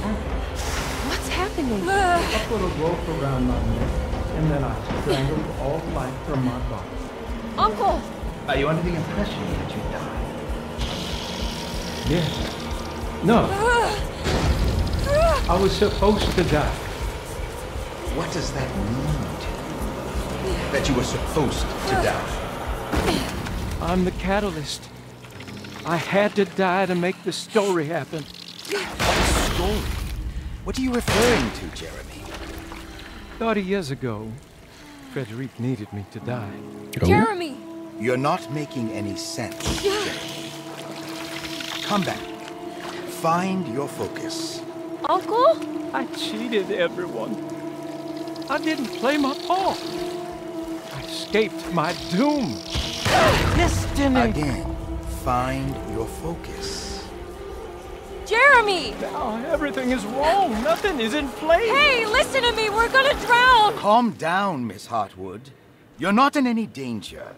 What's happening? I put a rope around my neck, and then I strangled all life from my body. Uncle! Are you under the impression that you died? Yes. No. I was supposed to die. What does that mean to you? That you were supposed to die? I'm the catalyst. I had to die to make the story happen. Story? What are you referring to, Jeremy? 30 years ago, Frederic needed me to die. Oh. Jeremy! You're not making any sense, Jeremy. Come back. Find your focus. Uncle? I cheated everyone. I didn't play my part. I escaped my doom. Destiny. Again, find your focus. Jeremy! Now everything is wrong. Nothing is in place. Hey, listen to me. We're gonna drown. Calm down, Miss Hartwood. You're not in any danger.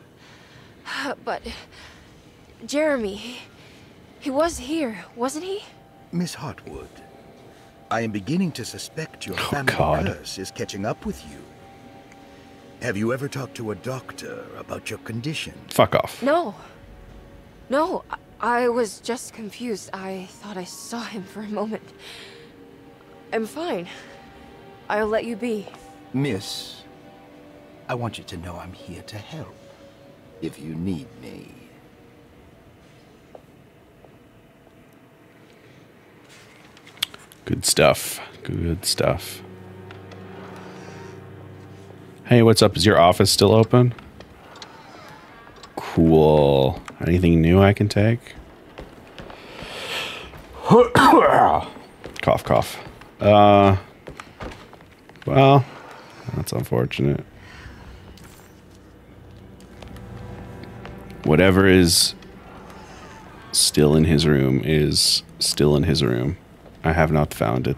But Jeremy, he was here, wasn't he? Miss Hartwood, I am beginning to suspect your family curse is catching up with you. Have you ever talked to a doctor about your condition? Fuck off. No. No, I was just confused. I thought I saw him for a moment. I'm fine. I'll let you be. Miss, I want you to know I'm here to help, if you need me. Good stuff. Good stuff. Hey, what's up? Is your office still open? Cool. Anything new I can take? Cough, cough. Well, That's unfortunate. Whatever is still in his room is still in his room. I have not found it.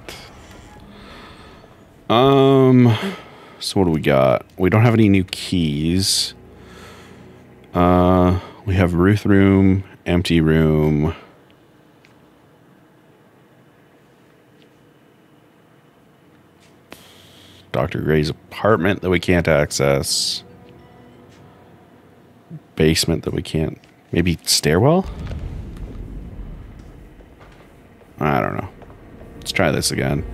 So what do we got? We don't have any new keys. We have Ruth room, empty room. Dr. Gray's apartment that we can't access. Basement that we can't. Maybe stairwell? I don't know. Let's try this again.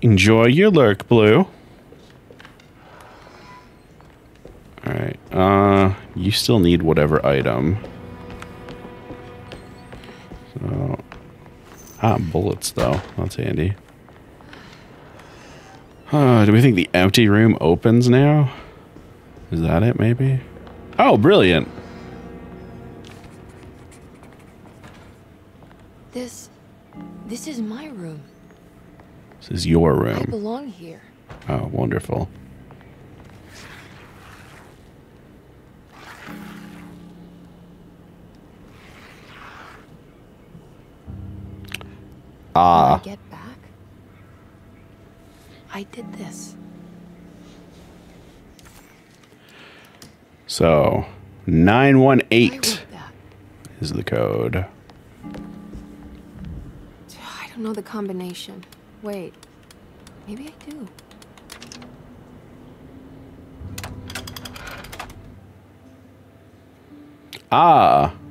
Enjoy your lurk, Blue. Alright. You still need whatever item. So. Bullets, though. That's handy. Do we think the empty room opens now? Is that it, maybe? Oh, brilliant. This is my room. This is your I room. belong here. Oh, wonderful. When I get back, I did this. So, 918 is the code. I don't know the combination. Wait, maybe I do.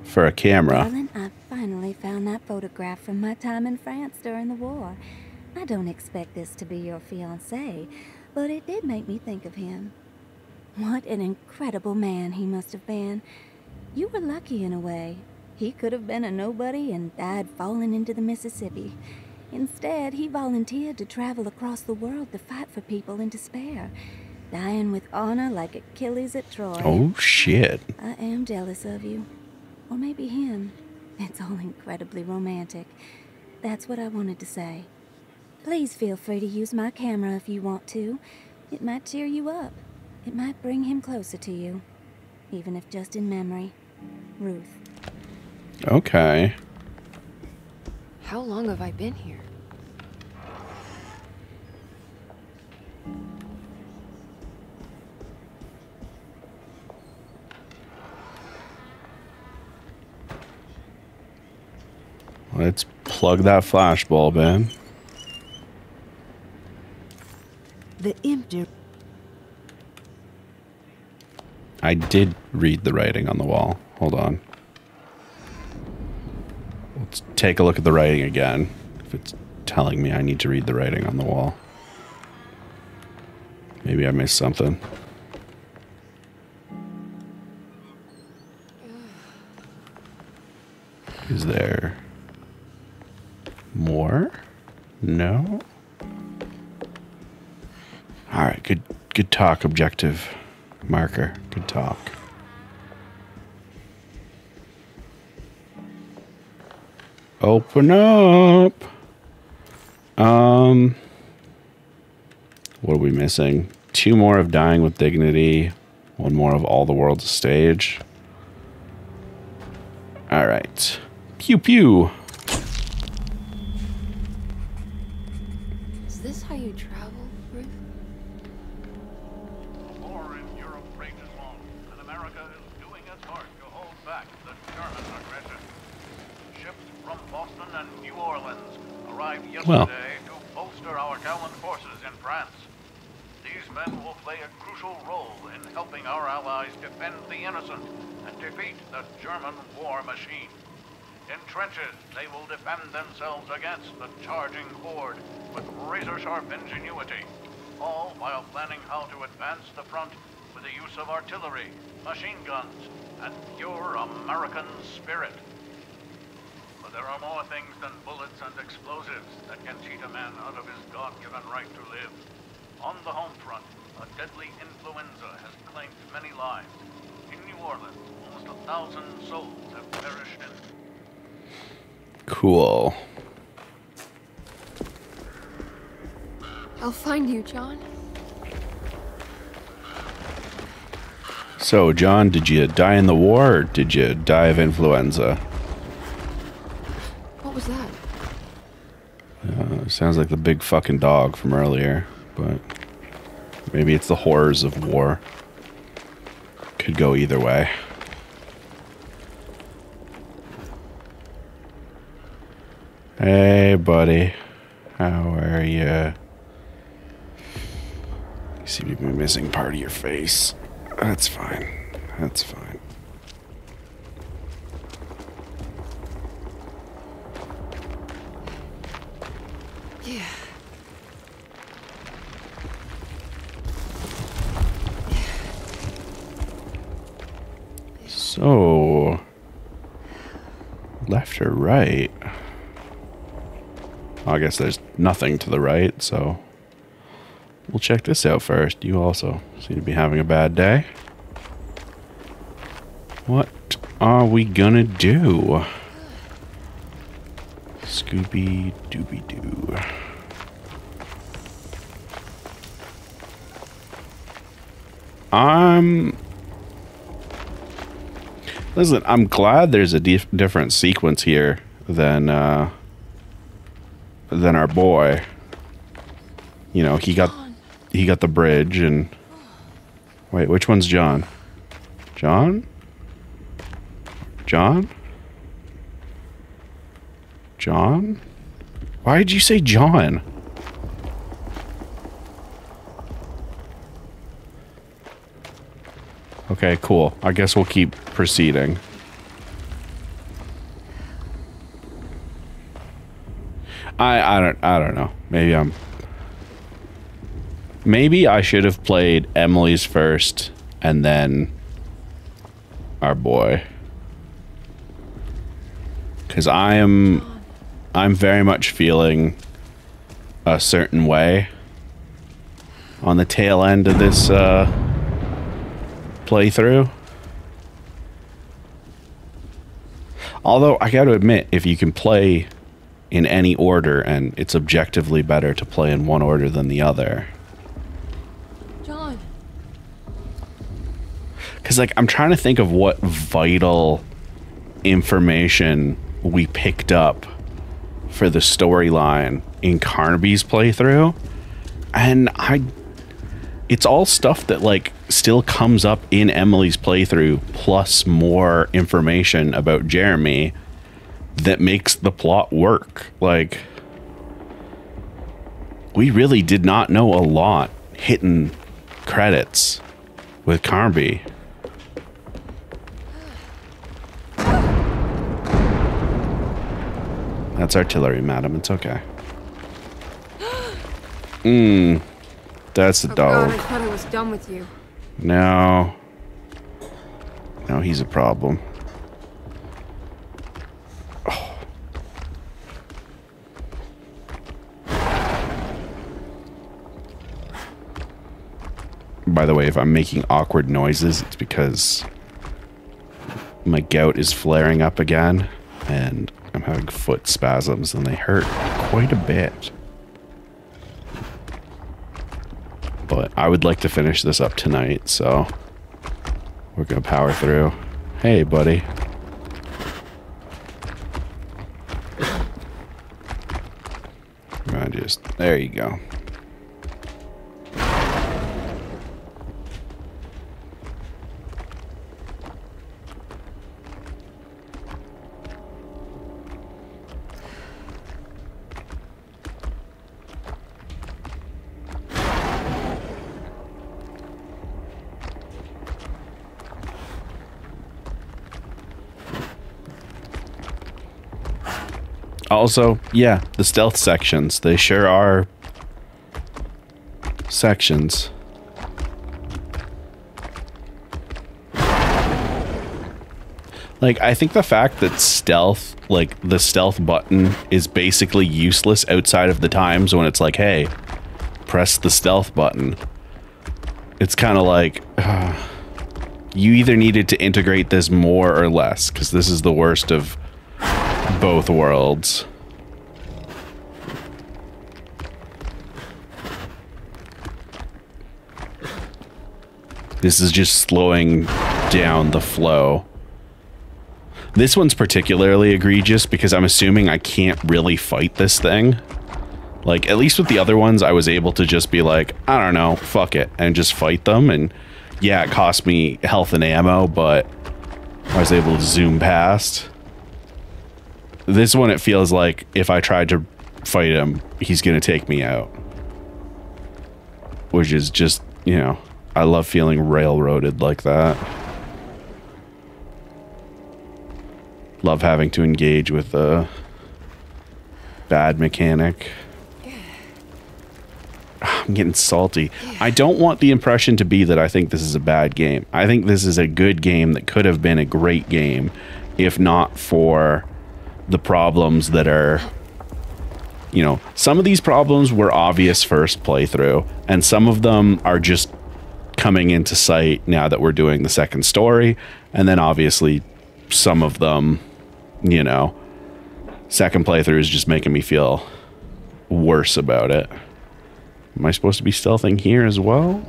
For a camera. Darling, I finally found that photograph from my time in France during the war. I don't expect this to be your fiancé, but it did make me think of him. What an incredible man he must have been. You were lucky in a way. He could have been a nobody and died falling into the Mississippi. Instead, he volunteered to travel across the world to fight for people in despair, dying with honor like Achilles at Troy. Oh, shit. I am jealous of you. Or maybe him. It's all incredibly romantic. That's what I wanted to say. Please feel free to use my camera if you want to. It might cheer you up. It might bring him closer to you. Even if just in memory. Ruth. Okay. How long have I been here? Let's plug that flashbulb in. The empty. I did read the writing on the wall. Hold on. Let's take a look at the writing again. If it's telling me I need to read the writing on the wall. Maybe I missed something. Is there more? No? Alright, good talk, objective marker. Good talk. Open up. What are we missing? 2 more of Dying with Dignity. 1 more of All the World's a Stage. Alright. Pew pew. Is this how you travel, Ruth? The war in Europe rages on, and America is doing its part to hold back the German aggression. Ships from Boston and New Orleans arrived yesterday to bolster our gallant forces in France. These men will play a crucial role in helping our allies defend the innocent and defeat the German war machine. In trenches, they will defend themselves against the charging horde with razor-sharp ingenuity, all while planning how to advance the front with the use of artillery, machine guns, and pure American spirit. But there are more things than bullets and explosives that can cheat a man out of his God-given right to live. On the home front, a deadly influenza has claimed many lives. In New Orleans, almost 1,000 souls have perished in... Cool. I'll find you, John. So, John, did you die in the war or did you die of influenza? What was that? Sounds like the big fucking dog from earlier, but maybe it's the horrors of war. Could go either way. Hey, buddy. How are you? You seem to be missing part of your face. That's fine. That's fine. Yeah. So, left or right? I guess there's nothing to the right, so we'll check this out first. You also seem to be having a bad day. What are we gonna do? Scooby Dooby Doo. Listen, I'm glad there's a different sequence here than our boy. You know, he got the bridge and wait, which one's John? John? John? John? Why did you say John? Okay, cool. I guess we'll keep proceeding. I don't know. Maybe I should have played Emily's first and then our boy. Cuz I'm very much feeling a certain way on the tail end of this playthrough. Although I got to admit, if you can play in any order, and it's objectively better to play in one order than the other. John. Because, like, I'm trying to think of what vital information we picked up for the storyline in Carnaby's playthrough, and it's all stuff that, like, still comes up in Emily's playthrough, plus more information about Jeremy that makes the plot work. Like, we really did not know a lot hitting credits with Carnaby. That's artillery, madam. It's okay. That's the dog. God, I thought I was done with you. No. No, he's a problem. Oh. By the way, if I'm making awkward noises, it's because my gout is flaring up again, and I'm having foot spasms, and they hurt quite a bit. But I would like to finish this up tonight, so we're gonna power through. Hey, buddy. There you go. Also, yeah, the stealth sections. They sure are sections. Like, I think the fact that stealth, like, the stealth button is basically useless outside of the times when it's like, hey, press the stealth button. It's kind of like, you either needed to integrate this more or less, because this is the worst of both worlds. This is just slowing down the flow. This one's particularly egregious because I'm assuming I can't really fight this thing. Like, at least with the other ones, I was able to just be like, I don't know, fuck it, and just fight them. And yeah, it cost me health and ammo, but I was able to zoom past. This one, it feels like if I tried to fight him, he's gonna take me out. Which is just, you know, I love feeling railroaded like that. Love having to engage with a bad mechanic. I'm getting salty. I don't want the impression to be that I think this is a bad game. I think this is a good game that could have been a great game if not for the problems that are, you know, some of these problems were obvious first playthrough, and some of them are just coming into sight now that we're doing the second story, and then obviously some of them, you know, second playthrough is just making me feel worse about it. Am I supposed to be stealthing here as well?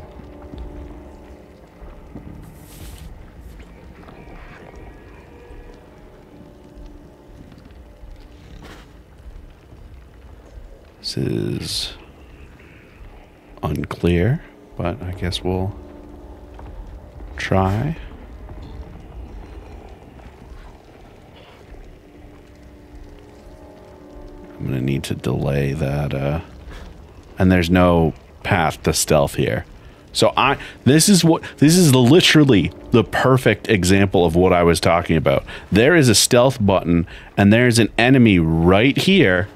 This is unclear, but I guess we'll try. I'm gonna need to delay that, and there's no path to stealth here. So this is literally the perfect example of what I was talking about. There is a stealth button, and there's an enemy right here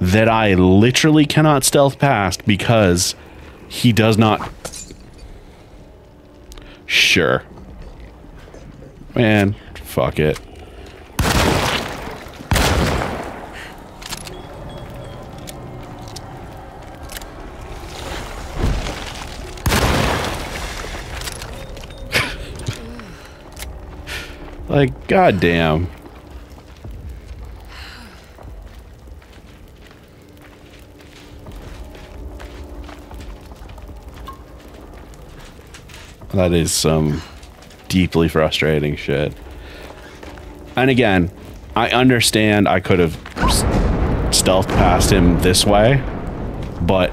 that I literally cannot stealth past because he does not. Sure. Man, fuck it. Like, goddamn. That is some deeply frustrating shit. And again, I understand I could have stealthed past him this way, but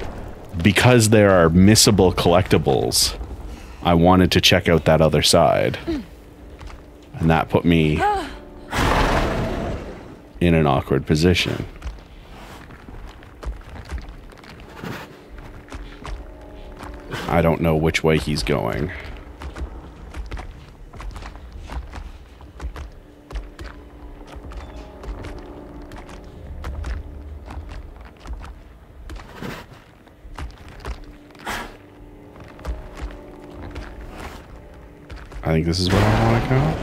because there are missable collectibles, I wanted to check out that other side. And that put me in an awkward position. I don't know which way he's going. I think this is where I want to go.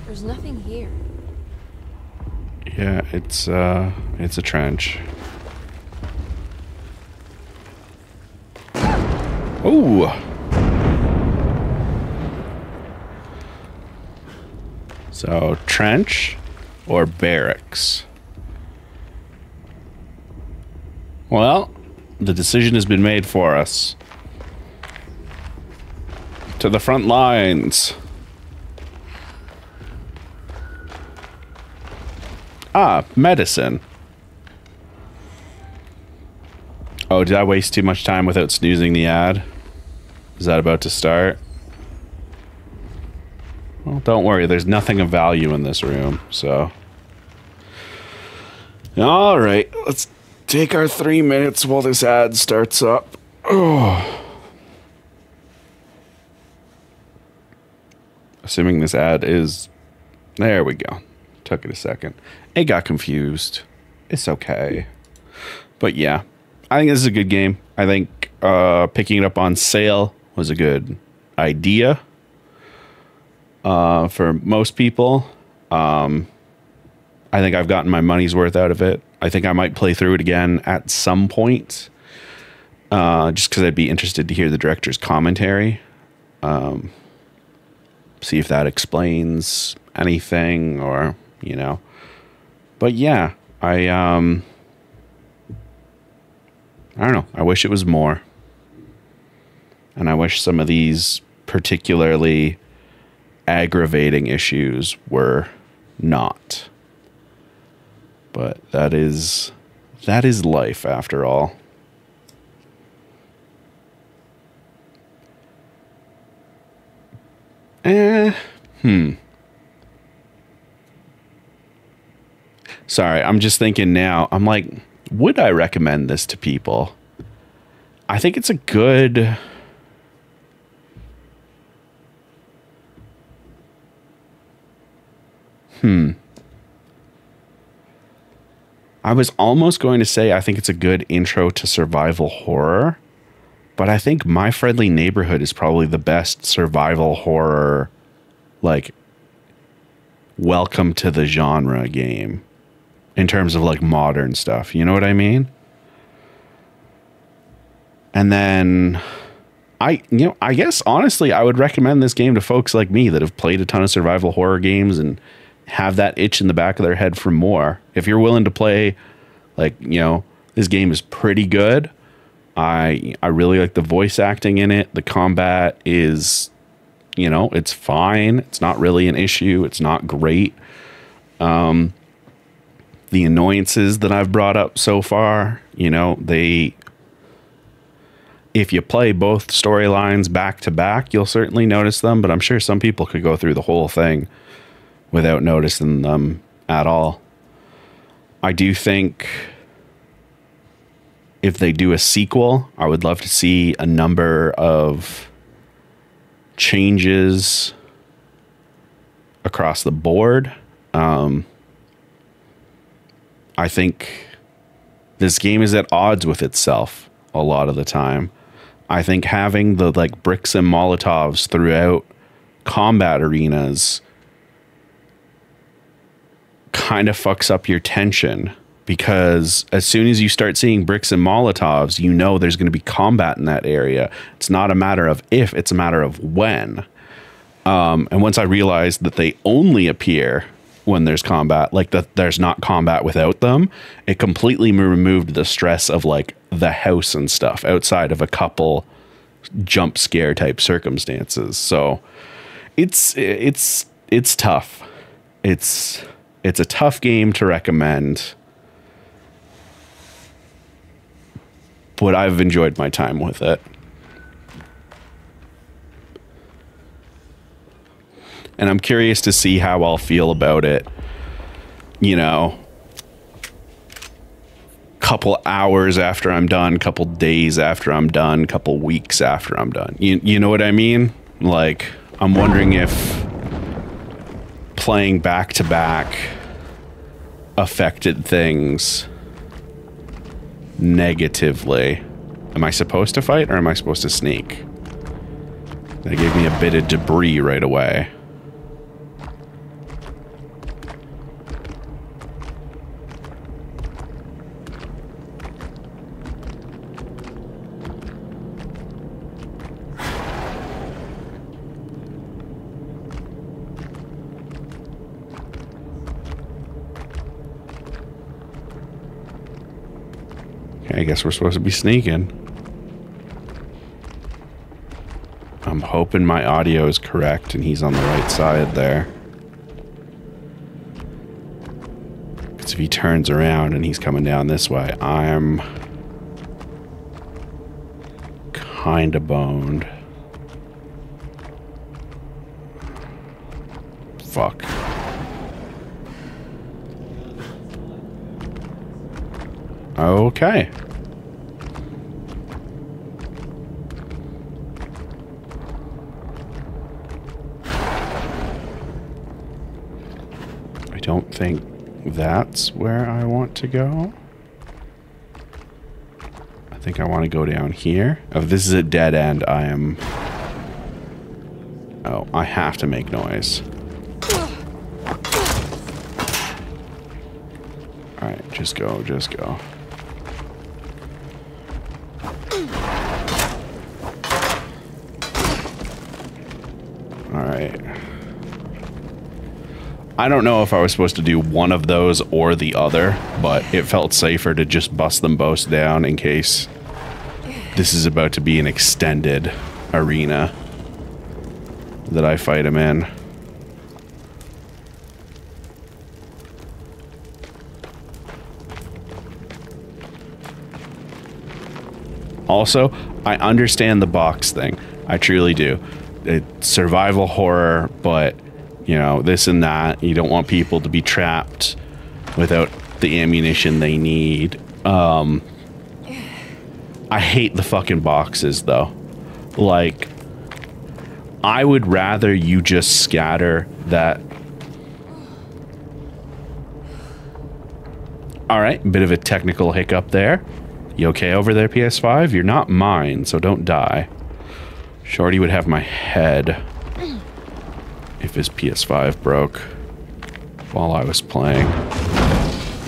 There's nothing here. Yeah, it's a trench. Ooh. So, trench or barracks? Well, the decision has been made for us. To the front lines. Ah, medicine. Oh, did I waste too much time without snoozing the ad? Is that about to start? Well, don't worry, there's nothing of value in this room, so. Alright, let's take our 3 minutes while this ad starts up. Oh. Assuming this ad is... There we go. Took it a second. It got confused. It's okay. But yeah, I think this is a good game. I think picking it up on sale was a good idea. For most people, I think I've gotten my money's worth out of it. I think I might play through it again at some point, just because I'd be interested to hear the director's commentary. see if that explains anything, or, you know. But yeah, I don't know. I wish it was more. And I wish some of these particularly aggravating issues were not. But that is life after all. Sorry, I'm just thinking now. I'm like, would I recommend this to people? I think it's a good... I was almost going to say I think it's a good intro to survival horror, but I think My Friendly Neighborhood is probably the best survival horror, like, welcome to the genre game in terms of like modern stuff. You know what I mean? And then I guess honestly, I would recommend this game to folks like me that have played a ton of survival horror games and have that itch in the back of their head for more. If you're willing to play, like, you know, this game is pretty good. I really like the voice acting in it. The combat is, you know, it's fine. It's not really an issue. It's not great. The annoyances that I've brought up so far, you know, if you play both storylines back to back, you'll certainly notice them, but I'm sure some people could go through the whole thing without noticing them at all. I do think if they do a sequel, I would love to see a number of changes across the board. I think this game is at odds with itself a lot of the time. I think having the like bricks and Molotovs throughout combat arenas kind of fucks up your tension, because as soon as you start seeing bricks and Molotovs, you know there's going to be combat in that area. It's not a matter of if, it's a matter of when. And once I realized that they only appear when there's combat, like that there's not combat without them, it completely removed the stress of like the house and stuff outside of a couple jump scare type circumstances. So it's tough. It's a tough game to recommend, but I've enjoyed my time with it. And I'm curious to see how I'll feel about it, you know, couple hours after I'm done, couple days after I'm done, couple weeks after I'm done. You know what I mean? Like, I'm wondering if playing back to back affected things negatively. Am I supposed to fight or am I supposed to sneak? They gave me a bit of debris right away. I guess we're supposed to be sneaking. I'm hoping my audio is correct and he's on the right side there. Because if he turns around and he's coming down this way, I'm kind of boned. Fuck. Okay. I don't think that's where I want to go. I think I want to go down here. Oh, this is a dead end. Oh, I have to make noise. Alright, just go, just go. Alright. I don't know if I was supposed to do one of those or the other, but it felt safer to just bust them both down in case this is about to be an extended arena that I fight him in. Also, I understand the box thing. I truly do. It's survival horror, but, you know, this and that. You don't want people to be trapped without the ammunition they need. I hate the fucking boxes, though. Like, I would rather you just scatter that. Alright, bit of a technical hiccup there. You okay over there, PS5? You're not mine, so don't die. Shorty would have my head if his PS5 broke while I was playing.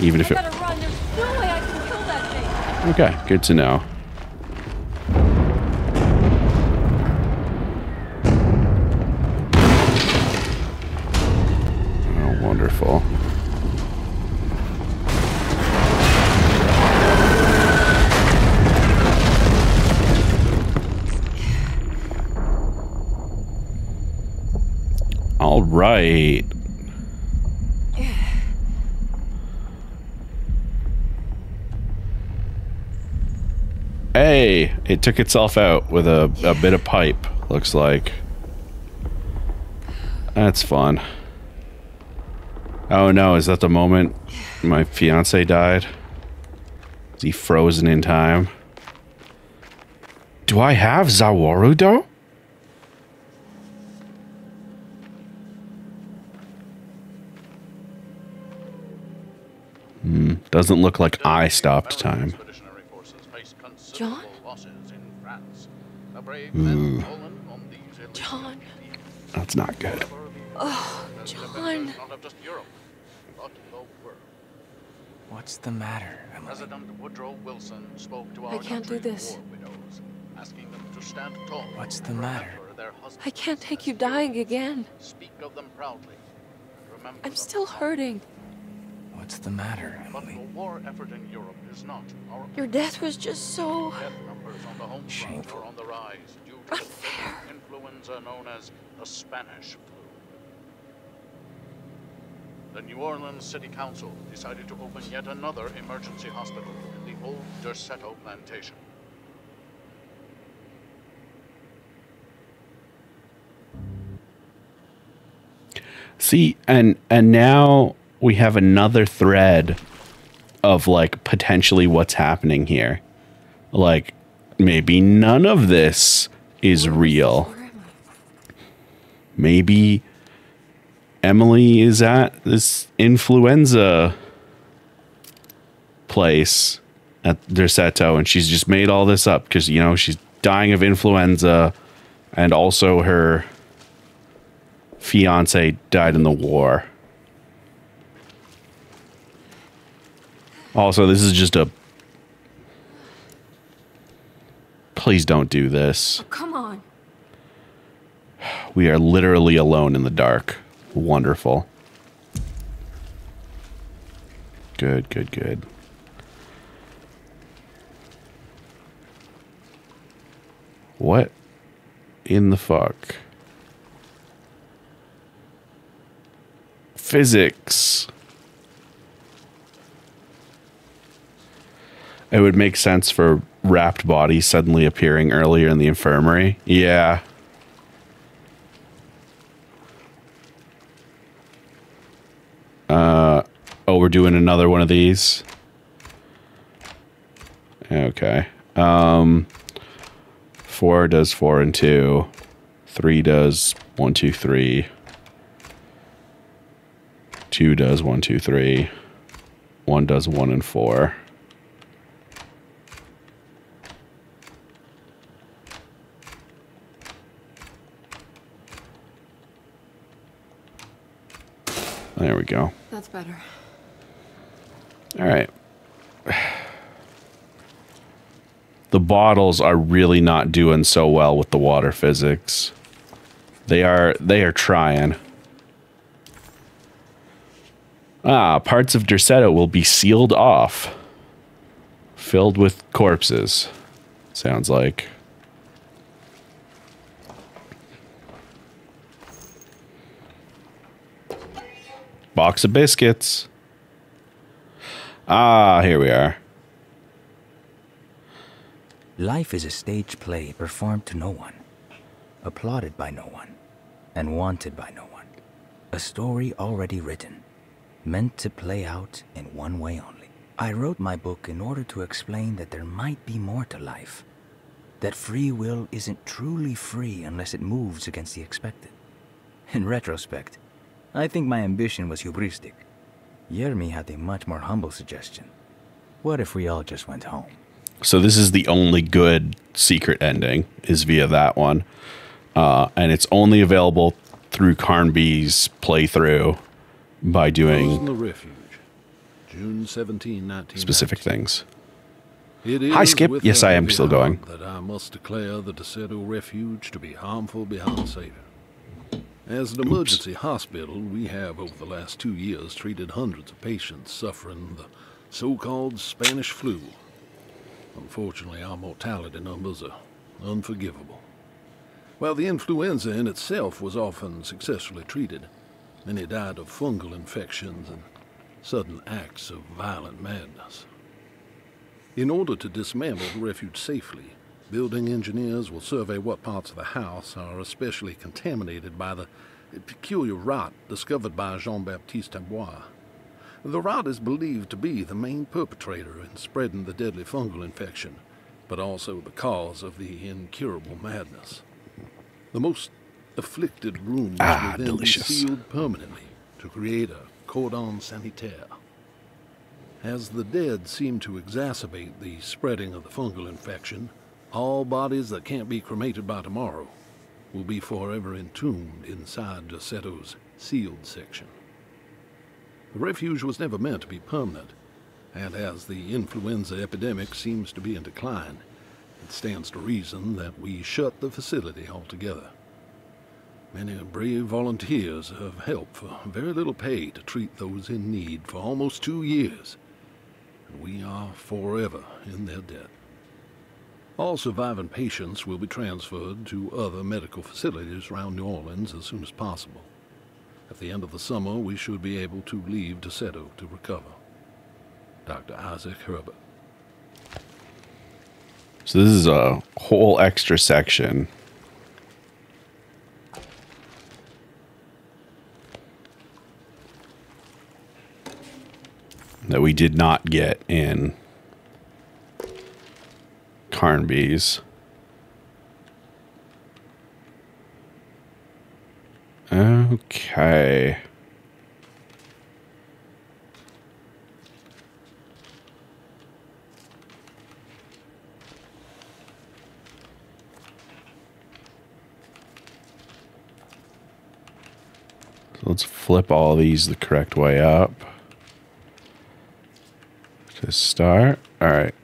Even if it... Run. There's no way I can kill that thing. Okay, good to know. Oh, wonderful. All right. Hey, it took itself out with a bit of pipe, looks like. That's fun. Oh no, is that the moment my fiance died? Is he frozen in time? Do I have Zawarudo? Doesn't look like I stopped time. John? Ooh. John. That's not good. Oh, John. What's the matter, Emily? President Woodrow Wilson spoke to our I can't do this. war widows, asking them to stand tall. What's the matter? I can't take you dying again. Speak of them proudly. Remember I'm still hurting. What's the matter, but Emily? the war effort in Europe is not our Your death was just so death numbers on the home front are on the rise due to unfair. the influenza known as the Spanish flu. The New Orleans City Council decided to open yet another emergency hospital in the old Derceto plantation. See, and now we have another thread of like potentially what's happening here. Like maybe none of this is real. Maybe Emily is at this influenza place at Derceto and she's just made all this up because, you know, she's dying of influenza and also her fiance died in the war. Also, this is just a... Please don't do this. Oh, come on. We are literally alone in the dark. Wonderful. Good, good, good. What in the fuck? Physics. It would make sense for wrapped bodies suddenly appearing earlier in the infirmary. Yeah. Oh, we're doing another one of these. Okay. 4 does 4 and 2. 3 does 1, 2, 3. 2 does 1, 2, 3. 1 does 1 and 4. There we go. That's better. All right. The bottles are really not doing so well with the water physics. They are trying. Parts of Derceto will be sealed off. Filled with corpses. Sounds like. Box of biscuits. Here we are. Life is a stage play performed to no one, applauded by no one, and wanted by no one. A story already written, meant to play out in one way only. I wrote my book in order to explain that there might be more to life, that free will isn't truly free unless it moves against the expected. In retrospect, I think my ambition was hubristic. Yermi had a much more humble suggestion. What if we all just went home? So this is the only good secret ending, is via that one. And it's only available through Carnby's playthrough by doing the refuge, June 17, 1990. specific things. It is Hi, Skip. with Yes, a I am heavy still going. heart that I must declare the Deseto Refuge to be harmful beyond saving. As an emergency hospital, we have over the last 2 years treated hundreds of patients suffering the so-called Spanish flu. Unfortunately, our mortality numbers are unforgivable. While the influenza in itself was often successfully treated, many died of fungal infections and sudden acts of violent madness. In order to dismantle the refuge safely, building engineers will survey what parts of the house are especially contaminated by the peculiar rot discovered by Jean-Baptiste Tabois. The rot is believed to be the main perpetrator in spreading the deadly fungal infection, but also the cause of the incurable madness. The most afflicted rooms will then delicious. be sealed permanently to create a cordon sanitaire. As the dead seem to exacerbate the spreading of the fungal infection, all bodies that can't be cremated by tomorrow will be forever entombed inside Deceto's sealed section. The refuge was never meant to be permanent, and as the influenza epidemic seems to be in decline, it stands to reason that we shut the facility altogether. Many brave volunteers have helped for very little pay to treat those in need for almost 2 years, and we are forever in their debt. All surviving patients will be transferred to other medical facilities around New Orleans as soon as possible. At the end of the summer, we should be able to leave Deseto to recover. Dr. Isaac Herbert. So this is a whole extra section. That we did not get in Carnby's. Okay. So let's flip all these the correct way up. To start. All right.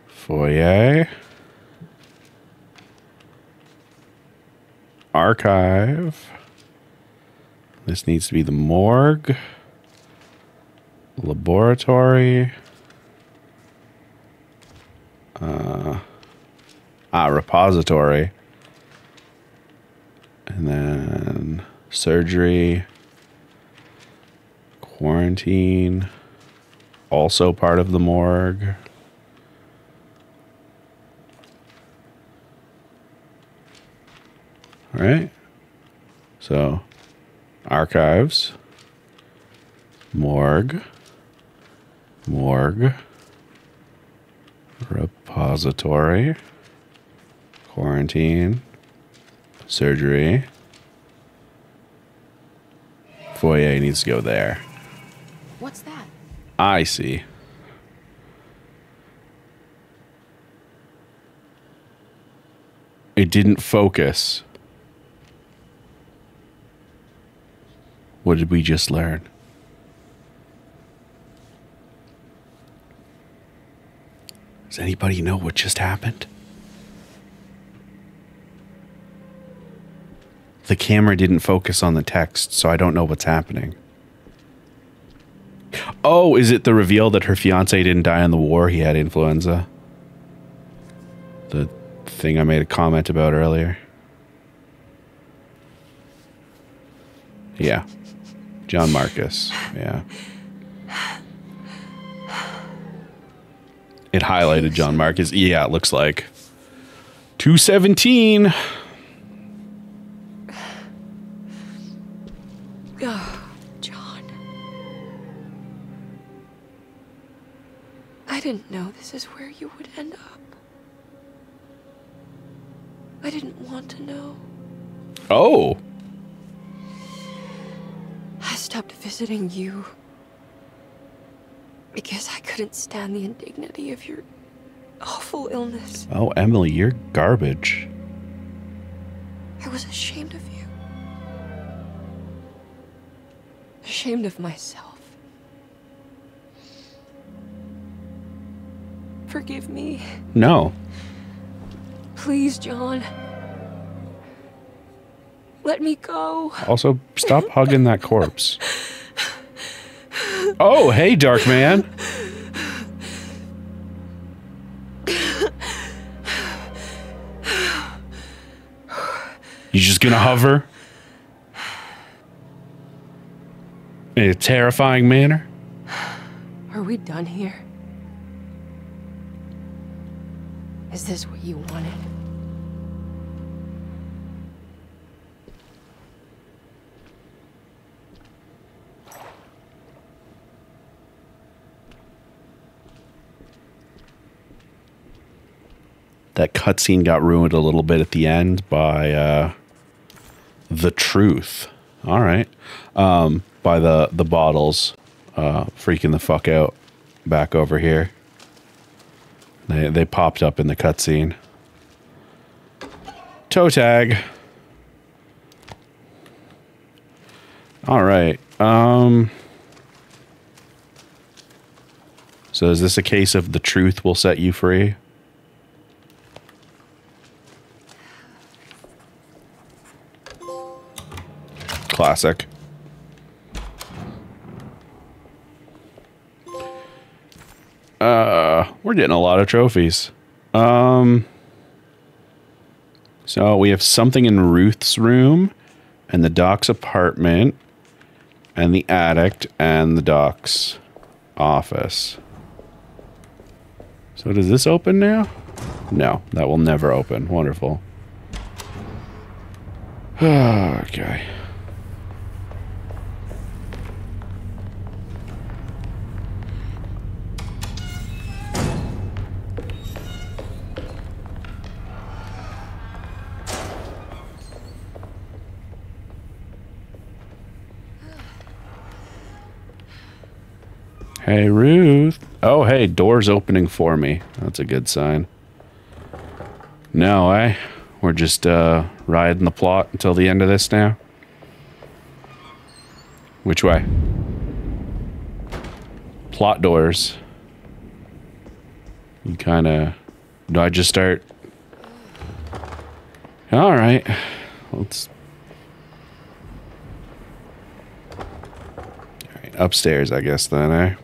Foyer. Archive. This needs to be the morgue. Laboratory. Repository. And then surgery. Quarantine. Also part of the morgue. All right. So, archives, morgue, repository, quarantine, surgery. Foyer needs to go there. What's that? I see. It didn't focus. What did we just learn? Does anybody know what just happened? The camera didn't focus on the text, so I don't know what's happening. Oh, is it the reveal that her fiance didn't die in the war? He had influenza. The thing I made a comment about earlier. Yeah. John Marcus. Yeah. It highlighted John Marcus. Yeah, it looks like 217. Oh, John. I didn't know this is where you would end up. I didn't want to know. Oh. I stopped visiting you because I couldn't stand the indignity of your awful illness. Oh, Emily, you're garbage. I was ashamed of you. Ashamed of myself. Forgive me. No. Please, John. Let me go. Also, stop hugging that corpse. Oh, hey, Dark Man. You just gonna hover? In a terrifying manner? Are we done here? Is this what you wanted? That cutscene got ruined a little bit at the end by the truth. All right. By the bottles freaking the fuck out back over here. They popped up in the cutscene. Toe tag. All right. So is this a case of the truth will set you free? Classic. We're getting a lot of trophies. So we have something in Ruth's room and the Doc's apartment and the attic and the Doc's office. So does this open now? No, that will never open. Wonderful. Okay. Hey, Ruth. Oh, hey, door's opening for me. That's a good sign. No, we're just riding the plot until the end of this now. Which way? Plot doors. You kind of... Do I just start? All right. Let's... All right, upstairs, I guess, then, eh?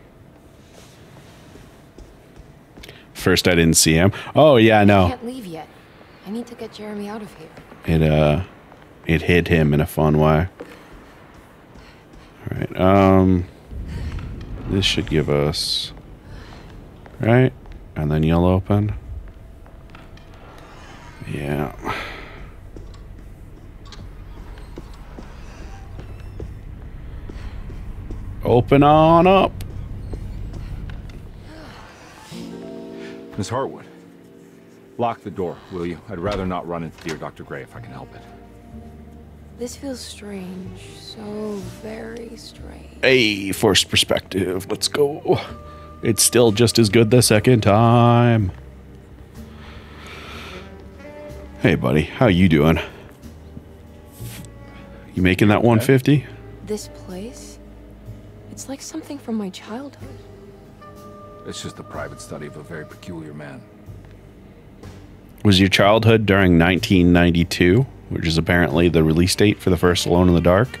First, I didn't see him. Oh, yeah, no. I can't leave yet. I need to get Jeremy out of here. It hit him in a fun way. All right, this should give us... Right? And then you'll open. Yeah. Open on up. Miss Hartwood, lock the door, will you? I'd rather not run into dear Dr. Gray if I can help it. This feels strange. So very strange. Hey, forced perspective. Let's go. It's still just as good the second time. Hey, buddy. How you doing? You making that 150? This place? It's like something from my childhood. It's just the private study of a very peculiar man. Was your childhood during 1992, which is apparently the release date for the first Alone in the Dark?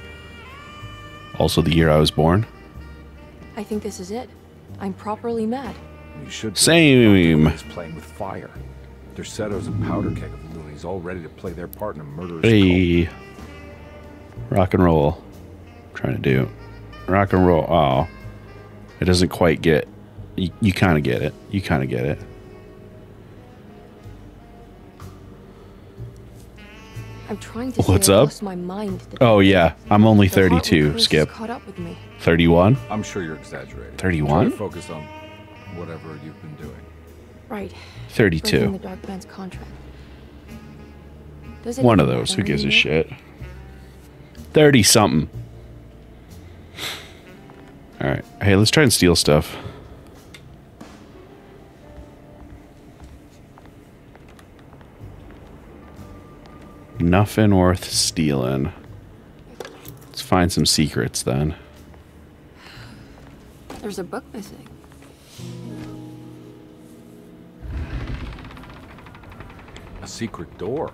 Also the year I was born? I think this is it. I'm properly mad. You should. Same. He's playing with fire. Their setters and powder keg of loonies all ready to play their part in a murderous Hey. Rock and roll. Trying to do. Rock and roll. Oh. It doesn't quite get. You kind of get it. You kind of get it. I'm trying to What's say I up? lost my mind. Oh, yeah. I'm only The heart 32, curse Skip. caught up with me. 31? I'm sure you're exaggerating. 31? Try to focus on whatever you've been doing. Right. 32. Breaking the Dark Man's contract. Does it One of even those. matter Who gives a anymore? shit? 30 something. All right. Hey, let's try and steal stuff. Nothing worth stealing. Let's find some secrets then. There's a book missing. A secret door.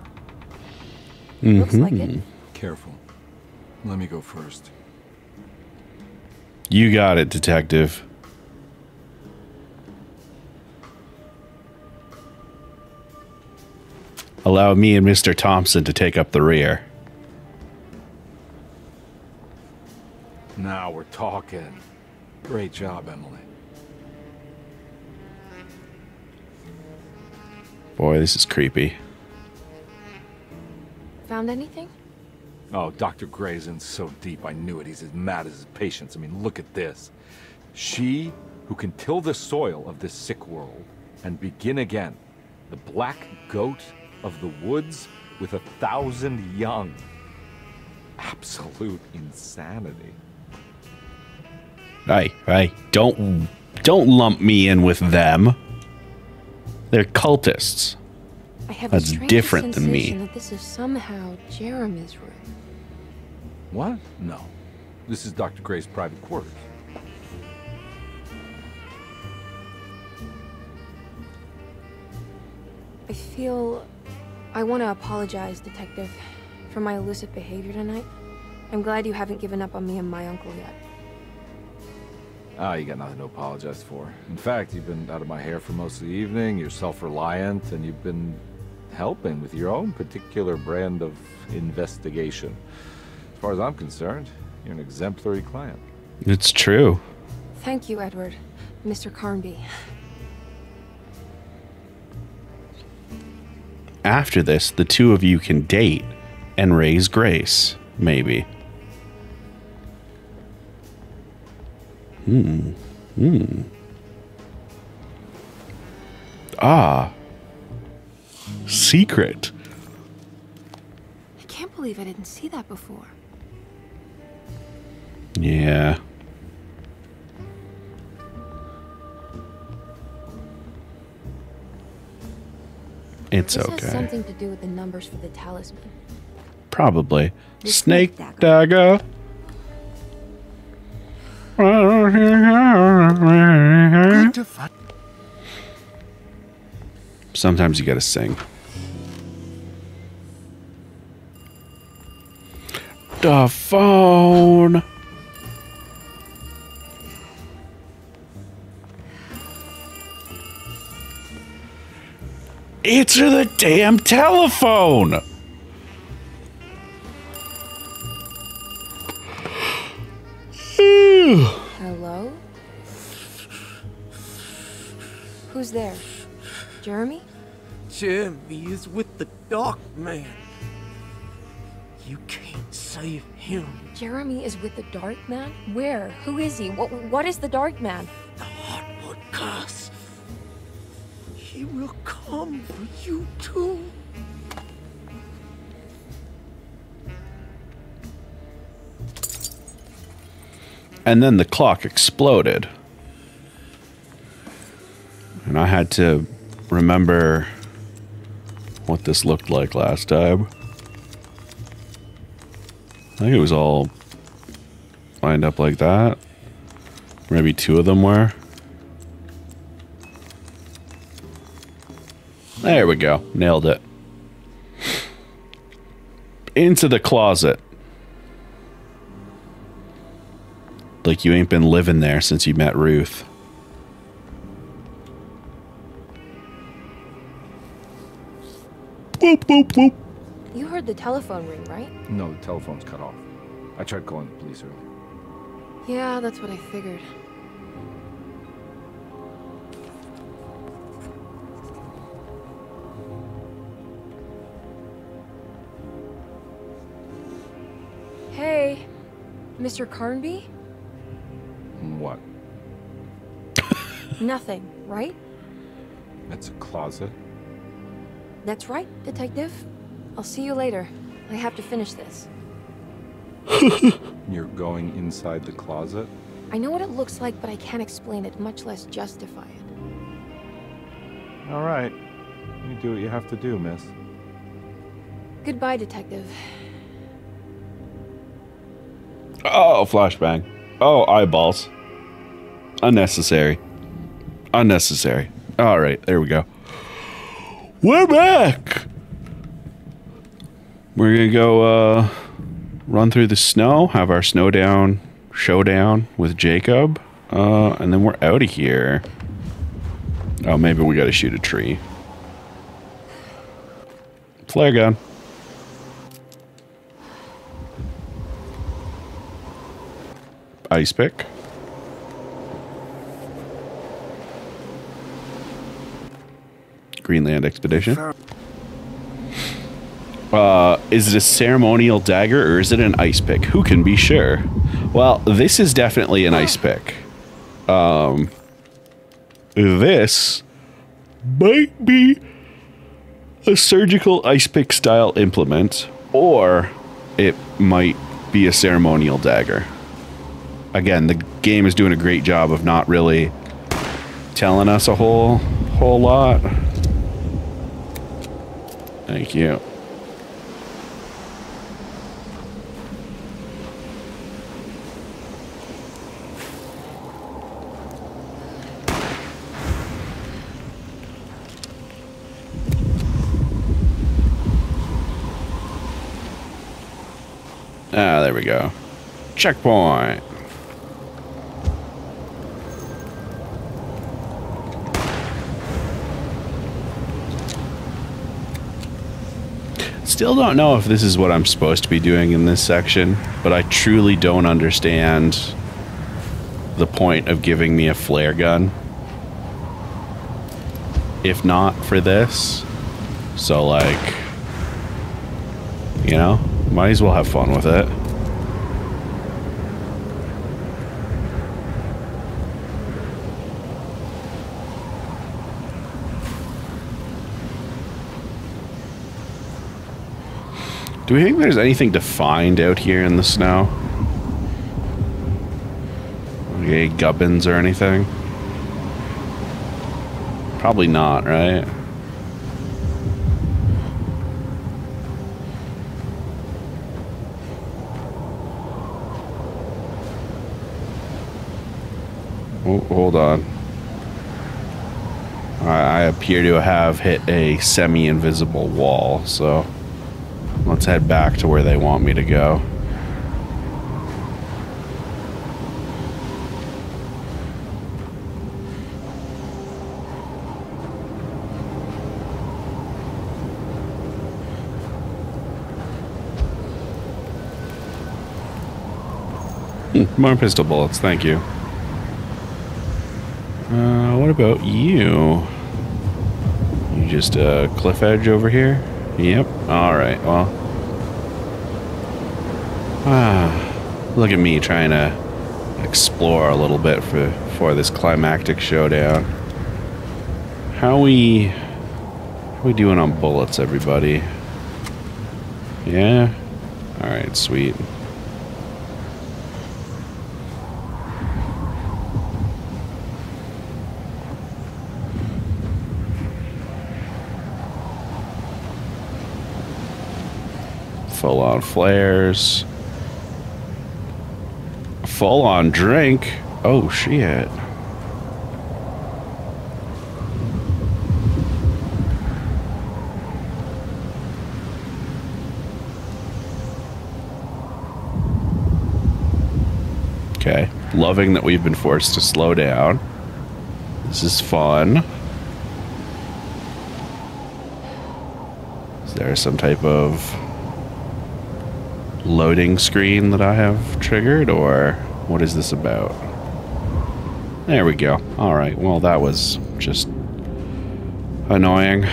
Looks like it. Careful. Let me go first. You got it, detective. Allow me and Mr. Thompson to take up the rear. Now we're talking. Great job, Emily. Boy, this is creepy. Found anything? Oh, Dr. Gray's in so deep, I knew it. He's as mad as his patients. I mean, look at this. She who can till the soil of this sick world and begin again. The black goat of the woods with 1,000 young. Absolute insanity. Hey, don't lump me in with them. They're cultists. I have That's a strange different than me. sensation that this is somehow Jeremy's room. What? No. This is Dr. Gray's private quarters. I feel I want to apologize, Detective, for my elusive behavior tonight. I'm glad you haven't given up on me and my uncle yet. Ah, you got nothing to apologize for. In fact, you've been out of my hair for most of the evening, you're self-reliant, and you've been helping with your own particular brand of investigation. As far as I'm concerned, you're an exemplary client. It's true. Thank you, Edward. Mr. Carnby. After this, the two of you can date and raise Grace, maybe. Ah. Secret. I can't believe I didn't see that before. Yeah. It's This okay. has something to do with the numbers for the talisman. Probably. The Snake snake dagger. Sometimes you gotta sing. The phone. Answer the damn telephone. Hello? Who's there? Jeremy? Jeremy is with the Dark Man. You can't save him. Jeremy is with the Dark Man? Where? Who is he? What is the Dark Man? The Heartwood curse. He will come for you too. And then the clock exploded. And I had to remember what this looked like last time. I think it was all lined up like that. Maybe two of them were. There we go. Nailed it. Into the closet. Like you ain't been living there since you met Ruth. Boop, boop, boop. You heard the telephone ring, right? No, the telephone's cut off. I tried calling the police earlier. Yeah, that's what I figured. Hey, Mr. Carnby? What? Nothing, right? It's a closet. That's right, Detective. I'll see you later. I have to finish this. You're going inside the closet? I know what it looks like, but I can't explain it, much less justify it. All right. You do what you have to do, miss. Goodbye, Detective. Oh, flashbang. Oh, eyeballs. Unnecessary. Unnecessary. All right, there we go. We're back. We're gonna go run through the snow, have our showdown with Jacob, and then we're out of here. Oh, maybe we gotta shoot a tree. Flare gun. Ice pick. Greenland expedition. Is it a ceremonial dagger or is it an ice pick? Who can be sure? Well, this is definitely an ice pick. This might be a surgical ice pick style implement, or it might be a ceremonial dagger. Again, the game is doing a great job of not really telling us a whole lot. Thank you. Ah, there we go. Checkpoint. Still don't know if this is what I'm supposed to be doing in this section, but I truly don't understand the point of giving me a flare gun. If not for this. So, like, you know, might as well have fun with it. Do we think there's anything to find out here in the snow? Okay, gubbins or anything? Probably not, right? Oh, hold on. I appear to have hit a semi-invisible wall, so let's head back to where they want me to go. More pistol bullets, thank you. What about you? You just a cliff edge over here? Yep. Alright, well. Look at me trying to explore a little bit for this climactic showdown. How we doing on bullets, everybody? Yeah? Alright, sweet. Full on flares. Full on drink. Oh shit. Okay. Loving that we've been forced to slow down. This is fun. Is there some type of loading screen that I have triggered, or what is this about? There we go. Alright, well that was just annoying.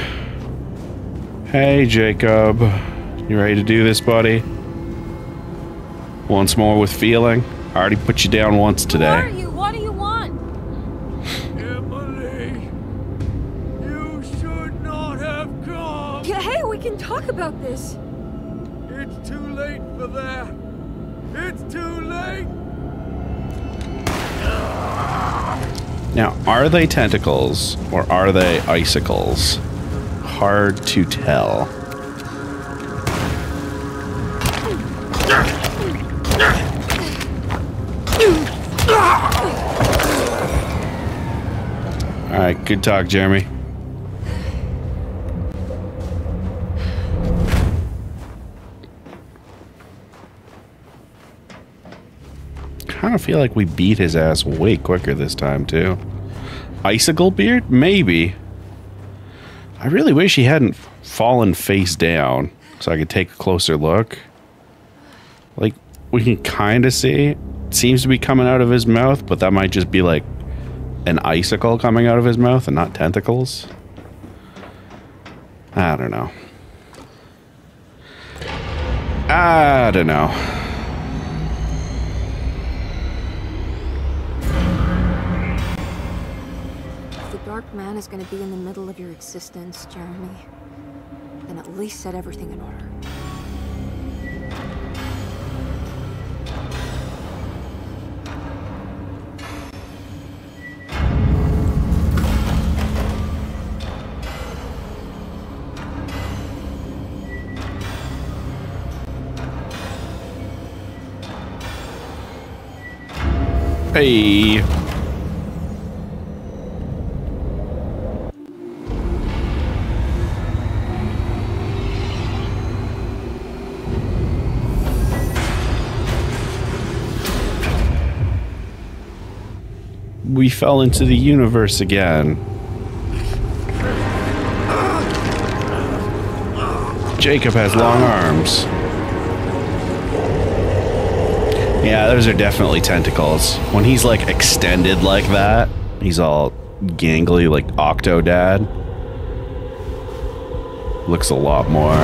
Hey Jacob, you ready to do this, buddy? Once more with feeling? I already put you down once today. Who are you? What do you want? Emily, you should not have come. Yeah, hey, we can talk about this. It's too late for that. It's too late. Now, are they tentacles or are they icicles? Hard to tell. Alright, good talk, Jeremy. Kind of feel like we beat his ass way quicker this time, too. Icicle beard? Maybe. I really wish he hadn't fallen face down so I could take a closer look. Like, we can kind of see it seems to be coming out of his mouth, but that might just be like an icicle coming out of his mouth and not tentacles. I don't know. I don't know. If the Dark Man is going to be in the middle of your existence, Jeremy, then at least set everything in order. Hey. We fell into the universe again. Jacob has long arms. Yeah, those are definitely tentacles. When he's like extended like that, he's all gangly like Octodad. Looks a lot more.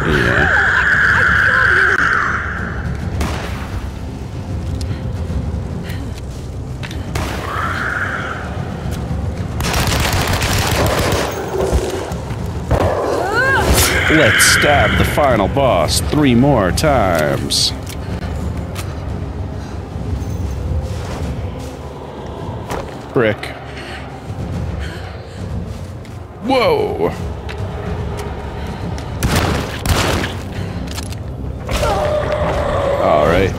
Yeah. Let's stab the final boss 3 more times. Brick. Whoa! Alright.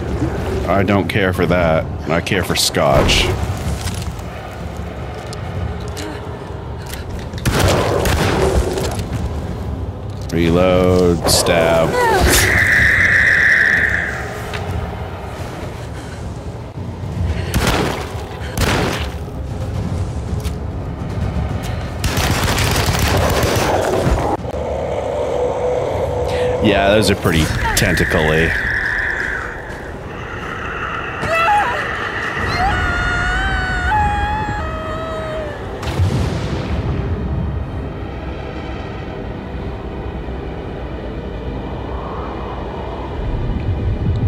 I don't care for that. I care for scotch. Reload, stab. Yeah, those are pretty tentacle-y.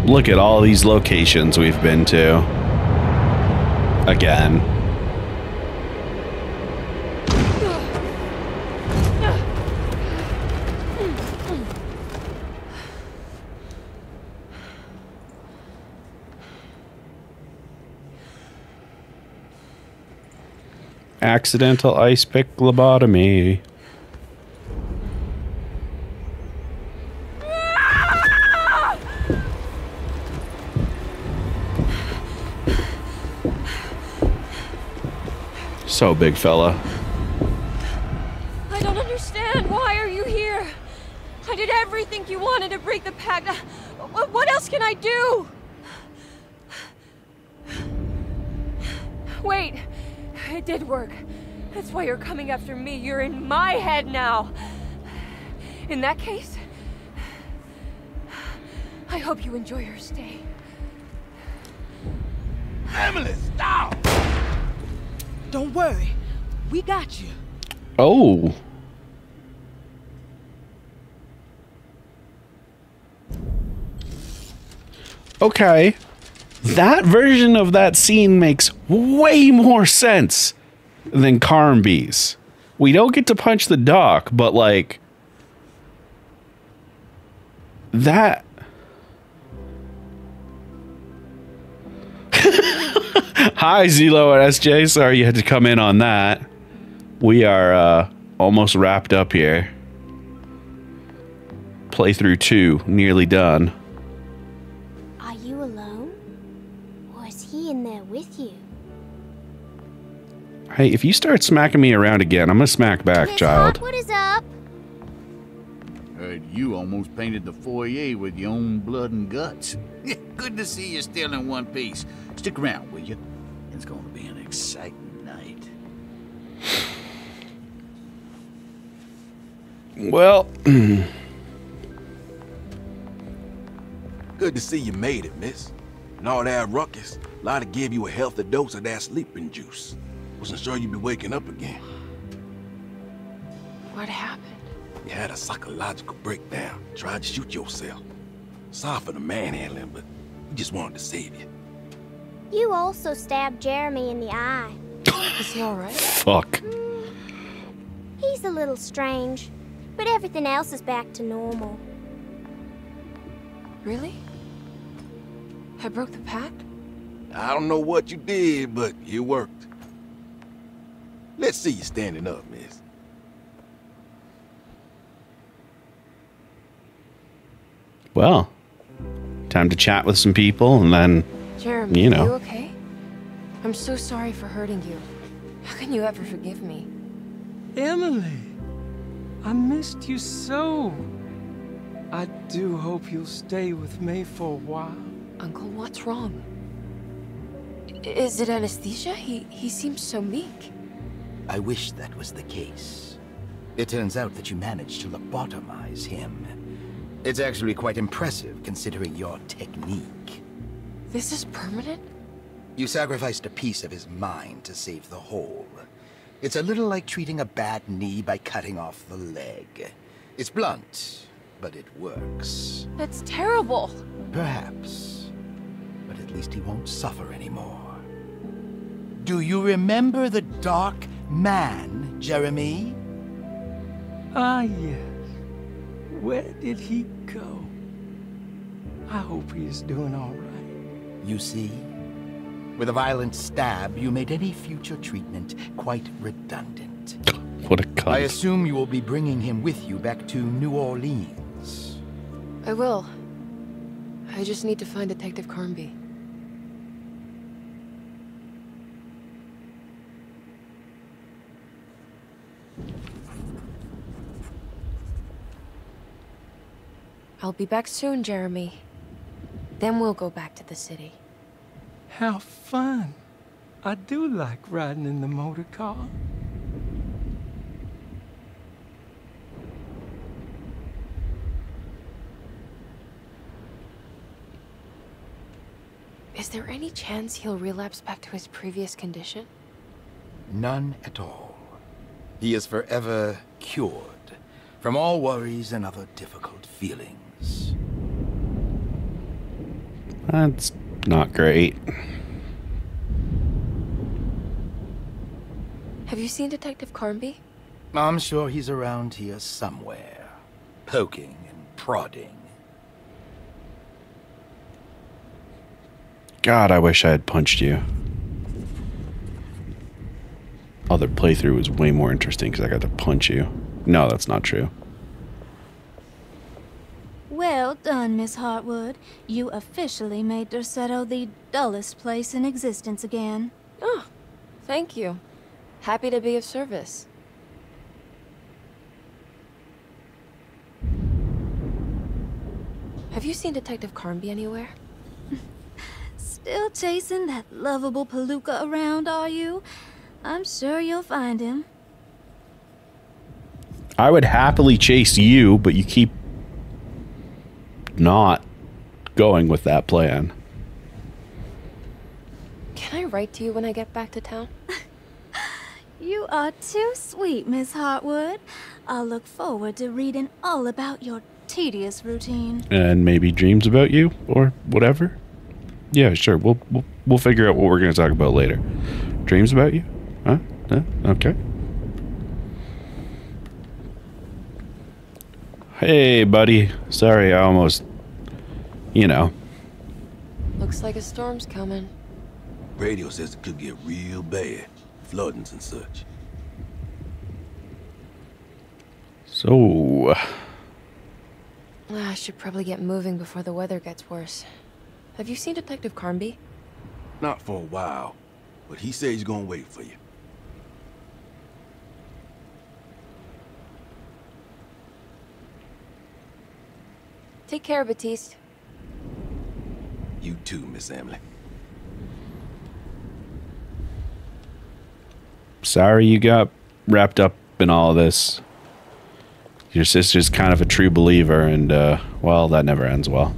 Look at all these locations we've been to. Again. Accidental ice pick lobotomy. So, big fella. I don't understand. Why are you here? I did everything you wanted to break the pact. What else can I do? Wait, it did work. That's why you're coming after me. You're in my head now. In that case, I hope you enjoy your stay. Emily, stop! Don't worry. We got you. Oh. Okay. That version of that scene makes way more sense than Carnby's. We don't get to punch the doc, but like that. Hi, Zelo and SJ. Sorry you had to come in on that. We are almost wrapped up here. Playthrough 2, nearly done. Are you alone? Or is he in there with you? Hey, if you start smacking me around again, I'm gonna smack back, Miss child. Hart, what is up? Heard you almost painted the foyer with your own blood and guts. Good to see you still in one piece. Stick around, will you? It's going to be an exciting night. Well, Good to see you made it, miss. And all that ruckus, Lottie gave you a healthy dose of that sleeping juice. Wasn't sure you'd be waking up again. What happened? You had a psychological breakdown. Tried to shoot yourself. Sorry for the manhandling, but we just wanted to save you. You also stabbed Jeremy in the eye. Is he alright? Fuck. He's a little strange, but everything else is back to normal. Really? I broke the pact? I don't know what you did, but it worked. Let's see you standing up, miss. Well, time to chat with some people and then, Jeremy, you know. are you okay? I'm so sorry for hurting you. How can you ever forgive me? Emily, I missed you so. I do hope you'll stay with me for a while. Uncle, what's wrong? Is it anesthesia? He seems so meek. I wish that was the case. It turns out that you managed to lobotomize him. It's actually quite impressive considering your technique. This is permanent? You sacrificed a piece of his mind to save the whole. It's a little like treating a bad knee by cutting off the leg. It's blunt, but it works. That's terrible. Perhaps. But at least he won't suffer anymore. Do you remember the Dark Man, Jeremy? Ah, yes. Where did he go? I hope he is doing all right. You see? With a violent stab, you made any future treatment quite redundant. What a cunt. I assume you will be bringing him with you back to New Orleans. I will. I just need to find Detective Carnby. I'll be back soon, Jeremy. Then we'll go back to the city. How fun. I do like riding in the motor car. Is there any chance he'll relapse back to his previous condition? None at all. He is forever cured from all worries and other difficult feelings. That's not great. Have you seen Detective Carnby? I'm sure he's around here somewhere, poking and prodding. God, I wish I had punched you. Other playthrough was way more interesting because I got to punch you. No, that's not true. Well done, Miss Hartwood. You officially made Derceto the dullest place in existence again. Oh, thank you. Happy to be of service. Have Have you seen Detective Carnby anywhere? Still chasing that lovable palooka around, are you? I'm sure you'll find him. I would happily chase you, but you keep not going with that plan. Can I write to you when I get back to town? You are too sweet, Miss Hartwood. I'll look forward to reading all about your tedious routine. And maybe dreams about you or whatever. Yeah, sure. We'll figure out what we're going to talk about later. Dreams about you? Huh? Okay. Hey, buddy. Sorry, I almost, Looks like a storm's coming. Radio says it could get real bad. Floodings and such. So... I should probably get moving before the weather gets worse. Have you seen Detective Carnby? Not for a while, but he says he's gonna wait for you. Take care, Batiste. You too, Miss Emily. Sorry you got wrapped up in all of this. Your sister's kind of a true believer, and, well, that never ends well.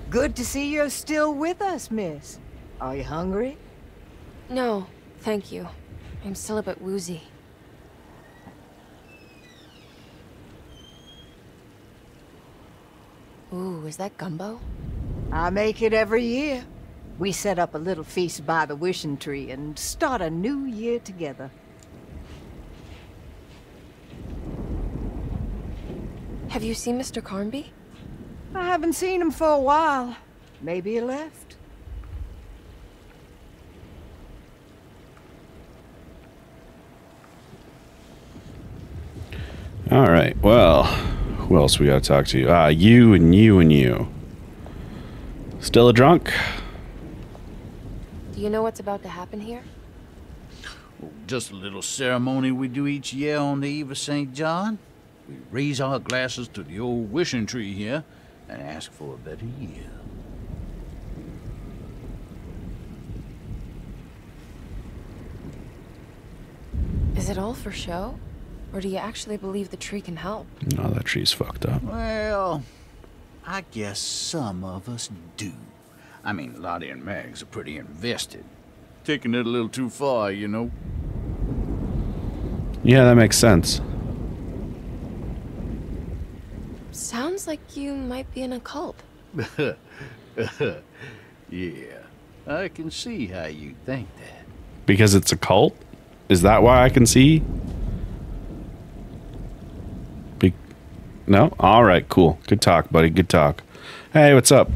Good to see you're still with us, miss. Are you hungry? No, thank you. I'm still a bit woozy. Ooh, is that gumbo? I make it every year. We set up a little feast by the wishing tree and start a new year together. Have you seen Mr. Carnby? I haven't seen him for a while. Maybe he left. All right, well, who else we got to talk to? You and you and you. Still a drunk? Do you know what's about to happen here? Just a little ceremony we do each year on the eve of St. John. We raise our glasses to the old wishing tree here and ask for a better year. Is it all for show? Or do you actually believe the tree can help? No, that tree's fucked up. Well, I guess some of us do. I mean, Lottie and Mags are pretty invested. Taking it a little too far, you know. Yeah, that makes sense. Sounds like you might be in a cult. Yeah, I can see how you think that. Because it's a cult? Is that why I can see? No? Alright, cool. Good talk, buddy. Good talk. Hey, what's up?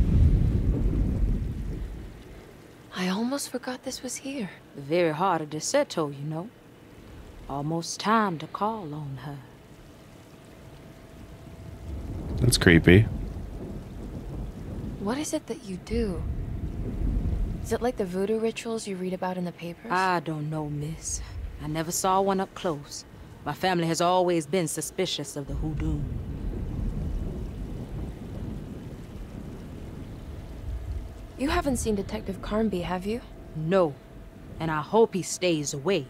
I almost forgot this was here. The very heart of Deseto, you know. Almost time to call on her. That's creepy. What is it that you do? Is it like the voodoo rituals you read about in the papers? I don't know, miss. I never saw one up close. My family has always been suspicious of the hoodoo. You haven't seen Detective Carnby, have you? No, and I hope he stays away.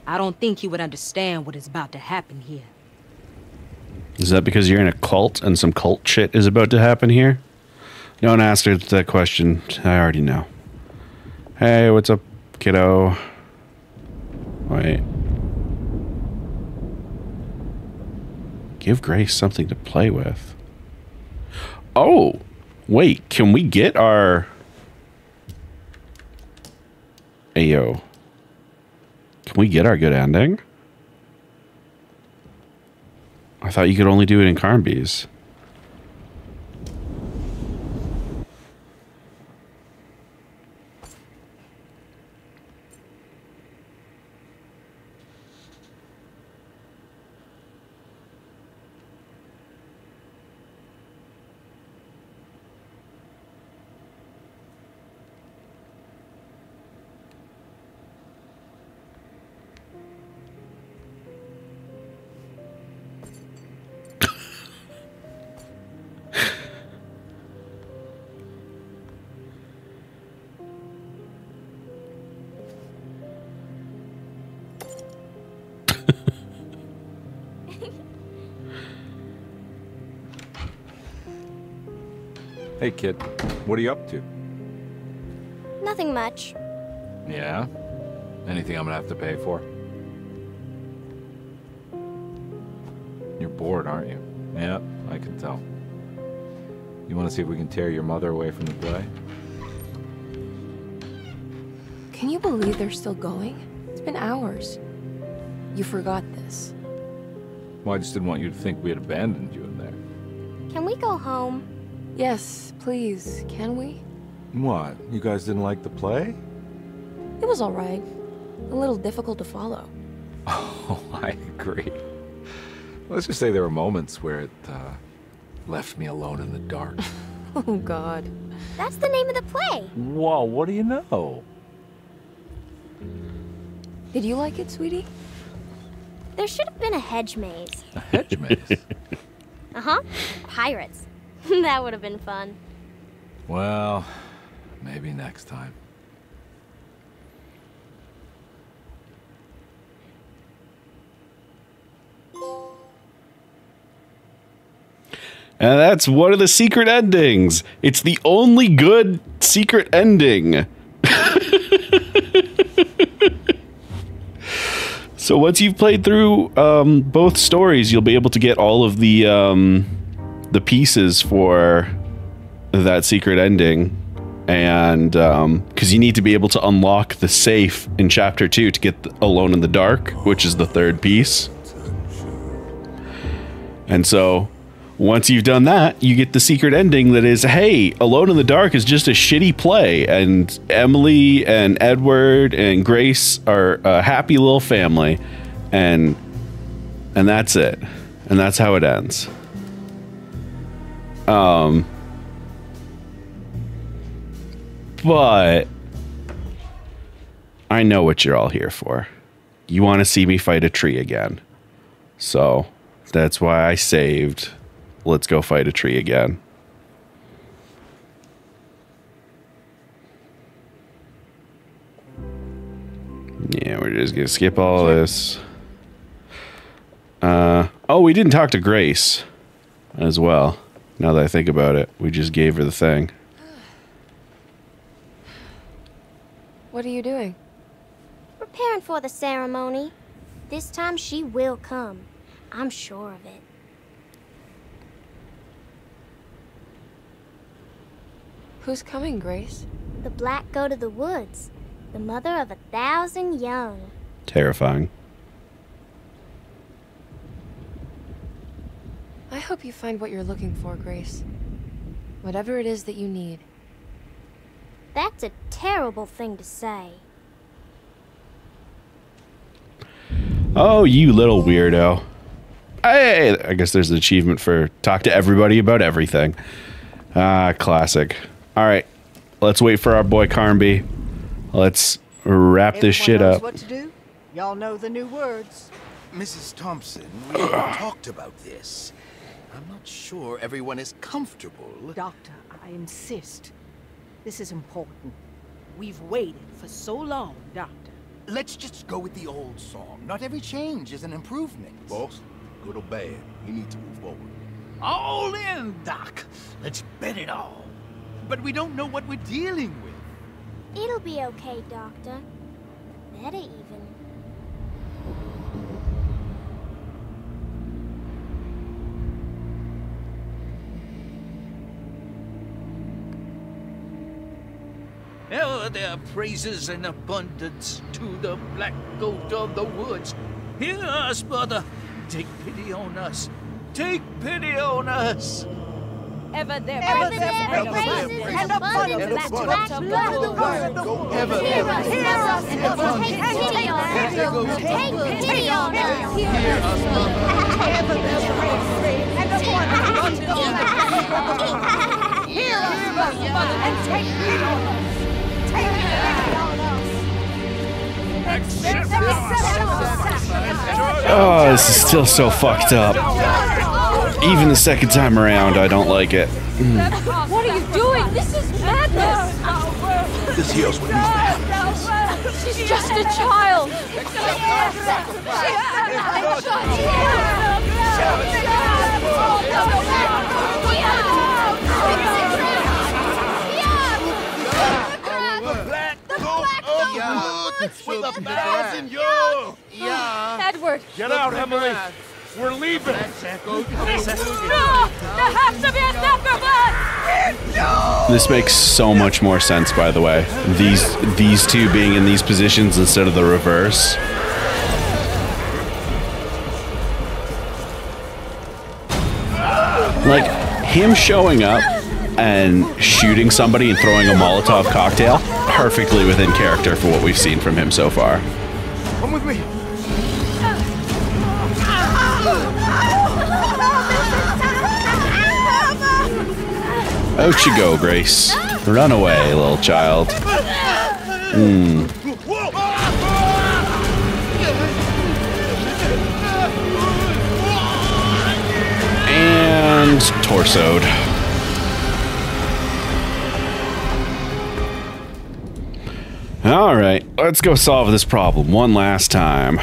I don't think he would understand what is about to happen here. Is that because you're in a cult and some cult shit is about to happen here? Don't ask her that question. I already know. Hey, what's up, kiddo? Wait. Give Grace something to play with. Oh! Wait, can we get our... Ayo. Can we get our good ending? I thought you could only do it in Carnby's. Hey, kid. What are you up to? Nothing much. Yeah? Anything I'm gonna have to pay for? You're bored, aren't you? Yeah, I can tell. You want to see if we can tear your mother away from the play? Can you believe they're still going? It's been hours. You forgot this. Well, I just didn't want you to think we had abandoned you in there. Can we go home? Yes, please. Can we? What? You guys didn't like the play? It was all right. A little difficult to follow. Oh, I agree. Let's just say there were moments where it left me alone in the dark. Oh, God. That's the name of the play. Whoa, what do you know? Did you like it, sweetie? There should have been a hedge maze. A hedge maze? Uh-huh. Pirates. That would have been fun. Well, maybe next time. And that's one of the secret endings. It's the only good secret ending. So once you've played through both stories, you'll be able to get all of the pieces for that secret ending. And because you need to be able to unlock the safe in Chapter 2 to get Alone in the Dark, which is the third piece. And so once you've done that, you get the secret ending that is, hey, Alone in the Dark is just a shitty play, and Emily and Edward and Grace are a happy little family, and that's it. And that's how it ends. But I know what you're all here for. You want to see me fight a tree again. So that's why I saved Let's Go Fight a Tree again. Yeah, we're just gonna skip all this. Oh, we didn't talk to Grace as well. Now that I think about it, we just gave her the thing. What are you doing? Preparing for the ceremony. This time she will come. I'm sure of it. Who's coming, Grace? The Black Goat of the Woods. The mother of 1,000 young. Terrifying. I hope you find what you're looking for, Grace. Whatever it is that you need. That's a terrible thing to say. Oh, you little weirdo. Hey, I guess there's an achievement for talk to everybody about everything. Ah, classic. All right, let's wait for our boy Carnby. Let's wrap this shit knows up. What to do? Y'all know the new words. Mrs. Thompson, we talked about this. I'm not sure everyone is comfortable. Doctor, I insist. This is important. We've waited for so long, Doctor. Let's just go with the old song. Not every change is an improvement. Boss, good or bad, we need to move forward. All in, Doc. Let's bet it all. But we don't know what we're dealing with. It'll be okay, Doctor. Better even. Oh, there are praises in abundance to the Black Goat of the Woods. Hear us, mother. Take pity on us. Take pity on us. Ever there praises and abundance to the Black Goat of the Woods. Ever Hear us, and take pity on us. Take pity on us. Hear us, mother. Ever there praises and abundance to the Black Goat of the Woods. Hear us, mother, and take pity on us. Oh, this is still so fucked up. Even the second time around, I don't like it. What are you doing? This is madness! This here's what needs to happen. She's just a child! With 1,000 yo! Yeah. Edward! Get out, Emily! We're leaving! No! There has to be a sacrifice! This makes so much more sense, by the way. These two being in these positions instead of the reverse. Like, him showing up and shooting somebody and throwing a Molotov cocktail, perfectly within character for what we've seen from him so far. Come with me. Out you go, Grace. Run away, little child. And torsoed. Alright, let's go solve this problem one last time.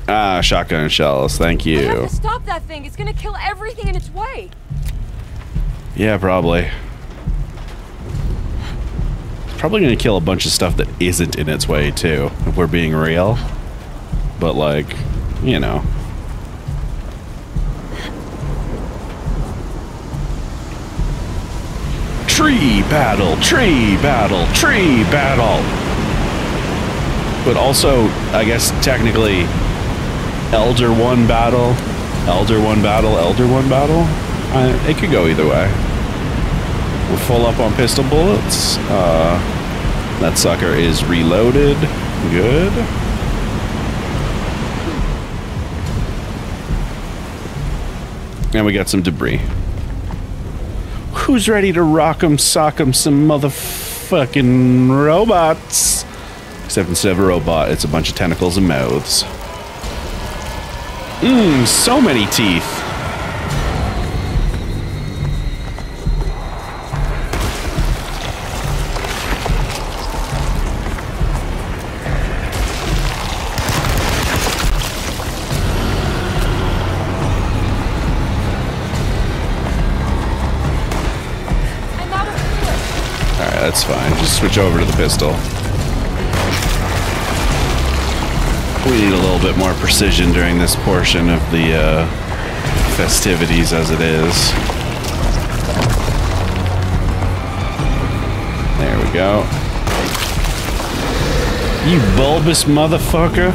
Ah, shotgun shells, thank I have you. to stop that thing. It's gonna kill everything in its way. Yeah, probably. It's probably gonna kill a bunch of stuff that isn't in its way, too, if we're being real. But, like, you know. Tree battle, tree battle, tree battle. But also, I guess, technically, Elder One battle, Elder One battle, Elder One battle. It could go either way. We're full up on pistol bullets. That sucker is reloaded. Good. And we got some debris. Who's ready to rock 'em, sock 'em, some motherfucking robots? Except instead of a robot, it's a bunch of tentacles and mouths. So many teeth. Alright, that's fine. Just switch over to the pistol. We need a little bit more precision during this portion of the festivities as it is. There we go. You bulbous motherfucker.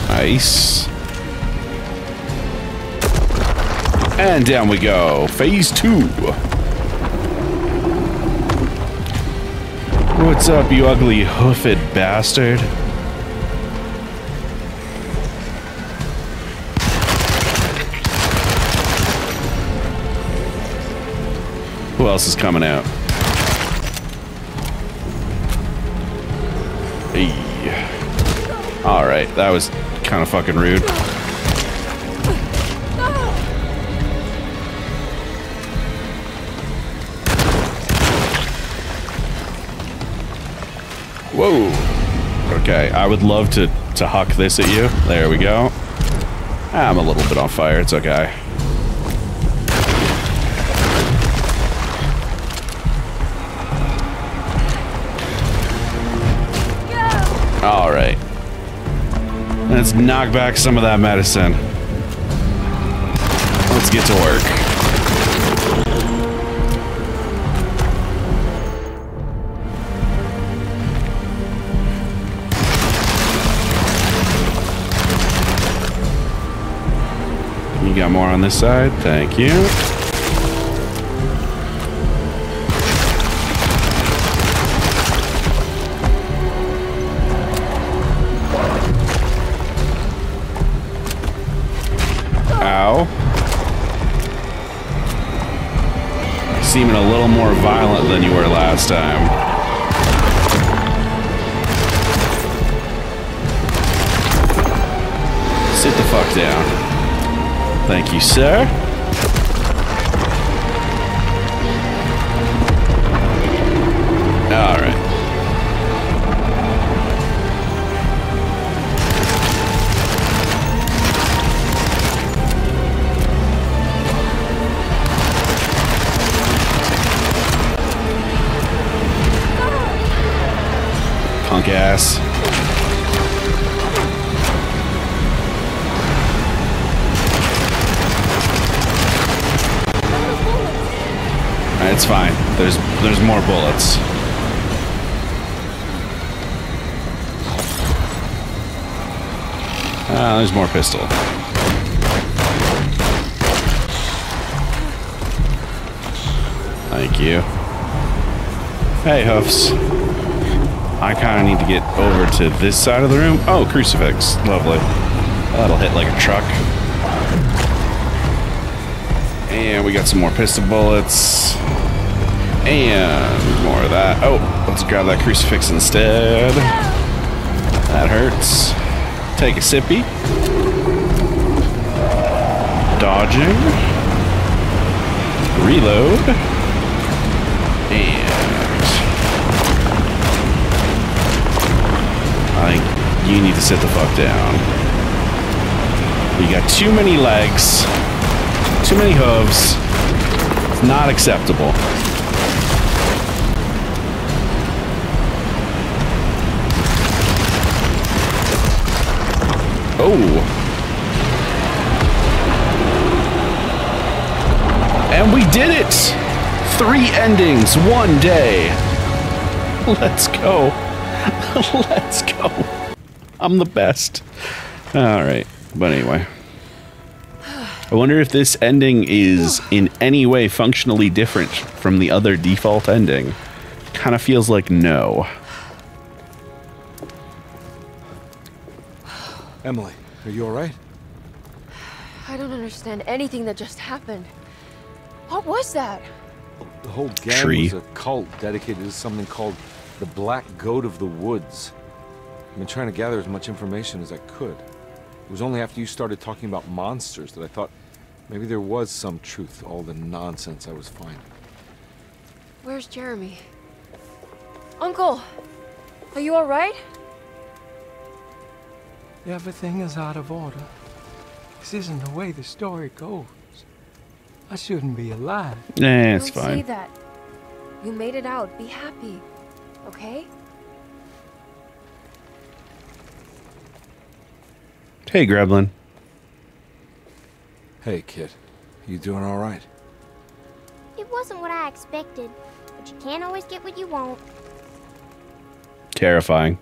Nice. And down we go. Phase 2. What's up, you ugly hoofed bastard? Who else is coming out? Hey. Alright, that was kind of fucking rude. Whoa. Okay, I would love to huck this at you. There we go. I'm a little bit on fire. It's okay. All right. Let's knock back some of that medicine. Let's get to work. You got more on this side? Thank you. Ow. Seeming a little more violent than you were last time. Sit the fuck down. Thank you, sir. punk ass. It's fine. There's more bullets. There's more pistol. Thank you. Hey, Hoofs. I kind of need to get over to this side of the room. Oh, crucifix. Lovely. That'll hit like a truck. And we got some more pistol bullets. And more of that. Oh, let's grab that crucifix instead. That hurts. Take a sippy. Dodging. Reload. And I think you need to sit the fuck down. You got too many legs. Too many hooves. It's not acceptable. Oh. And we did it! 3 endings, 1 day. Let's go. Let's go. I'm the best. Alright. But anyway. I wonder if this ending is in any way functionally different from the other default ending. Kind of feels like no. Emily, are you alright? I don't understand anything that just happened. What was that? The whole gang was a cult dedicated to something called the Black Goat of the Woods. I've been trying to gather as much information as I could. It was only after you started talking about monsters that I thought maybe there was some truth to all the nonsense I was finding. Where's Jeremy? Uncle! Are you alright? Everything is out of order. This isn't the way the story goes. I shouldn't be alive. Nah, it's Don't fine. say that. You made it out. Be happy. Okay? Hey, Gremlin. Hey, kid. You doing alright? It wasn't what I expected, but you can't always get what you want. Terrifying.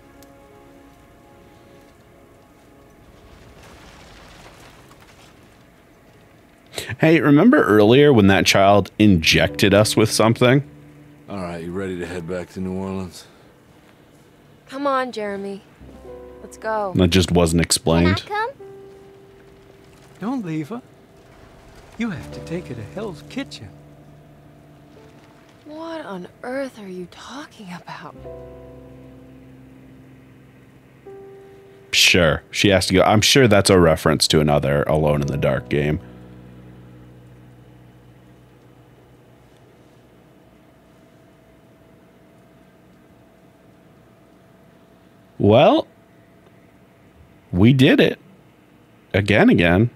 Hey, remember earlier when that child injected us with something? Alright, you ready to head back to New Orleans? Come on, Jeremy. Let's go. That just wasn't explained. Can I come? Don't leave her. You have to take her to Hell's Kitchen. What on earth are you talking about? Sure, she has to go. I'm sure that's a reference to another Alone in the Dark game. Well, we did it. Again.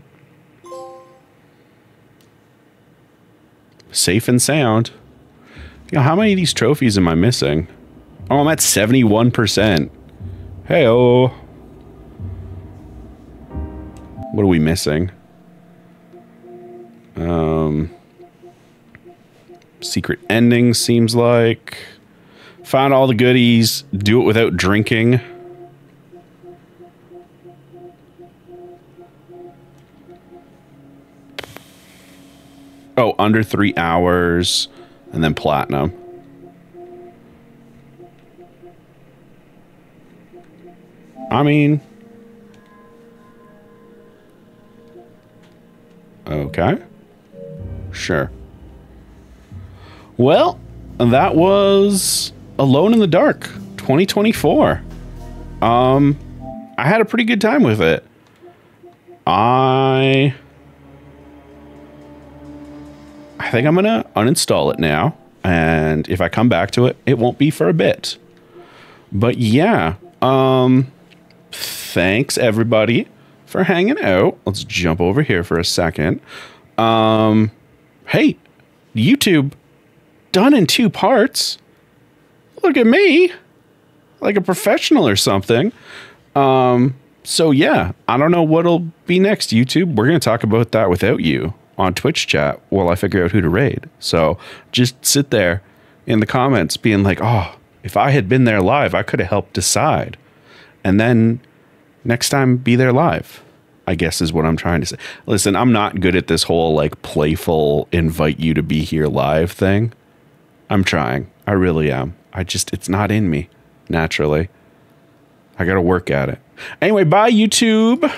Safe and sound. You know, how many of these trophies am I missing? Oh, I'm at 71%. Hey-oh. What are we missing? Secret ending seems like. Found all the goodies. Do it without drinking. Oh, under 3 hours. And then platinum. I mean... Okay. Sure. Well, that was Alone in the Dark 2024. I had a pretty good time with it. I think I'm gonna uninstall it now, and if I come back to it, it won't be for a bit. But yeah, thanks everybody for hanging out. Let's jump over here for a second. Hey, YouTube, done in 2 parts. Look at me. like a professional or something. So yeah, I don't know what'll be next, YouTube. We're going to talk about that without you on Twitch chat while I figure out who to raid. So just sit there in the comments being like, oh, if I had been there live, I could have helped decide. And then next time, be there live, I guess is what I'm trying to say. Listen, I'm not good at this whole like playful invite you to be here live thing. I'm trying. I really am. It's not in me naturally. I got to work at it. Anyway, bye YouTube.